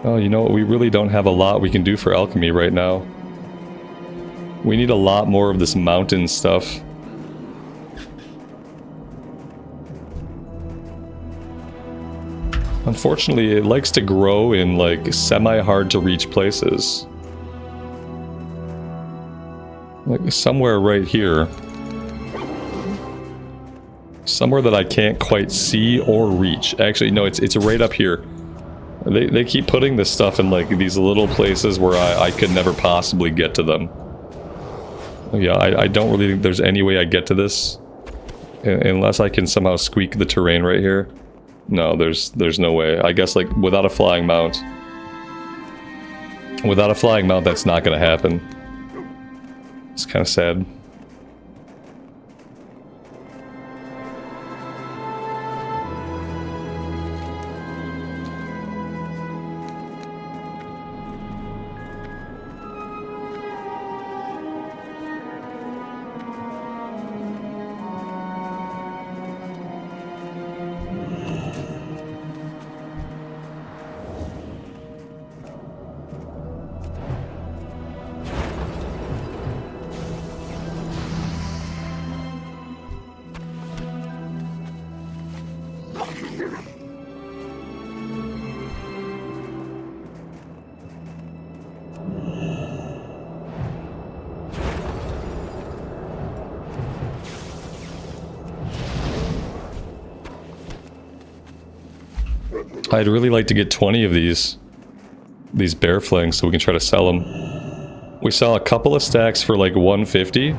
Speaker 1: Oh, you know what? We really don't have a lot we can do for alchemy right now. We need a lot more of this mountain stuff. Unfortunately, it likes to grow in, like, semi-hard-to-reach places. Like, somewhere right here. Somewhere that I can't quite see or reach. Actually, no, it's right up here. They keep putting this stuff in, like, these little places where I could never possibly get to them. Yeah, I don't really think there's any way I get to this Unless I can somehow squeak the terrain right here. No, there's no way. I guess like without a flying mount. Without a flying mount, that's not gonna happen. It's kind of sad. I'd really like to get 20 of these bear flings so we can try to sell them. We saw a couple of stacks for like 150,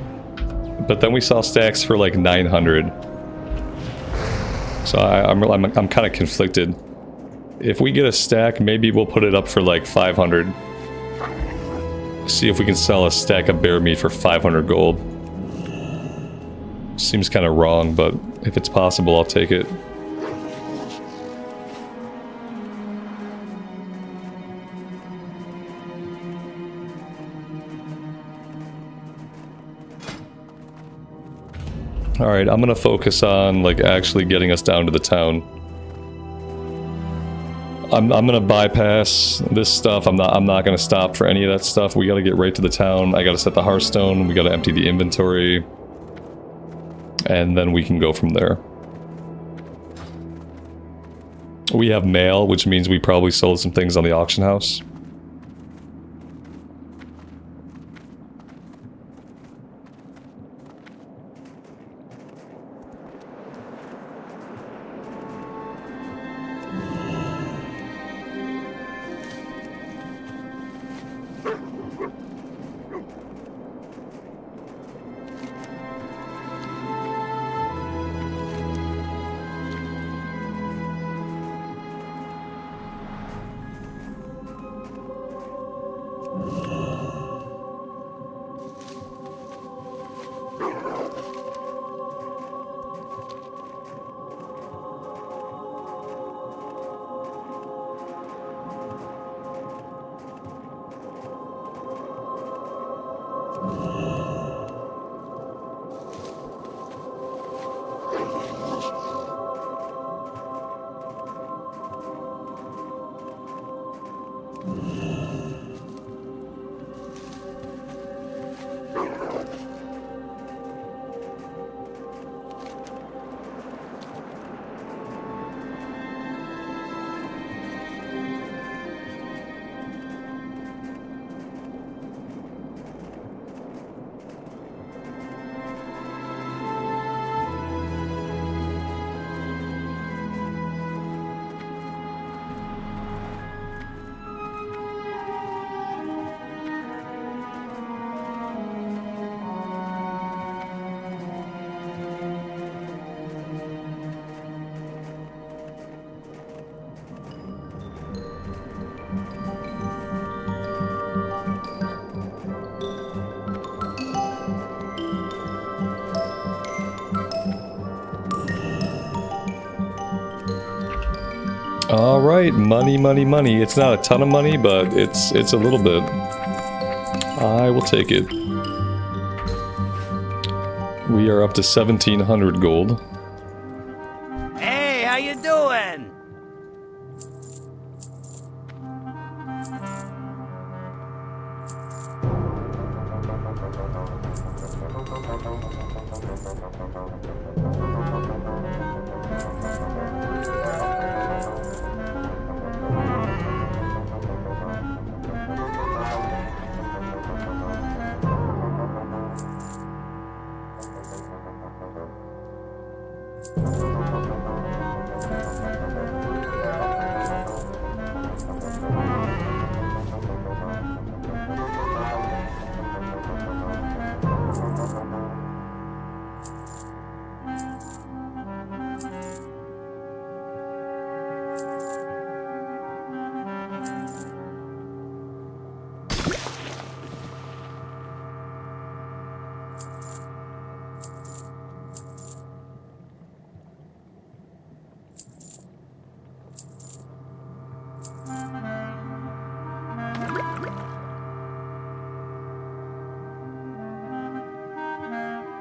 Speaker 1: but then we saw stacks for like 900. So I'm kind of conflicted. If we get a stack, maybe we'll put it up for like 500. See if we can sell a stack of bear meat for 500 gold. Seems kind of wrong, but if it's possible, I'll take it. Alright, I'm gonna focus on, like, actually getting us down to the town. I'm gonna bypass this stuff. I'm not gonna stop for any of that stuff. We gotta get right to the town. I gotta set the Hearthstone. We gotta empty the inventory. And then we can go from there. We have mail, which means we probably sold some things on the auction house. Alright, money, money, money. It's not a ton of money, but it's a little bit. I will take it. We are up to 1,700 gold.
Speaker 4: Hey, how you doing?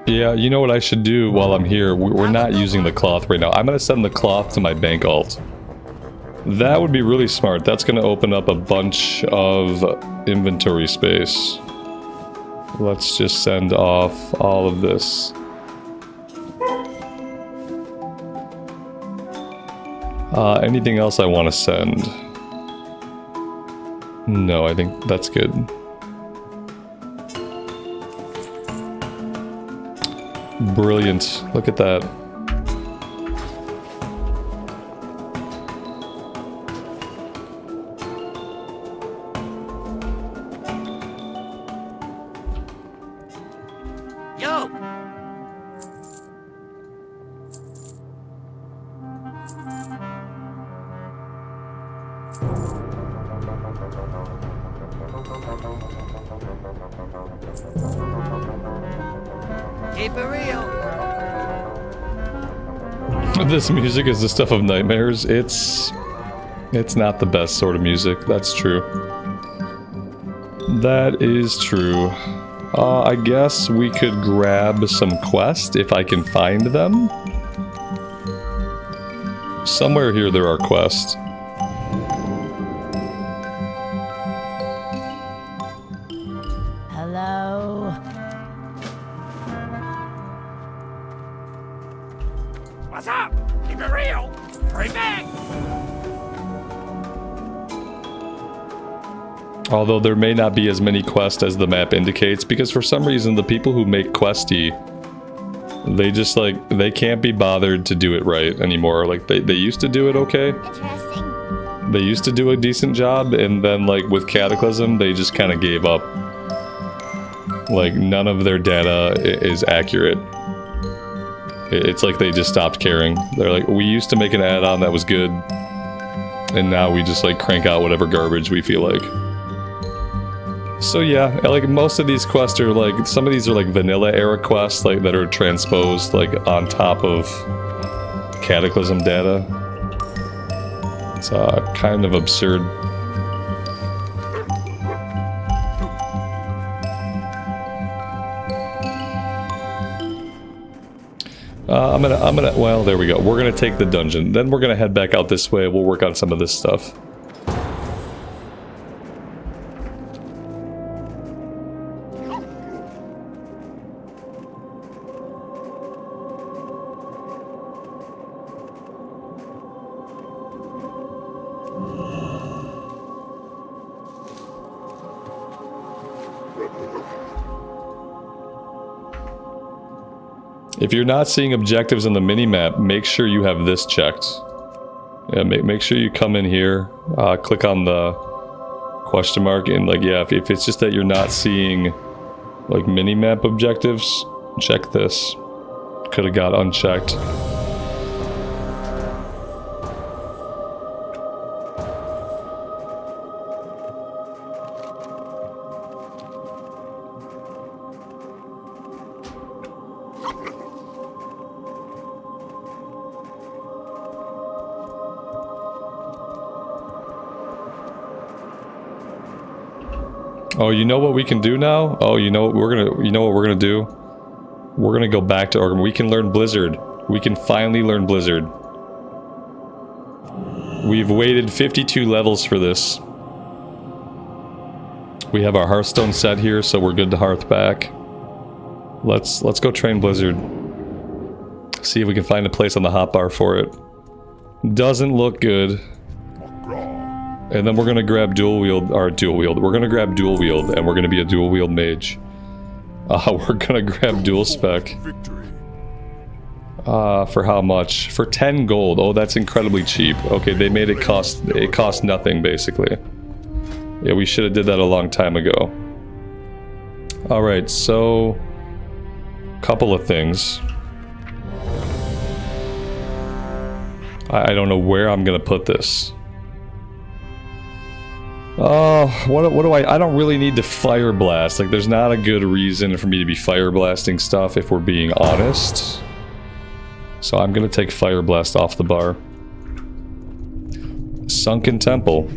Speaker 1: Yeah, you know what I should do while I'm here? We're not using the cloth right now. I'm going to send the cloth to my bank alt. That would be really smart. That's going to open up a bunch of inventory space. Let's just send off all of this. Anything else I want to send? No, I think that's good. Brilliant. Look at that.
Speaker 4: Yo! Keep it real.
Speaker 1: This music is the stuff of nightmares. It's not the best sort of music. That's true. That is true. I guess we could grab some quests if I can find them. Somewhere here there are quests.
Speaker 2: Hello.
Speaker 4: What's up? Keep it real. Hurry back.
Speaker 1: Although there may not be as many quests as the map indicates, because for some reason the people who make Questie, they just like, they can't be bothered to do it right anymore. Like they used to do it okay.
Speaker 6: Interesting.
Speaker 1: They used to do a decent job, and then like with Cataclysm, they just kind of gave up. Like none of their data is accurate. It's like they just stopped caring. They're like, we used to make an add-on that was good, and now we just like crank out whatever garbage we feel like. So yeah, like most of these quests are like, some of these are like vanilla era quests, like that are transposed like on top of Cataclysm data. It's kind of absurd. Well, there we go. We're gonna take the dungeon. Then we're gonna head back out this way. We'll work on some of this stuff. If you're not seeing objectives on the minimap, make sure you have this checked. Yeah, make sure you come in here, click on the question mark, and like, yeah, if it's just that you're not seeing like minimap objectives, check this. Could have got unchecked. Oh, you know what we can do now? Oh, you know what we're gonna do? We're gonna go back to Orgrim. We can learn Blizzard. We can finally learn Blizzard. We've waited 52 levels for this. We have our Hearthstone set here, so we're good to hearth back. Let's go train Blizzard. See if we can find a place on the hotbar for it. Doesn't look good. And then we're gonna grab we're gonna grab dual wield, and we're gonna be a dual wield mage. We're gonna grab dual spec. For how much? For 10 gold. Oh, that's incredibly cheap. Okay, they made it cost nothing, basically. Yeah, we should have did that a long time ago. Alright, so... couple of things. I don't know where I'm gonna put this. Oh, what do I don't really need to fire blast. Like, there's not a good reason for me to be fire blasting stuff if we're being honest. So I'm gonna take fire blast off the bar. Sunken Temple.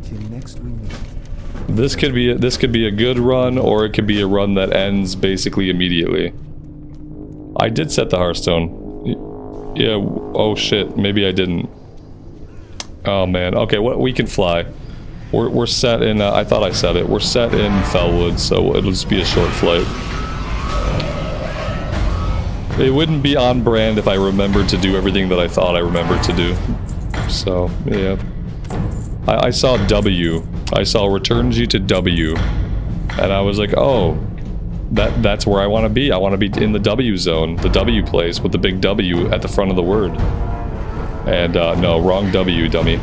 Speaker 8: Until next we meet.
Speaker 1: This could be a good run, or it could be a run that ends basically immediately. I did set the Hearthstone. Yeah. Oh shit. Maybe I didn't. Oh man. Okay. What we can fly. We're set in. I thought I said it. We're set in Fellwood, so it'll just be a short flight. It wouldn't be on brand if I remembered to do everything that I thought I remembered to do. So yeah. I saw W. I saw returns you to W, and I was like, oh, that's where I want to be. I want to be in the W zone, the W place with the big W at the front of the word. And no, wrong W, dummy.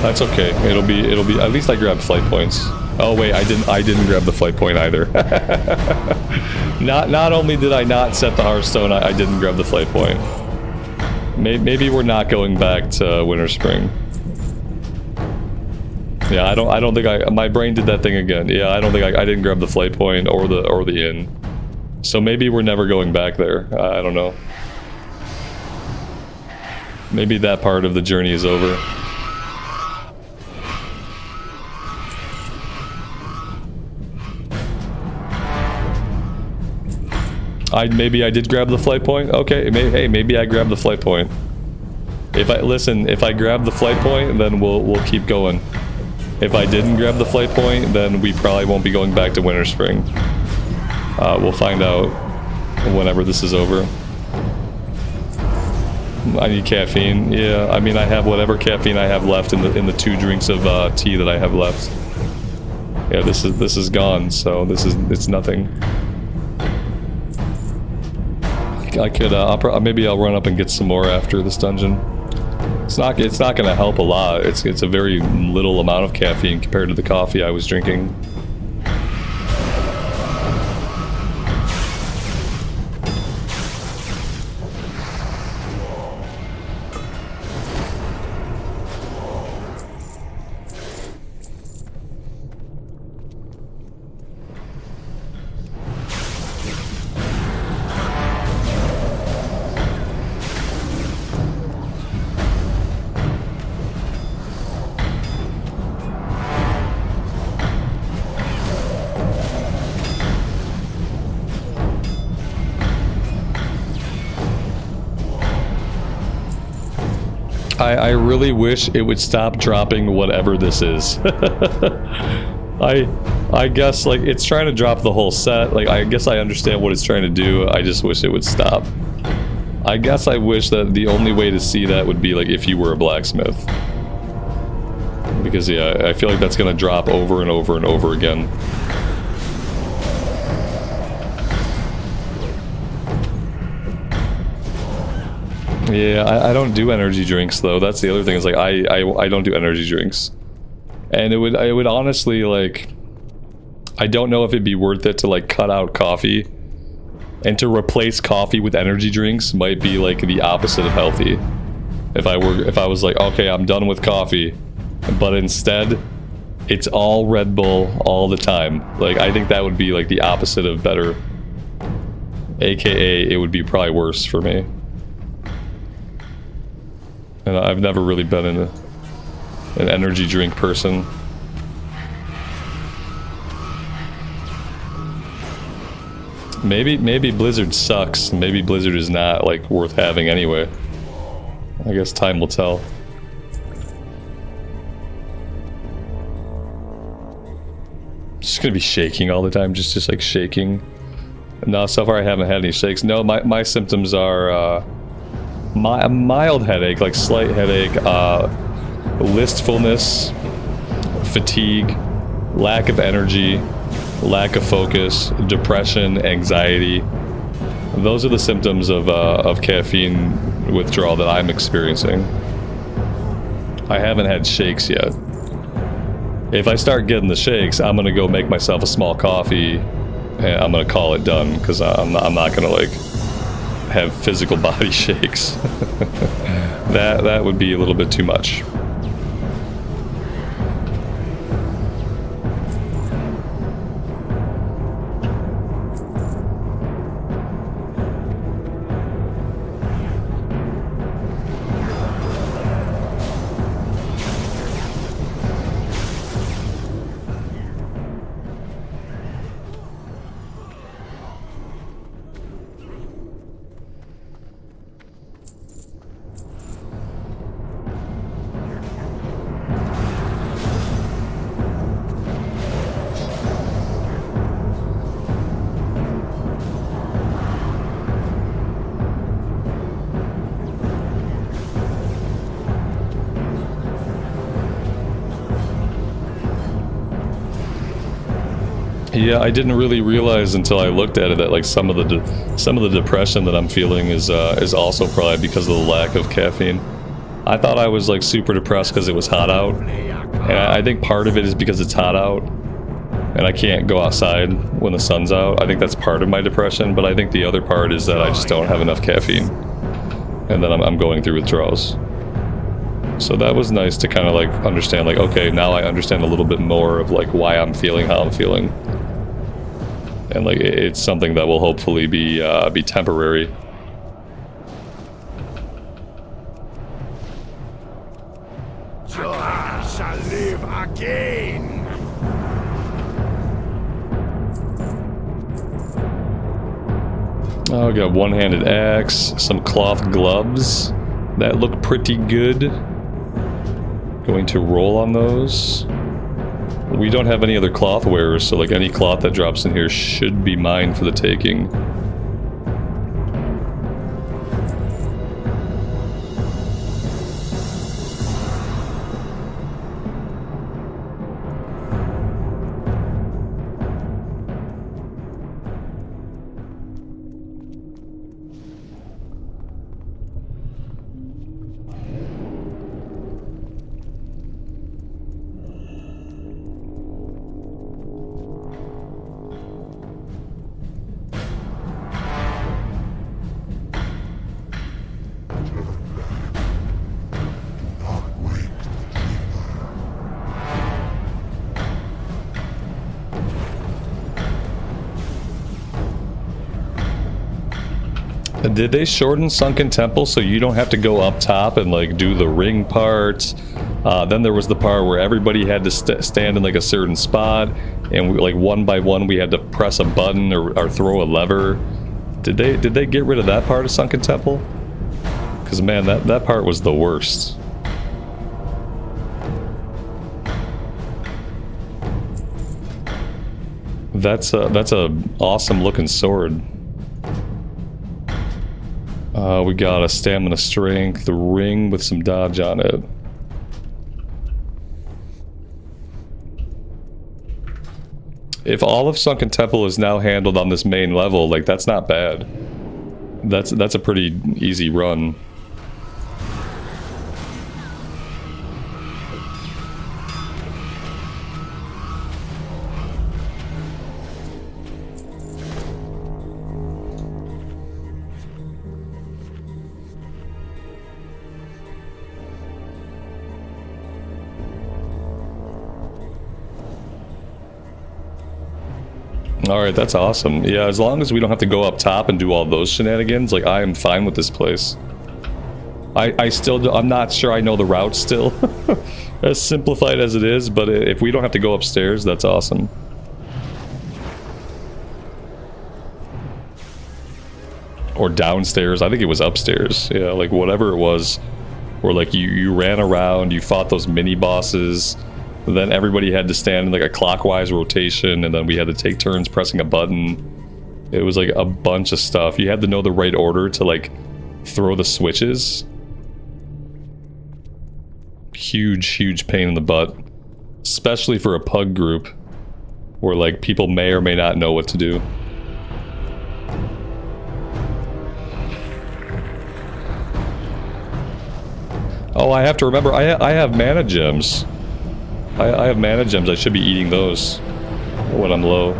Speaker 1: That's okay. It'll be. At least I grabbed flight points. Oh wait, I didn't grab the flight point either. Not only did I not set the Hearthstone, I didn't grab the flight point. Maybe we're not going back to Winterspring. Yeah, I don't think my brain did that thing again. Yeah, I don't think I didn't grab the flight point or the inn. So maybe we're never going back there. I don't know. Maybe that part of the journey is over. Maybe I did grab the flight point. Okay, hey, maybe I grabbed the flight point. If I grab the flight point, then we'll keep going. If I didn't grab the flight point, then we probably won't be going back to Winterspring. We'll find out whenever this is over. I need caffeine. Yeah, I mean I have whatever caffeine I have left in the 2 drinks of tea that I have left. Yeah, this is gone. So it's nothing. I could maybe I'll run up and get some more after this dungeon. It's not going to help a lot. It's a very little amount of caffeine compared to the coffee I was drinking. I really wish it would stop dropping whatever this is. I guess like it's trying to drop the whole set. Like I guess I understand what it's trying to do. I just wish it would stop. I guess I wish that the only way to see that would be like if you were a blacksmith. Because yeah, I feel like that's gonna drop over and over and over again. Yeah, I don't do energy drinks though. That's the other thing. Is like I don't do energy drinks, and it would honestly like I don't know if it'd be worth it to like cut out coffee, and to replace coffee with energy drinks might be like the opposite of healthy. If I was like, okay, I'm done with coffee, but instead it's all Red Bull all the time. Like I think that would be like the opposite of better. AKA it would be probably worse for me. And I've never really been an energy drink person. Maybe Blizzard sucks. Maybe Blizzard is not like worth having anyway. I guess time will tell. Just gonna be shaking all the time, just like shaking. No, so far I haven't had any shakes. No, my symptoms are a mild headache, like slight headache, listfulness, fatigue, lack of energy, lack of focus, depression, anxiety. Those are the symptoms of caffeine withdrawal that I'm experiencing. I haven't had shakes yet. If I start getting the shakes, I'm gonna go make myself a small coffee and I'm gonna call it done, because I'm not gonna like have physical body shakes. that would be a little bit too much. Yeah, I didn't really realize until I looked at it that like some of the depression that I'm feeling is also probably because of the lack of caffeine. I thought I was like super depressed because it was hot out, and I think part of it is because it's hot out, and I can't go outside when the sun's out. I think that's part of my depression, but I think the other part is that I just don't have enough caffeine, and then I'm going through withdrawals. So that was nice to kind of like understand, like, okay, now I understand a little bit more of like why I'm feeling how I'm feeling. And like it's something that will hopefully be temporary.
Speaker 3: I shall live again.
Speaker 1: Oh, we got one-handed axe, some cloth gloves that look pretty good. Going to roll on those. We don't have any other cloth wearers, so like any cloth that drops in here should be mine for the taking. Did they shorten Sunken Temple so you don't have to go up top and like do the ring part? Then there was the part where everybody had to stand in like a certain spot, and like one by one we had to press a button or throw a lever. Did they get rid of that part of Sunken Temple? Because man, that part was the worst. That's a awesome looking sword. We got a stamina strength, the ring with some dodge on it. If all of Sunken Temple is now handled on this main level, like that's not bad. That's a pretty easy run. Alright, that's awesome. Yeah, as long as we don't have to go up top and do all those shenanigans, like, I am fine with this place. I'm not sure I know the route still, as simplified as it is, but if we don't have to go upstairs, that's awesome. Or downstairs, I think it was upstairs. Yeah, like, whatever it was, where, like, you ran around, you fought those mini-bosses, then everybody had to stand in like a clockwise rotation, and then we had to take turns pressing a button. It was like a bunch of stuff. You had to know the right order to like throw the switches. Huge pain in the butt. Especially for a pug group where like people may or may not know what to do. Oh, I have to remember, I have mana gems. I have mana gems. I should be eating those when I'm low.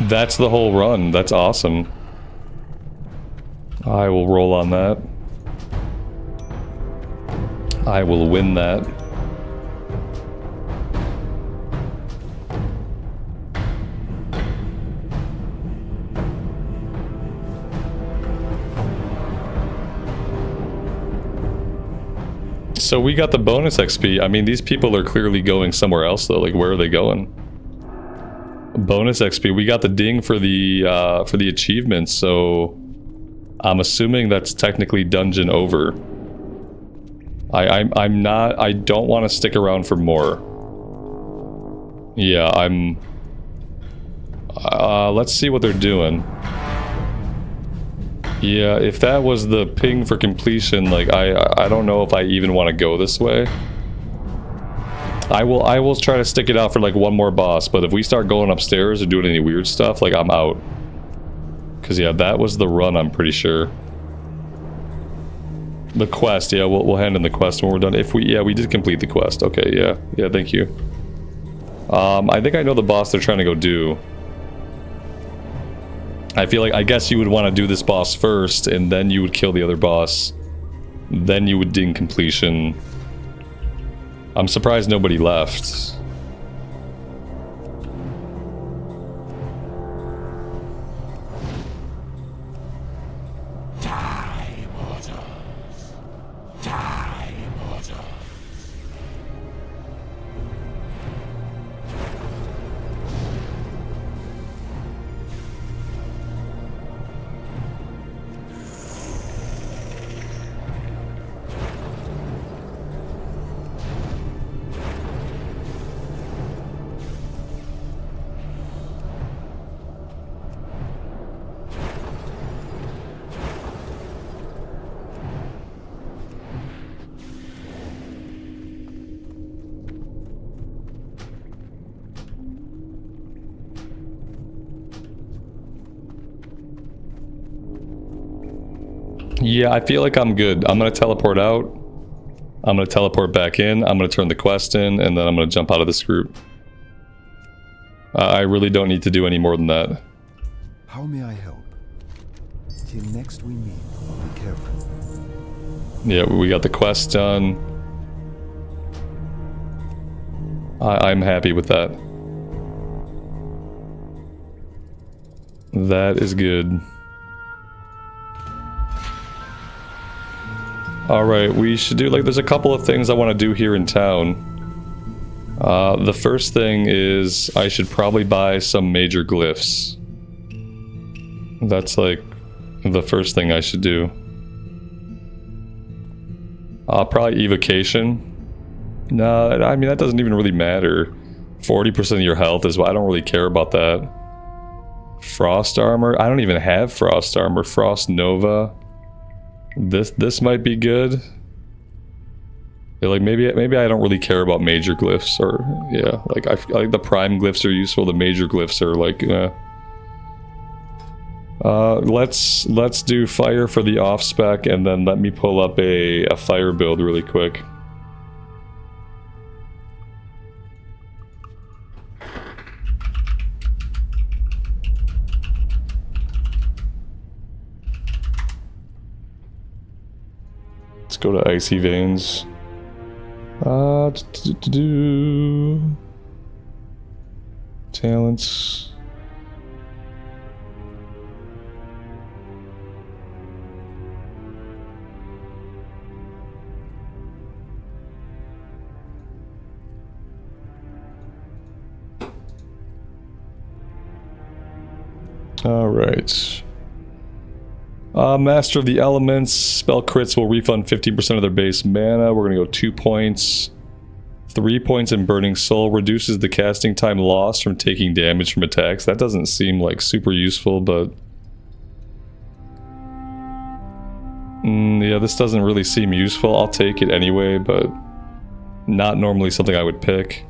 Speaker 1: That's the whole run. That's awesome. I will roll on that. I will win that. So we got the bonus XP. I mean, these people are clearly going somewhere else though. Like, where are they going? Bonus XP. We got the ding for the achievements, so I'm assuming that's technically dungeon over. I'm not... I don't want to stick around for more. Yeah, I'm... let's see what they're doing. Yeah, if that was the ping for completion, like, I don't know if I even want to go this way. I will try to stick it out for, like, one more boss, but if we start going upstairs or doing any weird stuff, like, I'm out. Because, yeah, that was the run, I'm pretty sure. The quest, yeah, we'll hand in the quest when we're done. If we, yeah, we did complete the quest. Okay, yeah. Yeah, thank you. I think I know the boss they're trying to go do. I feel like, I guess you would want to do this boss first, and then you would kill the other boss. Then you would ding completion. I'm surprised nobody left. Yeah, I feel like I'm good. I'm gonna teleport out. I'm gonna teleport back in. I'm gonna turn the quest in, and then I'm gonna jump out of this group. I really don't need to do any more than that.
Speaker 8: How may I help? Till next we meet, be careful.
Speaker 1: Yeah, we got the quest done. I'm happy with that. That is good. Alright, we should do, like, there's a couple of things I want to do here in town. The first thing is I should probably buy some major glyphs. That's, like, the first thing I should do. Probably evocation. No, I mean, that doesn't even really matter. 40% of your health is what I don't really care about that. Frost armor? I don't even have frost armor. Frost Nova. This might be good. Yeah, like maybe I don't really care about major glyphs, or yeah, like I like the prime glyphs are useful. The major glyphs are like, let's do fire for the off spec, and then let me pull up a fire build really quick. Let's go to Icy Veins. Talents. All right. Master of the Elements. Spell crits will refund 15% of their base mana. We're gonna go 2 points. 3 points in Burning Soul. Reduces the casting time lost from taking damage from attacks. That doesn't seem like super useful, but... yeah, this doesn't really seem useful. I'll take it anyway, but... not normally something I would pick.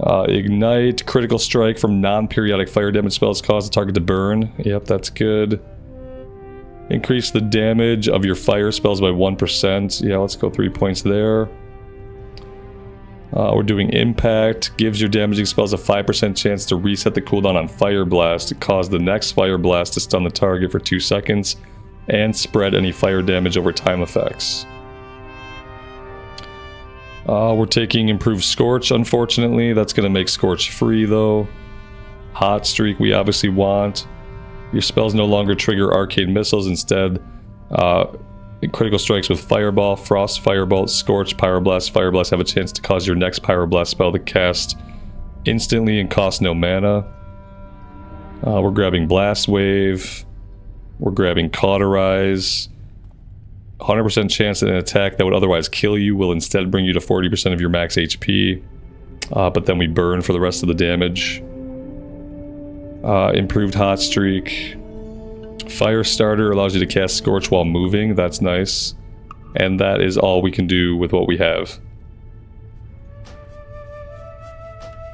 Speaker 1: Ignite. Critical strike from non-periodic fire damage spells cause the target to burn. Yep, that's good. Increase the damage of your fire spells by 1%. Yeah, let's go 3 points there. We're doing Impact. Gives your damaging spells a 5% chance to reset the cooldown on Fire Blast to cause the next Fire Blast to stun the target for 2 seconds and spread any fire damage over time effects. We're taking Improved Scorch, unfortunately. That's going to make Scorch free, though. Hot Streak we obviously want. Your spells no longer trigger arcane missiles. Instead, critical strikes with Fireball, Frost Firebolt, Scorch, Pyroblast, Fireblast have a chance to cause your next Pyroblast spell to cast instantly and cost no mana. We're grabbing Blast Wave. We're grabbing Cauterize. 100% chance that an attack that would otherwise kill you will instead bring you to 40% of your max HP. But then we burn for the rest of the damage. Improved Hot Streak. Fire Starter allows you to cast Scorch while moving. That's nice. And that is all we can do with what we have.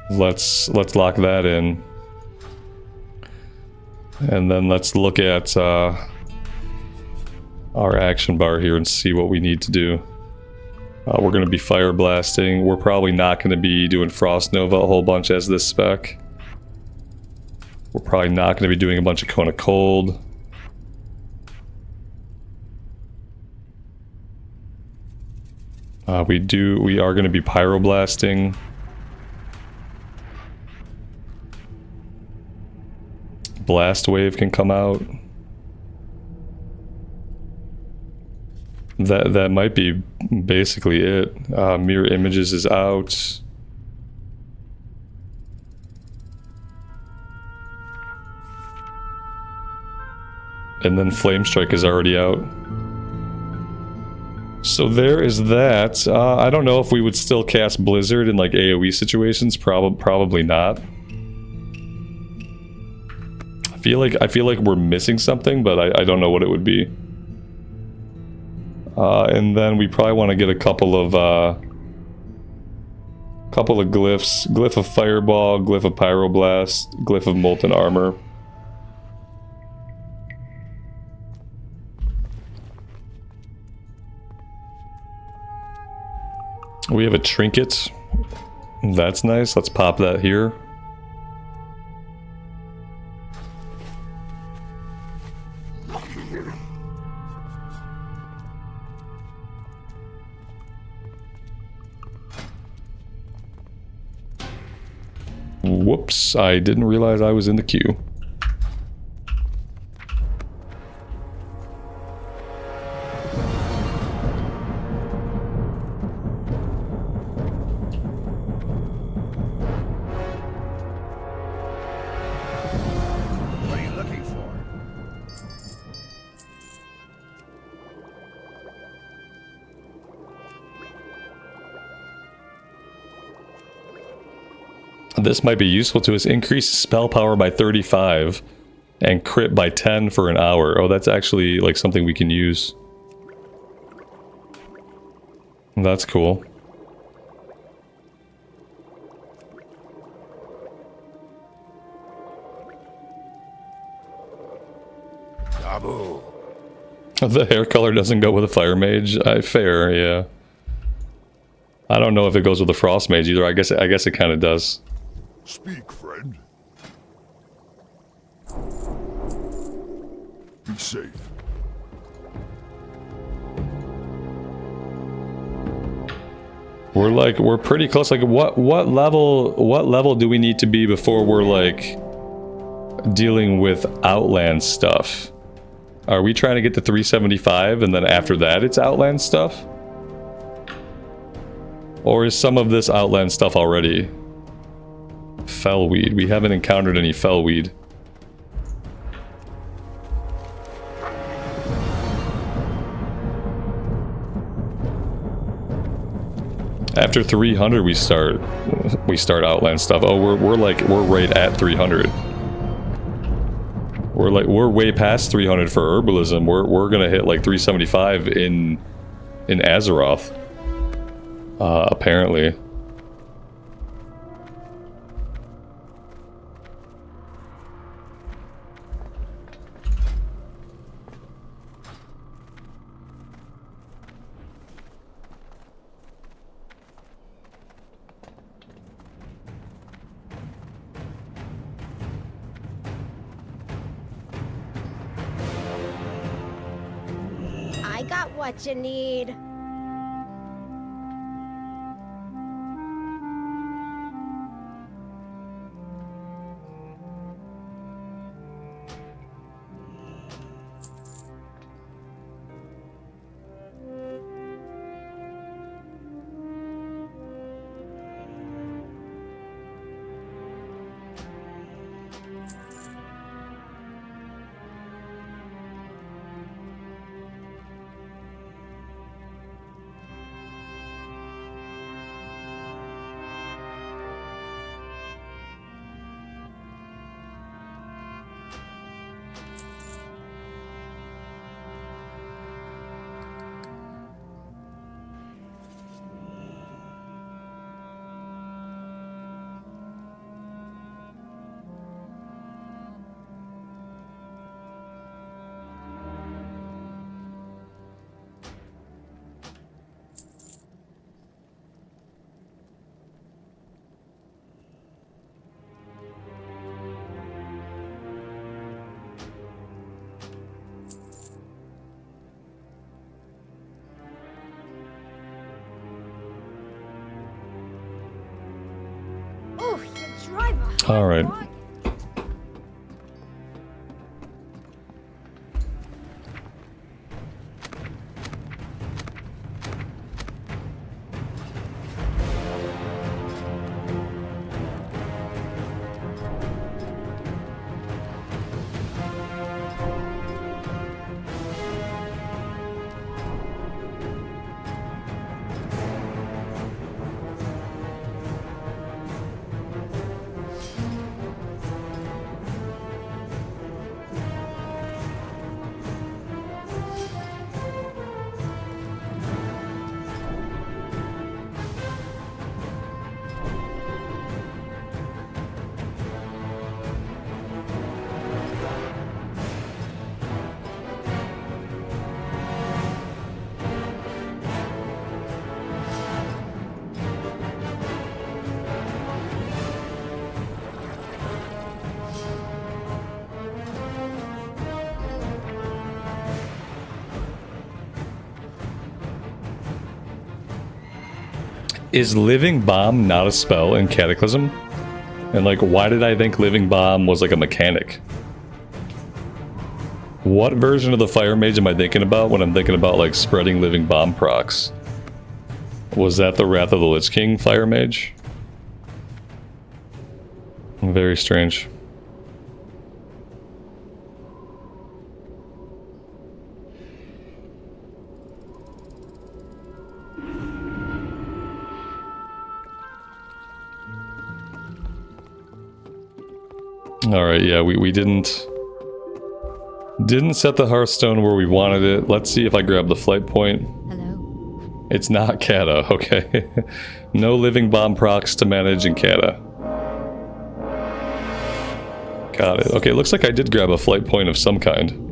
Speaker 1: Let's lock that in. And then let's look at our action bar here and see what we need to do. We're going to be Fire Blasting. We're probably not going to be doing Frost Nova a whole bunch as this spec. We're probably not going to be doing a bunch of Cone of Cold. We are going to be Pyroblasting. Blast Wave can come out. That might be basically it. Mirror Images is out. And then Flame Strike is already out. So there is that. I don't know if we would still cast Blizzard in like AoE situations. Probably not. I feel like we're missing something, but I don't know what it would be. And then we probably want to get a couple of glyphs. Glyph of Fireball, Glyph of Pyroblast, Glyph of Molten Armor. We have a trinket. That's nice. Let's pop that here. Whoops, I didn't realize I was in the queue.
Speaker 3: What are you looking for?
Speaker 1: This might be useful to us. Increase spell power by 35 and crit by 10 for an hour. Oh, that's actually like something we can use. That's cool.
Speaker 3: Taboo.
Speaker 1: The hair color doesn't go with a fire mage. Fair, yeah. I don't know if it goes with a frost mage either. I guess it kind of does.
Speaker 3: Speak, friend. Be safe.
Speaker 1: We're pretty close. Like what level do we need to be before we're like dealing with Outland stuff? Are we trying to get to 375 and then after that it's Outland stuff? Or is some of this Outland stuff already? Fellweed. We haven't encountered any fellweed. After 300 we start Outland stuff. Oh, we're right at 300. We're way past 300 for Herbalism. We're gonna hit like 375 in Azeroth. Apparently.
Speaker 6: I got what you need.
Speaker 1: All right. Is Living Bomb not a spell in Cataclysm? And like, why did I think Living Bomb was like a mechanic? What version of the Fire Mage am I thinking about when I'm thinking about like spreading Living Bomb procs? Was that the Wrath of the Lich King Fire Mage? Very strange. Alright, yeah, we didn't set the Hearthstone where we wanted it. Let's see if I grab the flight point.
Speaker 2: Hello.
Speaker 1: It's not Kata, okay. No Living Bomb procs to manage in Kata. Got it. Okay, looks like I did grab a flight point of some kind.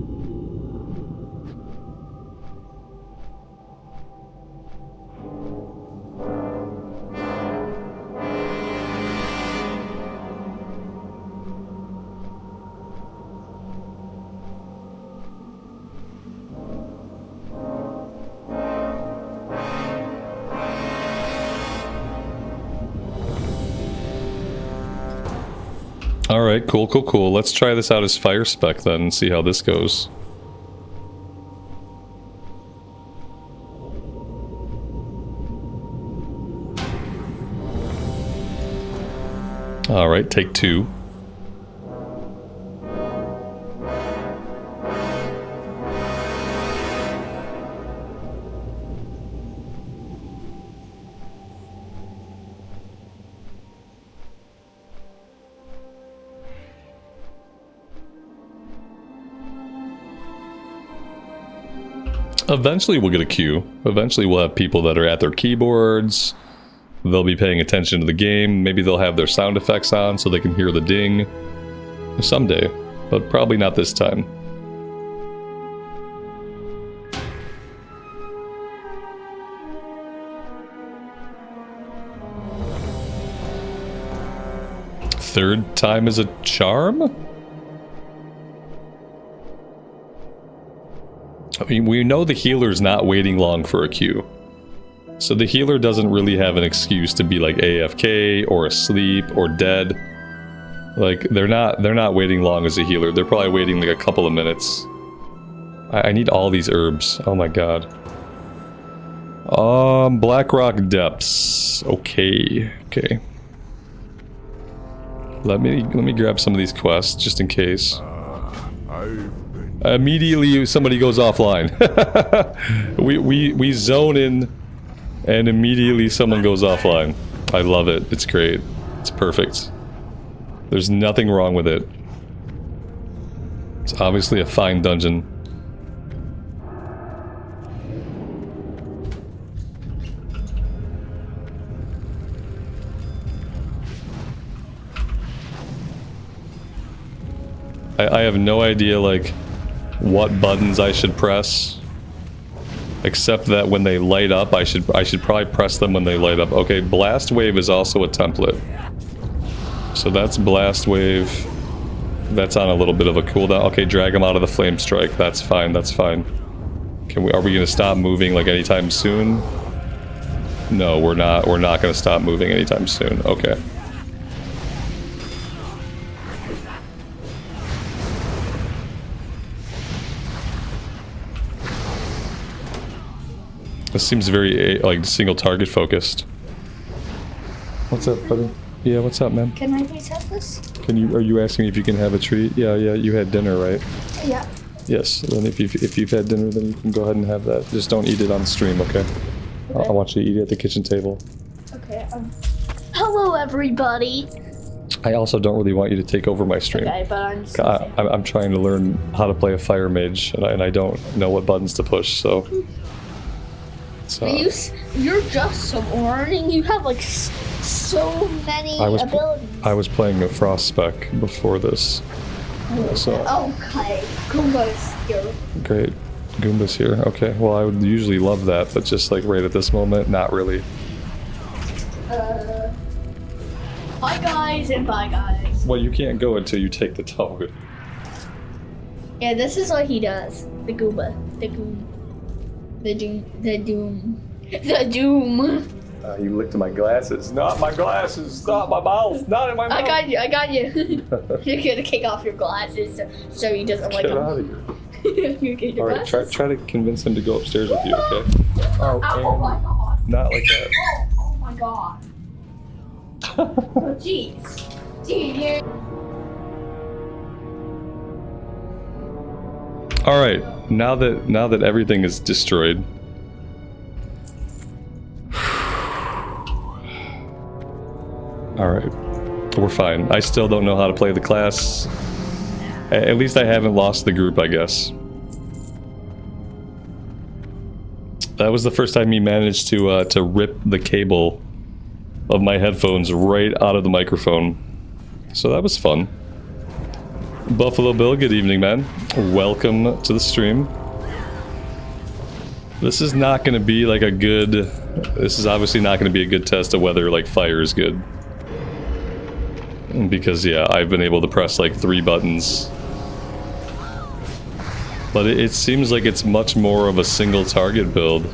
Speaker 1: Alright, cool. Let's try this out as fire spec then and see how this goes. Alright, take 2. Eventually we'll get a queue. Eventually we'll have people that are at their keyboards. They'll be paying attention to the game. Maybe they'll have their sound effects on so they can hear the ding. Someday, but probably not this time. Third time is a charm? I mean, we know the healer's not waiting long for a queue. So the healer doesn't really have an excuse to be like AFK or asleep or dead. Like, they're not waiting long as a healer. They're probably waiting like a couple of minutes. I need all these herbs. Oh my god. Blackrock Depths. Okay. Let me grab some of these quests just in case. Immediately somebody goes offline. we zone in and immediately someone goes offline. I love it. It's great. It's perfect. There's nothing wrong with it. It's obviously a fine dungeon. I have no idea like what buttons I should press, except that when they light up, I should probably press them when they light up. Okay, Blast Wave is also a template, so that's Blast Wave. That's on a little bit of a cooldown. Okay, drag him out of the Flame Strike. That's fine. That's fine. Are we gonna stop moving like anytime soon? No, we're not. We're not gonna stop moving anytime soon. Okay. This seems very like single target focused. What's up, buddy? Yeah, what's up, man?
Speaker 6: Can I please have this?
Speaker 1: Are you asking if you can have a treat? Yeah, you had dinner, right?
Speaker 6: Yeah.
Speaker 1: Yes. Then if you've had dinner, then you can go ahead and have that. Just don't eat it on stream, okay? I want you to eat it at the kitchen table.
Speaker 6: Okay. Hello, everybody.
Speaker 1: I also don't really want you to take over my stream.
Speaker 6: Okay, but I'm just.
Speaker 1: I'm trying to learn how to play a fire mage, and I don't know what buttons to push, so.
Speaker 6: You're just learning. You have like so many abilities.
Speaker 1: I was playing a frost spec before this. So.
Speaker 6: Okay, Goomba's here.
Speaker 1: Great. Goomba's here. Okay, well I would usually love that, but just like right at this moment, not really.
Speaker 6: Bye guys and bye guys.
Speaker 1: Well, you can't go until you take the toad.
Speaker 6: Yeah, this is what he does. The Goomba. The Goom. The Doom. The Doom. The Doom.
Speaker 1: You licked my glasses. Not my glasses. Not my mouth. Not in my mouth.
Speaker 6: I got you. You're gonna kick off your glasses so he doesn't like
Speaker 1: Get
Speaker 6: them.
Speaker 1: out of here.
Speaker 6: You get your
Speaker 1: Alright,
Speaker 6: glasses.
Speaker 1: try to convince him to go upstairs with you, okay?
Speaker 6: Oh my god.
Speaker 1: Not like that.
Speaker 6: Oh my god. Oh jeez. Dude,
Speaker 1: Alright, now that everything is destroyed. Alright, we're fine. I still don't know how to play the class. At least I haven't lost the group, I guess. That was the first time he managed to rip the cable of my headphones right out of the microphone. So that was fun. Buffalo Bill, good evening, man. Welcome to the stream. This is not going to be like a good... This is obviously not going to be a good test of whether like fire is good. Because yeah, I've been able to press like 3 buttons. But it seems like it's much more of a single target build.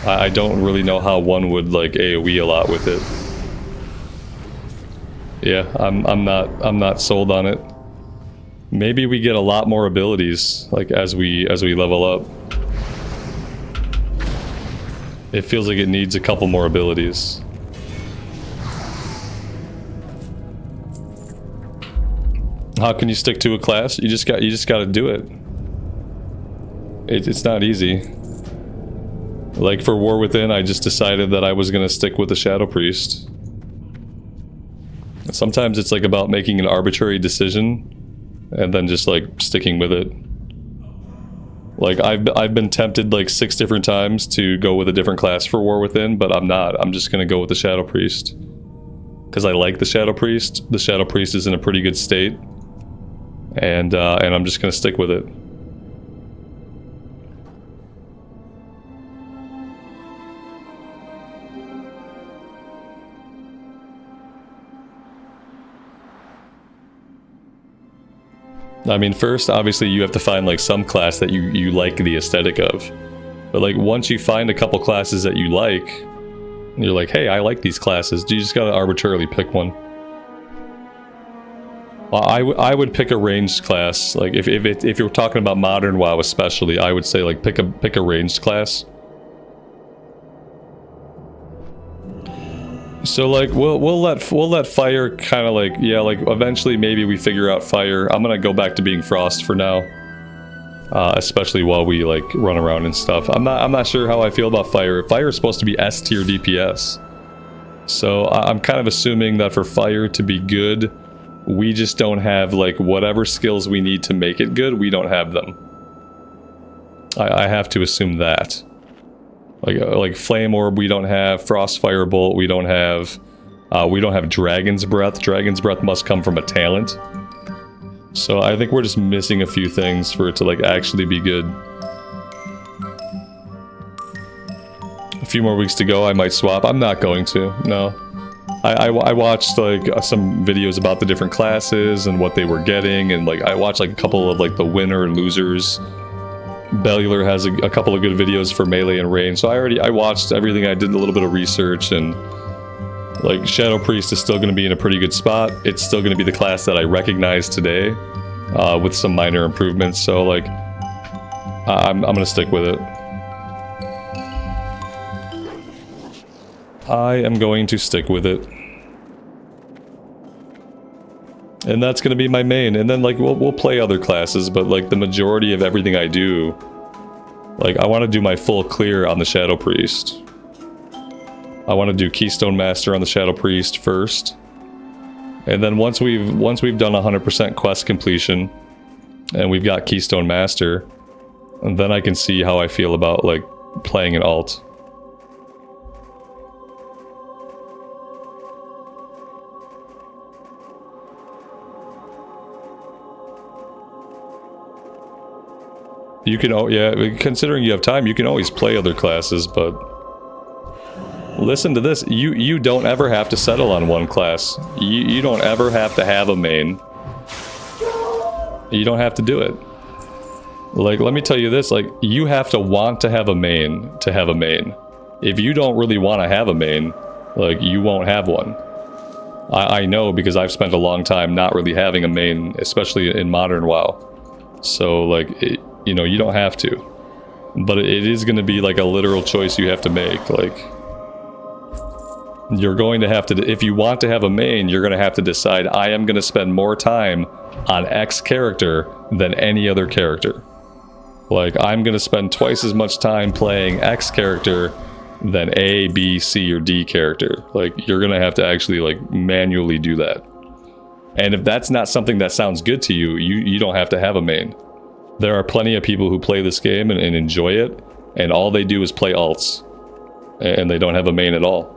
Speaker 1: I don't really know how one would like AoE a lot with it. Yeah, I'm not sold on it. Maybe we get a lot more abilities like as we level up. It feels like it needs a couple more abilities. How can you stick to a class? You just got to do it. It's not easy. Like for War Within, I just decided that I was gonna stick with the Shadow Priest. Sometimes it's like about making an arbitrary decision and then just like sticking with it. Like I've been tempted like 6 different times to go with a different class for War Within, but I'm not. I'm just gonna go with the Shadow Priest. Because I like the Shadow Priest. The Shadow Priest is in a pretty good state. And I'm just gonna stick with it. I mean, first, obviously, you have to find like some class that you like the aesthetic of. But like once you find a couple classes that you like, you're like, hey, I like these classes. You just gotta arbitrarily pick one. I would pick a ranged class. Like if you're talking about modern WoW especially, I would say like pick a ranged class. So like we'll let fire kind of like, yeah, like eventually maybe we figure out fire. I'm gonna go back to being frost for now, especially while we like run around and stuff. I'm not sure how I feel about fire. Fire is supposed to be S tier DPS, so I'm kind of assuming that for fire to be good, we just don't have like whatever skills we need to make it good. We don't have them. I have to assume that. Like Flame Orb we don't have, Frost Firebolt we don't have Dragon's Breath. Dragon's Breath must come from a talent. So I think we're just missing a few things for it to like actually be good. A few more weeks to go, I might swap. I'm not going to, no. I watched like some videos about the different classes and what they were getting, and like I watched like a couple of like the winner and losers. Bellular has a couple of good videos for melee and range, so I watched everything. I did a little bit of research, and like Shadow Priest is still going to be in a pretty good spot. It's still going to be the class that I recognize today, with some minor improvements. So like, I'm going to stick with it. I am going to stick with it. And that's going to be my main. And then, like, we'll play other classes, but, like, the majority of everything I do... Like, I want to do my full clear on the Shadow Priest. I want to do Keystone Master on the Shadow Priest first. And then once we've done 100% quest completion, and we've got Keystone Master, and then I can see how I feel about, like, playing an alt. You can, yeah, considering you have time, you can always play other classes, but... Listen to this, you don't ever have to settle on one class. You don't ever have to have a main. You don't have to do it. Like, let me tell you this, like, you have to want to have a main to have a main. If you don't really want to have a main, like, you won't have one. I know because I've spent a long time not really having a main, especially in modern WoW. So, like, you know, you don't have to. But it is going to be, like, a literal choice you have to make, like... You're going to have to, if you want to have a main, you're going to have to decide, I am going to spend more time on X character than any other character. Like, I'm going to spend twice as much time playing X character than A, B, C, or D character. Like, you're going to have to actually, like, manually do that. And if that's not something that sounds good to you, you don't have to have a main. There are plenty of people who play this game and enjoy it, and all they do is play alts. And they don't have a main at all.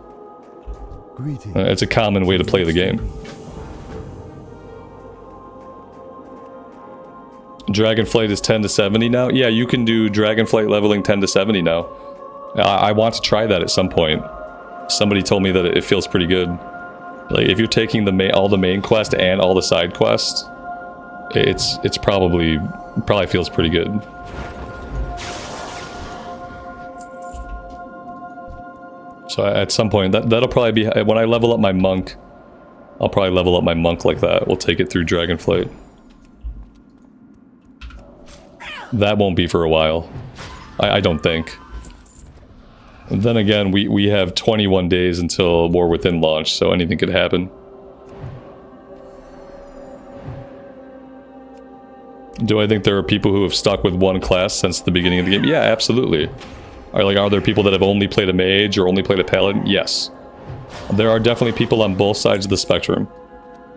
Speaker 1: It's a common way to play the game. Dragonflight is 10 to 70 now? Yeah, you can do Dragonflight leveling 10 to 70 now. I want to try that at some point. Somebody told me that it feels pretty good. Like, if you're taking all the main quest and all the side quests, it's probably feels pretty good. So at some point, that'll probably be, when I level up my monk, I'll probably level up my monk like that. We'll take it through Dragonflight. That won't be for a while. I don't think. And then again, we have 21 days until War Within launch, so anything could happen. Do I think there are people who have stuck with one class since the beginning of the game? Yeah, absolutely. Are there people that have only played a mage or only played a paladin? Yes. There are definitely people on both sides of the spectrum.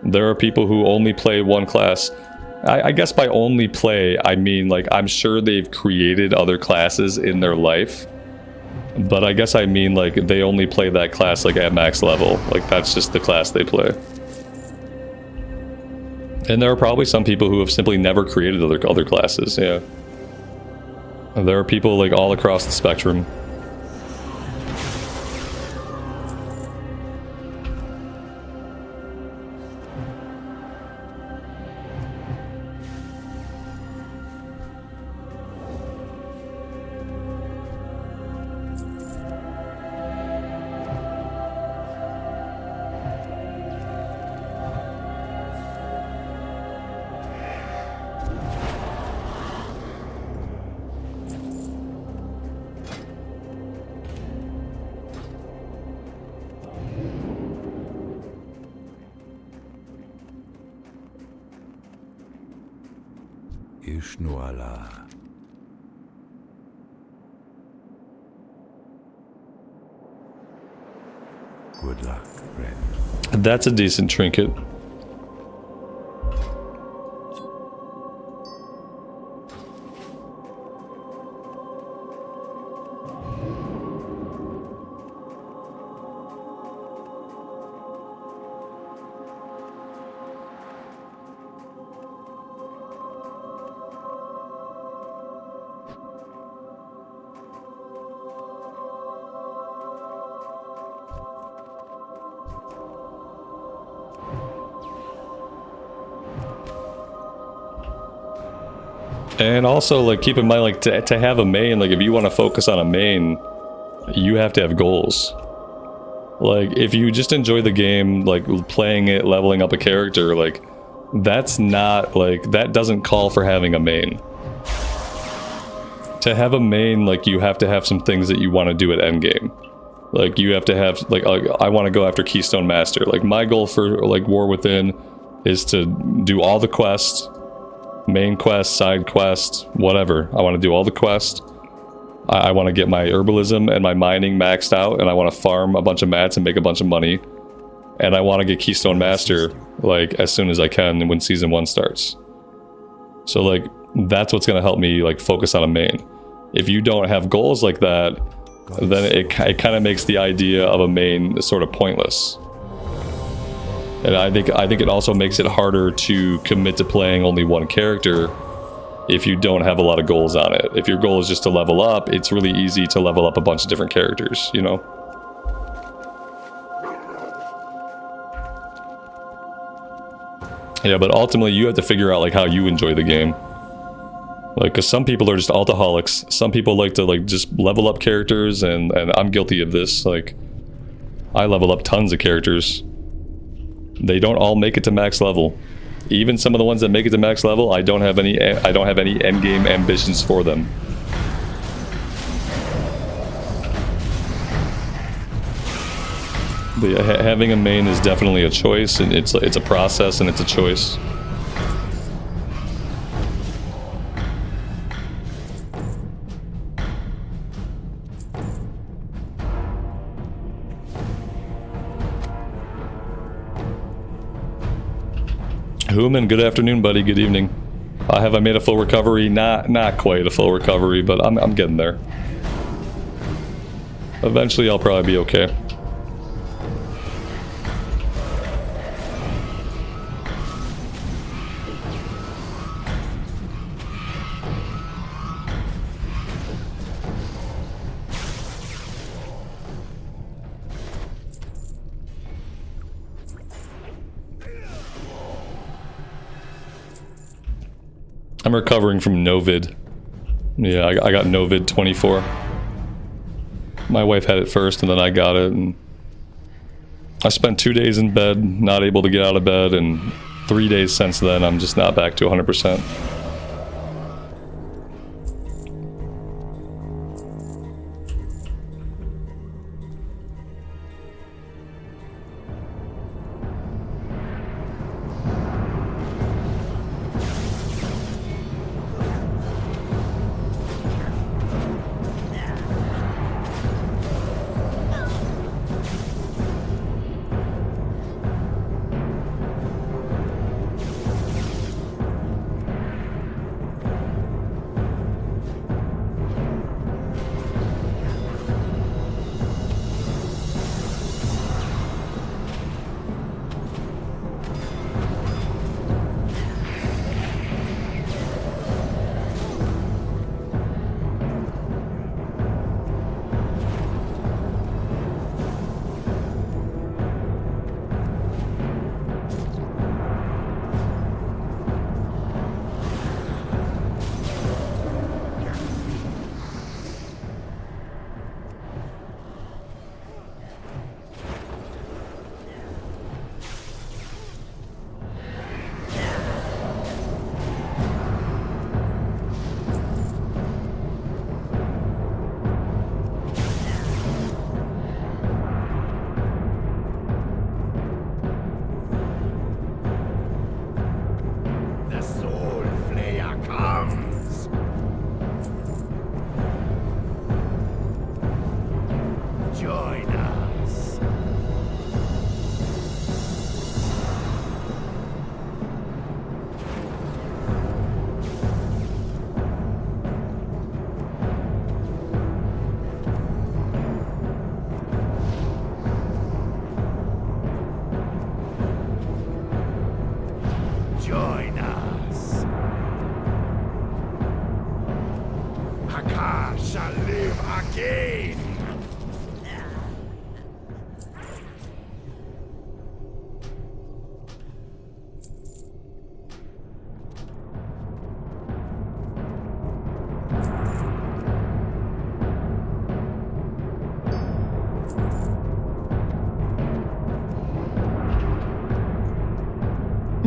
Speaker 1: There are people who only play one class. I guess by only play, I mean, like, I'm sure they've created other classes in their life. But I guess I mean, like, they only play that class, like, at max level. Like, that's just the class they play. And there are probably some people who have simply never created other classes, yeah. There are people, like, all across the spectrum.
Speaker 3: Ishnuala. Good luck, friend.
Speaker 1: That's a decent trinket. And also, like, keep in mind, like, to have a main, like, if you want to focus on a main, you have to have goals. Like, if you just enjoy the game, like, playing it, leveling up a character, like, that's not, like, that doesn't call for having a main. To have a main, like, you have to have some things that you want to do at endgame. Like, you have to have, like I want to go after Keystone Master. Like, my goal for, like, War Within is to do all the quests, main quests, side quests, whatever. I want to do all the quests. I want to get my herbalism and my mining maxed out, and I want to farm a bunch of mats and make a bunch of money. And I want to get Keystone Master, like, as soon as I can when Season 1 starts. So, like, that's what's going to help me, like, focus on a main. If you don't have goals like that, then it kind of makes the idea of a main sort of pointless. And I think it also makes it harder to commit to playing only one character if you don't have a lot of goals on it. If your goal is just to level up, it's really easy to level up a bunch of different characters, you know? Yeah, but ultimately you have to figure out, like, how you enjoy the game. Like, because some people are just altaholics. Some people like to, like, just level up characters, and I'm guilty of this. Like, I level up tons of characters. They don't all make it to max level. Even some of the ones that make it to max level, I don't have any end game ambitions for them. But yeah, having a main is definitely a choice, and it's a process, and it's a choice. Human, good afternoon, buddy. Good evening. Have I made a full recovery? Not quite a full recovery, but I'm getting there. Eventually, I'll probably be okay. I'm recovering from Novid. Yeah, I got Novid 24. My wife had it first, and then I got it, and I spent 2 days in bed, not able to get out of bed, and 3 days since then, I'm just not back to 100%.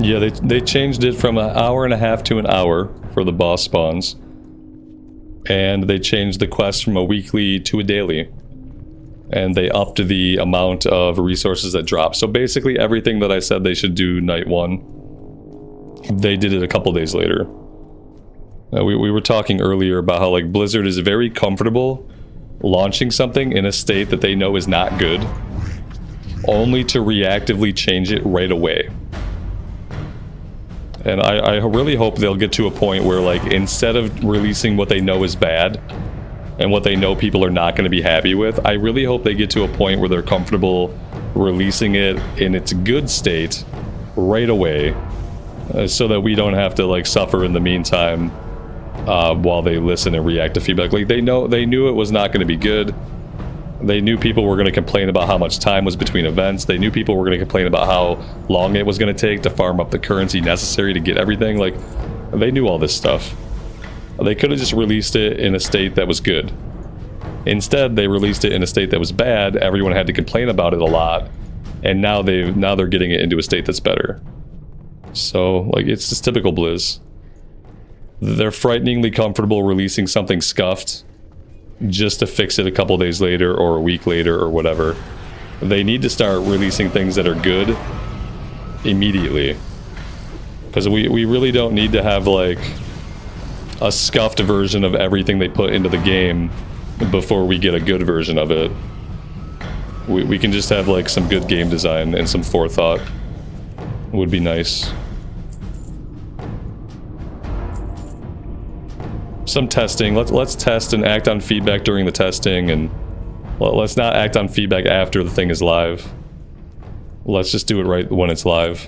Speaker 1: Yeah, they changed it from an hour and a half to an hour for the boss spawns. And they changed the quest from a weekly to a daily. and they upped the amount of resources that drop. So basically everything that I said they should do night 1, they did it a couple days later. We were talking earlier about how like Blizzard is very comfortable launching something in a state that they know is not good, only to reactively change it right away. And I really hope they'll get to a point where, like, instead of releasing what they know is bad and what they know people are not going to be happy with, I really hope they get to a point where they're comfortable releasing it in its good state right away, so that we don't have to, like, suffer in the meantime while they listen and react to feedback. Like, they knew it was not going to be good. They knew people were going to complain about how much time was between events. They knew people were going to complain about how long it was going to take to farm up the currency necessary to get everything. Like, they knew all this stuff. They could have just released it in a state that was good. Instead, they released it in a state that was bad. Everyone had to complain about it a lot, and now they're getting it into a state that's better. So, like, it's just typical Blizz. They're frighteningly comfortable releasing something scuffed just to fix it a couple days later or a week later or whatever. They need to start releasing things that are good immediately, because we really don't need to have like a scuffed version of everything they put into the game before we get a good version of it. We can just have like some good game design and some forethought. Would be nice. Some testing. Let's test and act on feedback during the testing, and let's not act on feedback after the thing is live. Let's just do it right when it's live.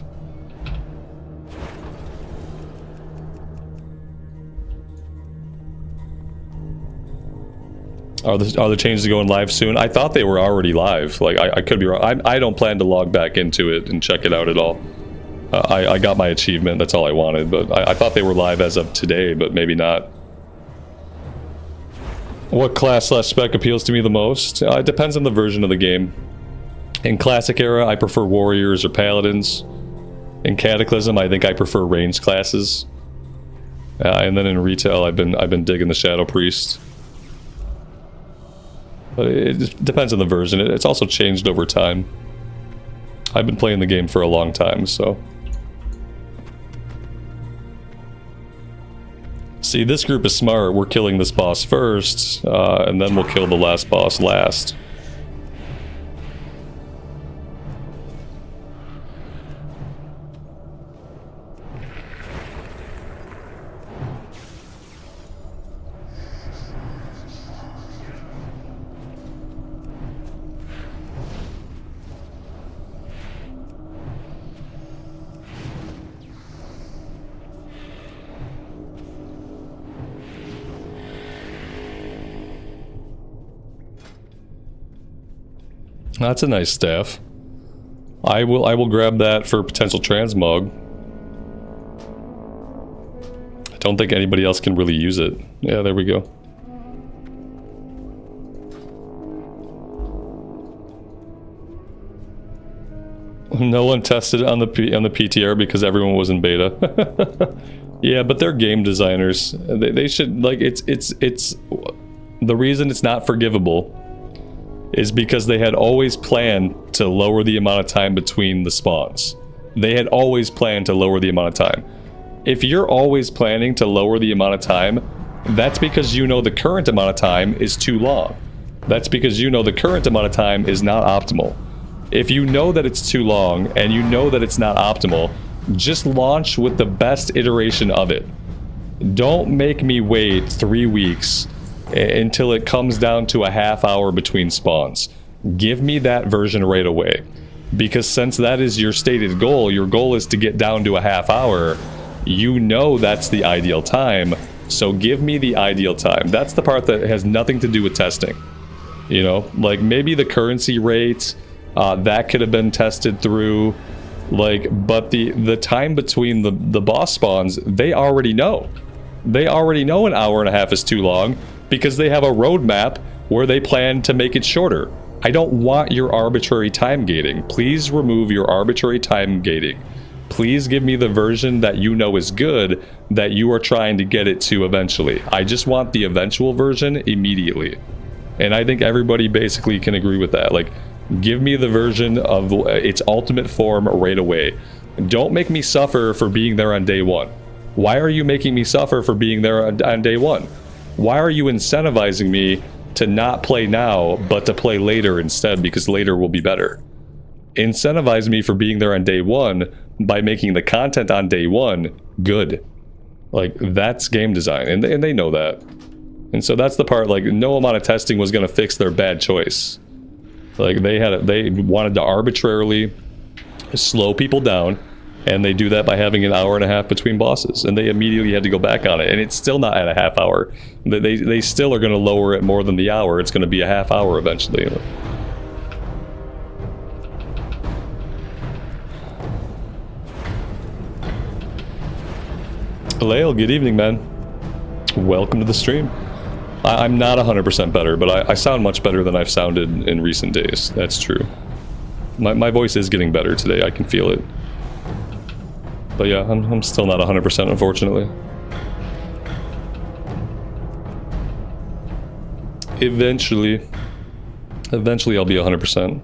Speaker 1: Are the changes going live soon? I thought they were already live. Like, I could be wrong. I don't plan to log back into it and check it out at all. I got my achievement. That's all I wanted. But I thought they were live as of today, but maybe not. What class/spec appeals to me the most? It depends on the version of the game. In Classic Era, I prefer Warriors or Paladins. In Cataclysm, I think I prefer ranged classes. And then in Retail, I've been digging the Shadow Priest. But it depends on the version. It's also changed over time. I've been playing the game for a long time, so... See, this group is smart. We're killing this boss first, and then we'll kill the last boss last. That's a nice staff. I will grab that for potential transmog. I don't think anybody else can really use it. Yeah, there we go. No one tested on the PTR because everyone was in beta. Yeah, but they're game designers. They should, like, it's the reason it's not forgivable is because they had always planned to lower the amount of time between the spawns. They had always planned to lower the amount of time. If you're always planning to lower the amount of time, that's because you know the current amount of time is too long. That's because you know the current amount of time is not optimal. If you know that it's too long and you know that it's not optimal, just launch with the best iteration of it. Don't make me wait 3 weeks until it comes down to a half hour between spawns. Give me that version right away. Because since that is your stated goal, your goal is to get down to a half hour, you know that's the ideal time, so give me the ideal time. That's the part that has nothing to do with testing. You know, like maybe the currency rate, that could have been tested through, like, but the time between the boss spawns, they already know. They already know an hour and a half is too long, because they have a roadmap where they plan to make it shorter. I don't want your arbitrary time gating. Please remove your arbitrary time gating. Please give me the version that you know is good, that you are trying to get it to eventually. I just want the eventual version immediately. And I think everybody basically can agree with that. Like, give me the version of its ultimate form right away. Don't make me suffer for being there on day one. Why are you making me suffer for being there on day one? Why are you incentivizing me to not play now, but to play later instead, because later will be better? Incentivize me for being there on day one by making the content on day one good. Like, that's game design, and they know that. And so that's the part, like, no amount of testing was going to fix their bad choice. Like, they wanted to arbitrarily slow people down, and they do that by having an hour and a half between bosses, and they immediately had to go back on it, and it's still not at a half hour. They still are going to lower it more than the hour. It's going to be a half hour eventually. Lael, good evening, man. Welcome to the stream. I'm not 100% better, but I sound much better than I've sounded in recent days. That's true. My voice is getting better today. I can feel it. But yeah, I'm still not 100%, unfortunately. Eventually I'll be 100%.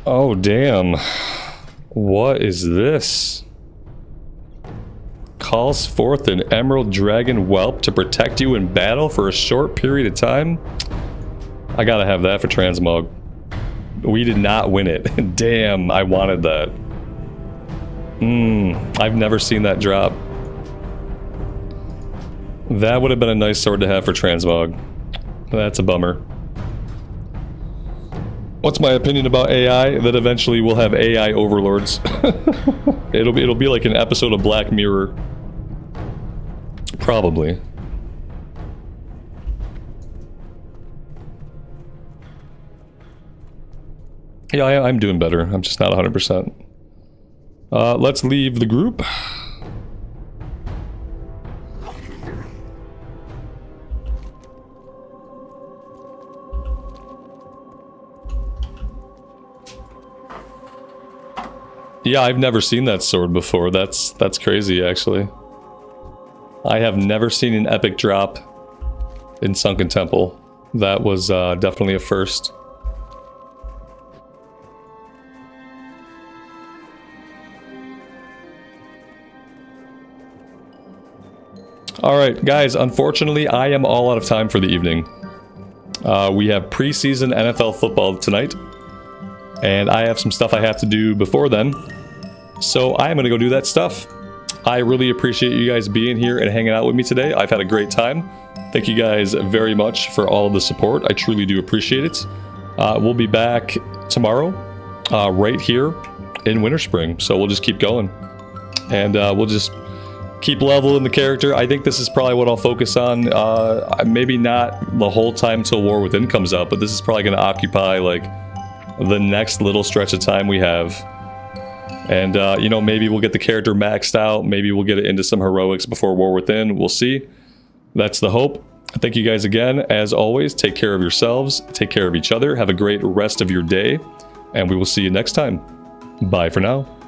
Speaker 1: Oh, damn. What is this? Calls forth an emerald dragon whelp to protect you in battle for a short period of time? I gotta have that for transmog. We did not win it. Damn, I wanted that. I've never seen that drop. That would have been a nice sword to have for transmog. That's a bummer. What's my opinion about AI? That eventually we'll have AI overlords. It'll be like an episode of Black Mirror. Probably. Yeah, I'm doing better. I'm just not 100%. Let's leave the group. Yeah, I've never seen that sword before. That's crazy, actually. I have never seen an epic drop in Sunken Temple. That was definitely a first. Alright, guys, unfortunately, I am all out of time for the evening. We have preseason NFL football tonight, and I have some stuff I have to do before then, so I am going to go do that stuff. I really appreciate you guys being here and hanging out with me today. I've had a great time. Thank you guys very much for all of the support. I truly do appreciate it. We'll be back tomorrow, right here in Winterspring, so we'll just keep going. And we'll just keep leveling the character. I think this is probably what I'll focus on. Maybe not the whole time till War Within comes out, but this is probably going to occupy like the next little stretch of time we have. And you know, maybe we'll get the character maxed out. Maybe we'll get it into some heroics before War Within. We'll see. That's the hope. Thank you guys again. As always, take care of yourselves. Take care of each other. Have a great rest of your day. And we will see you next time. Bye for now.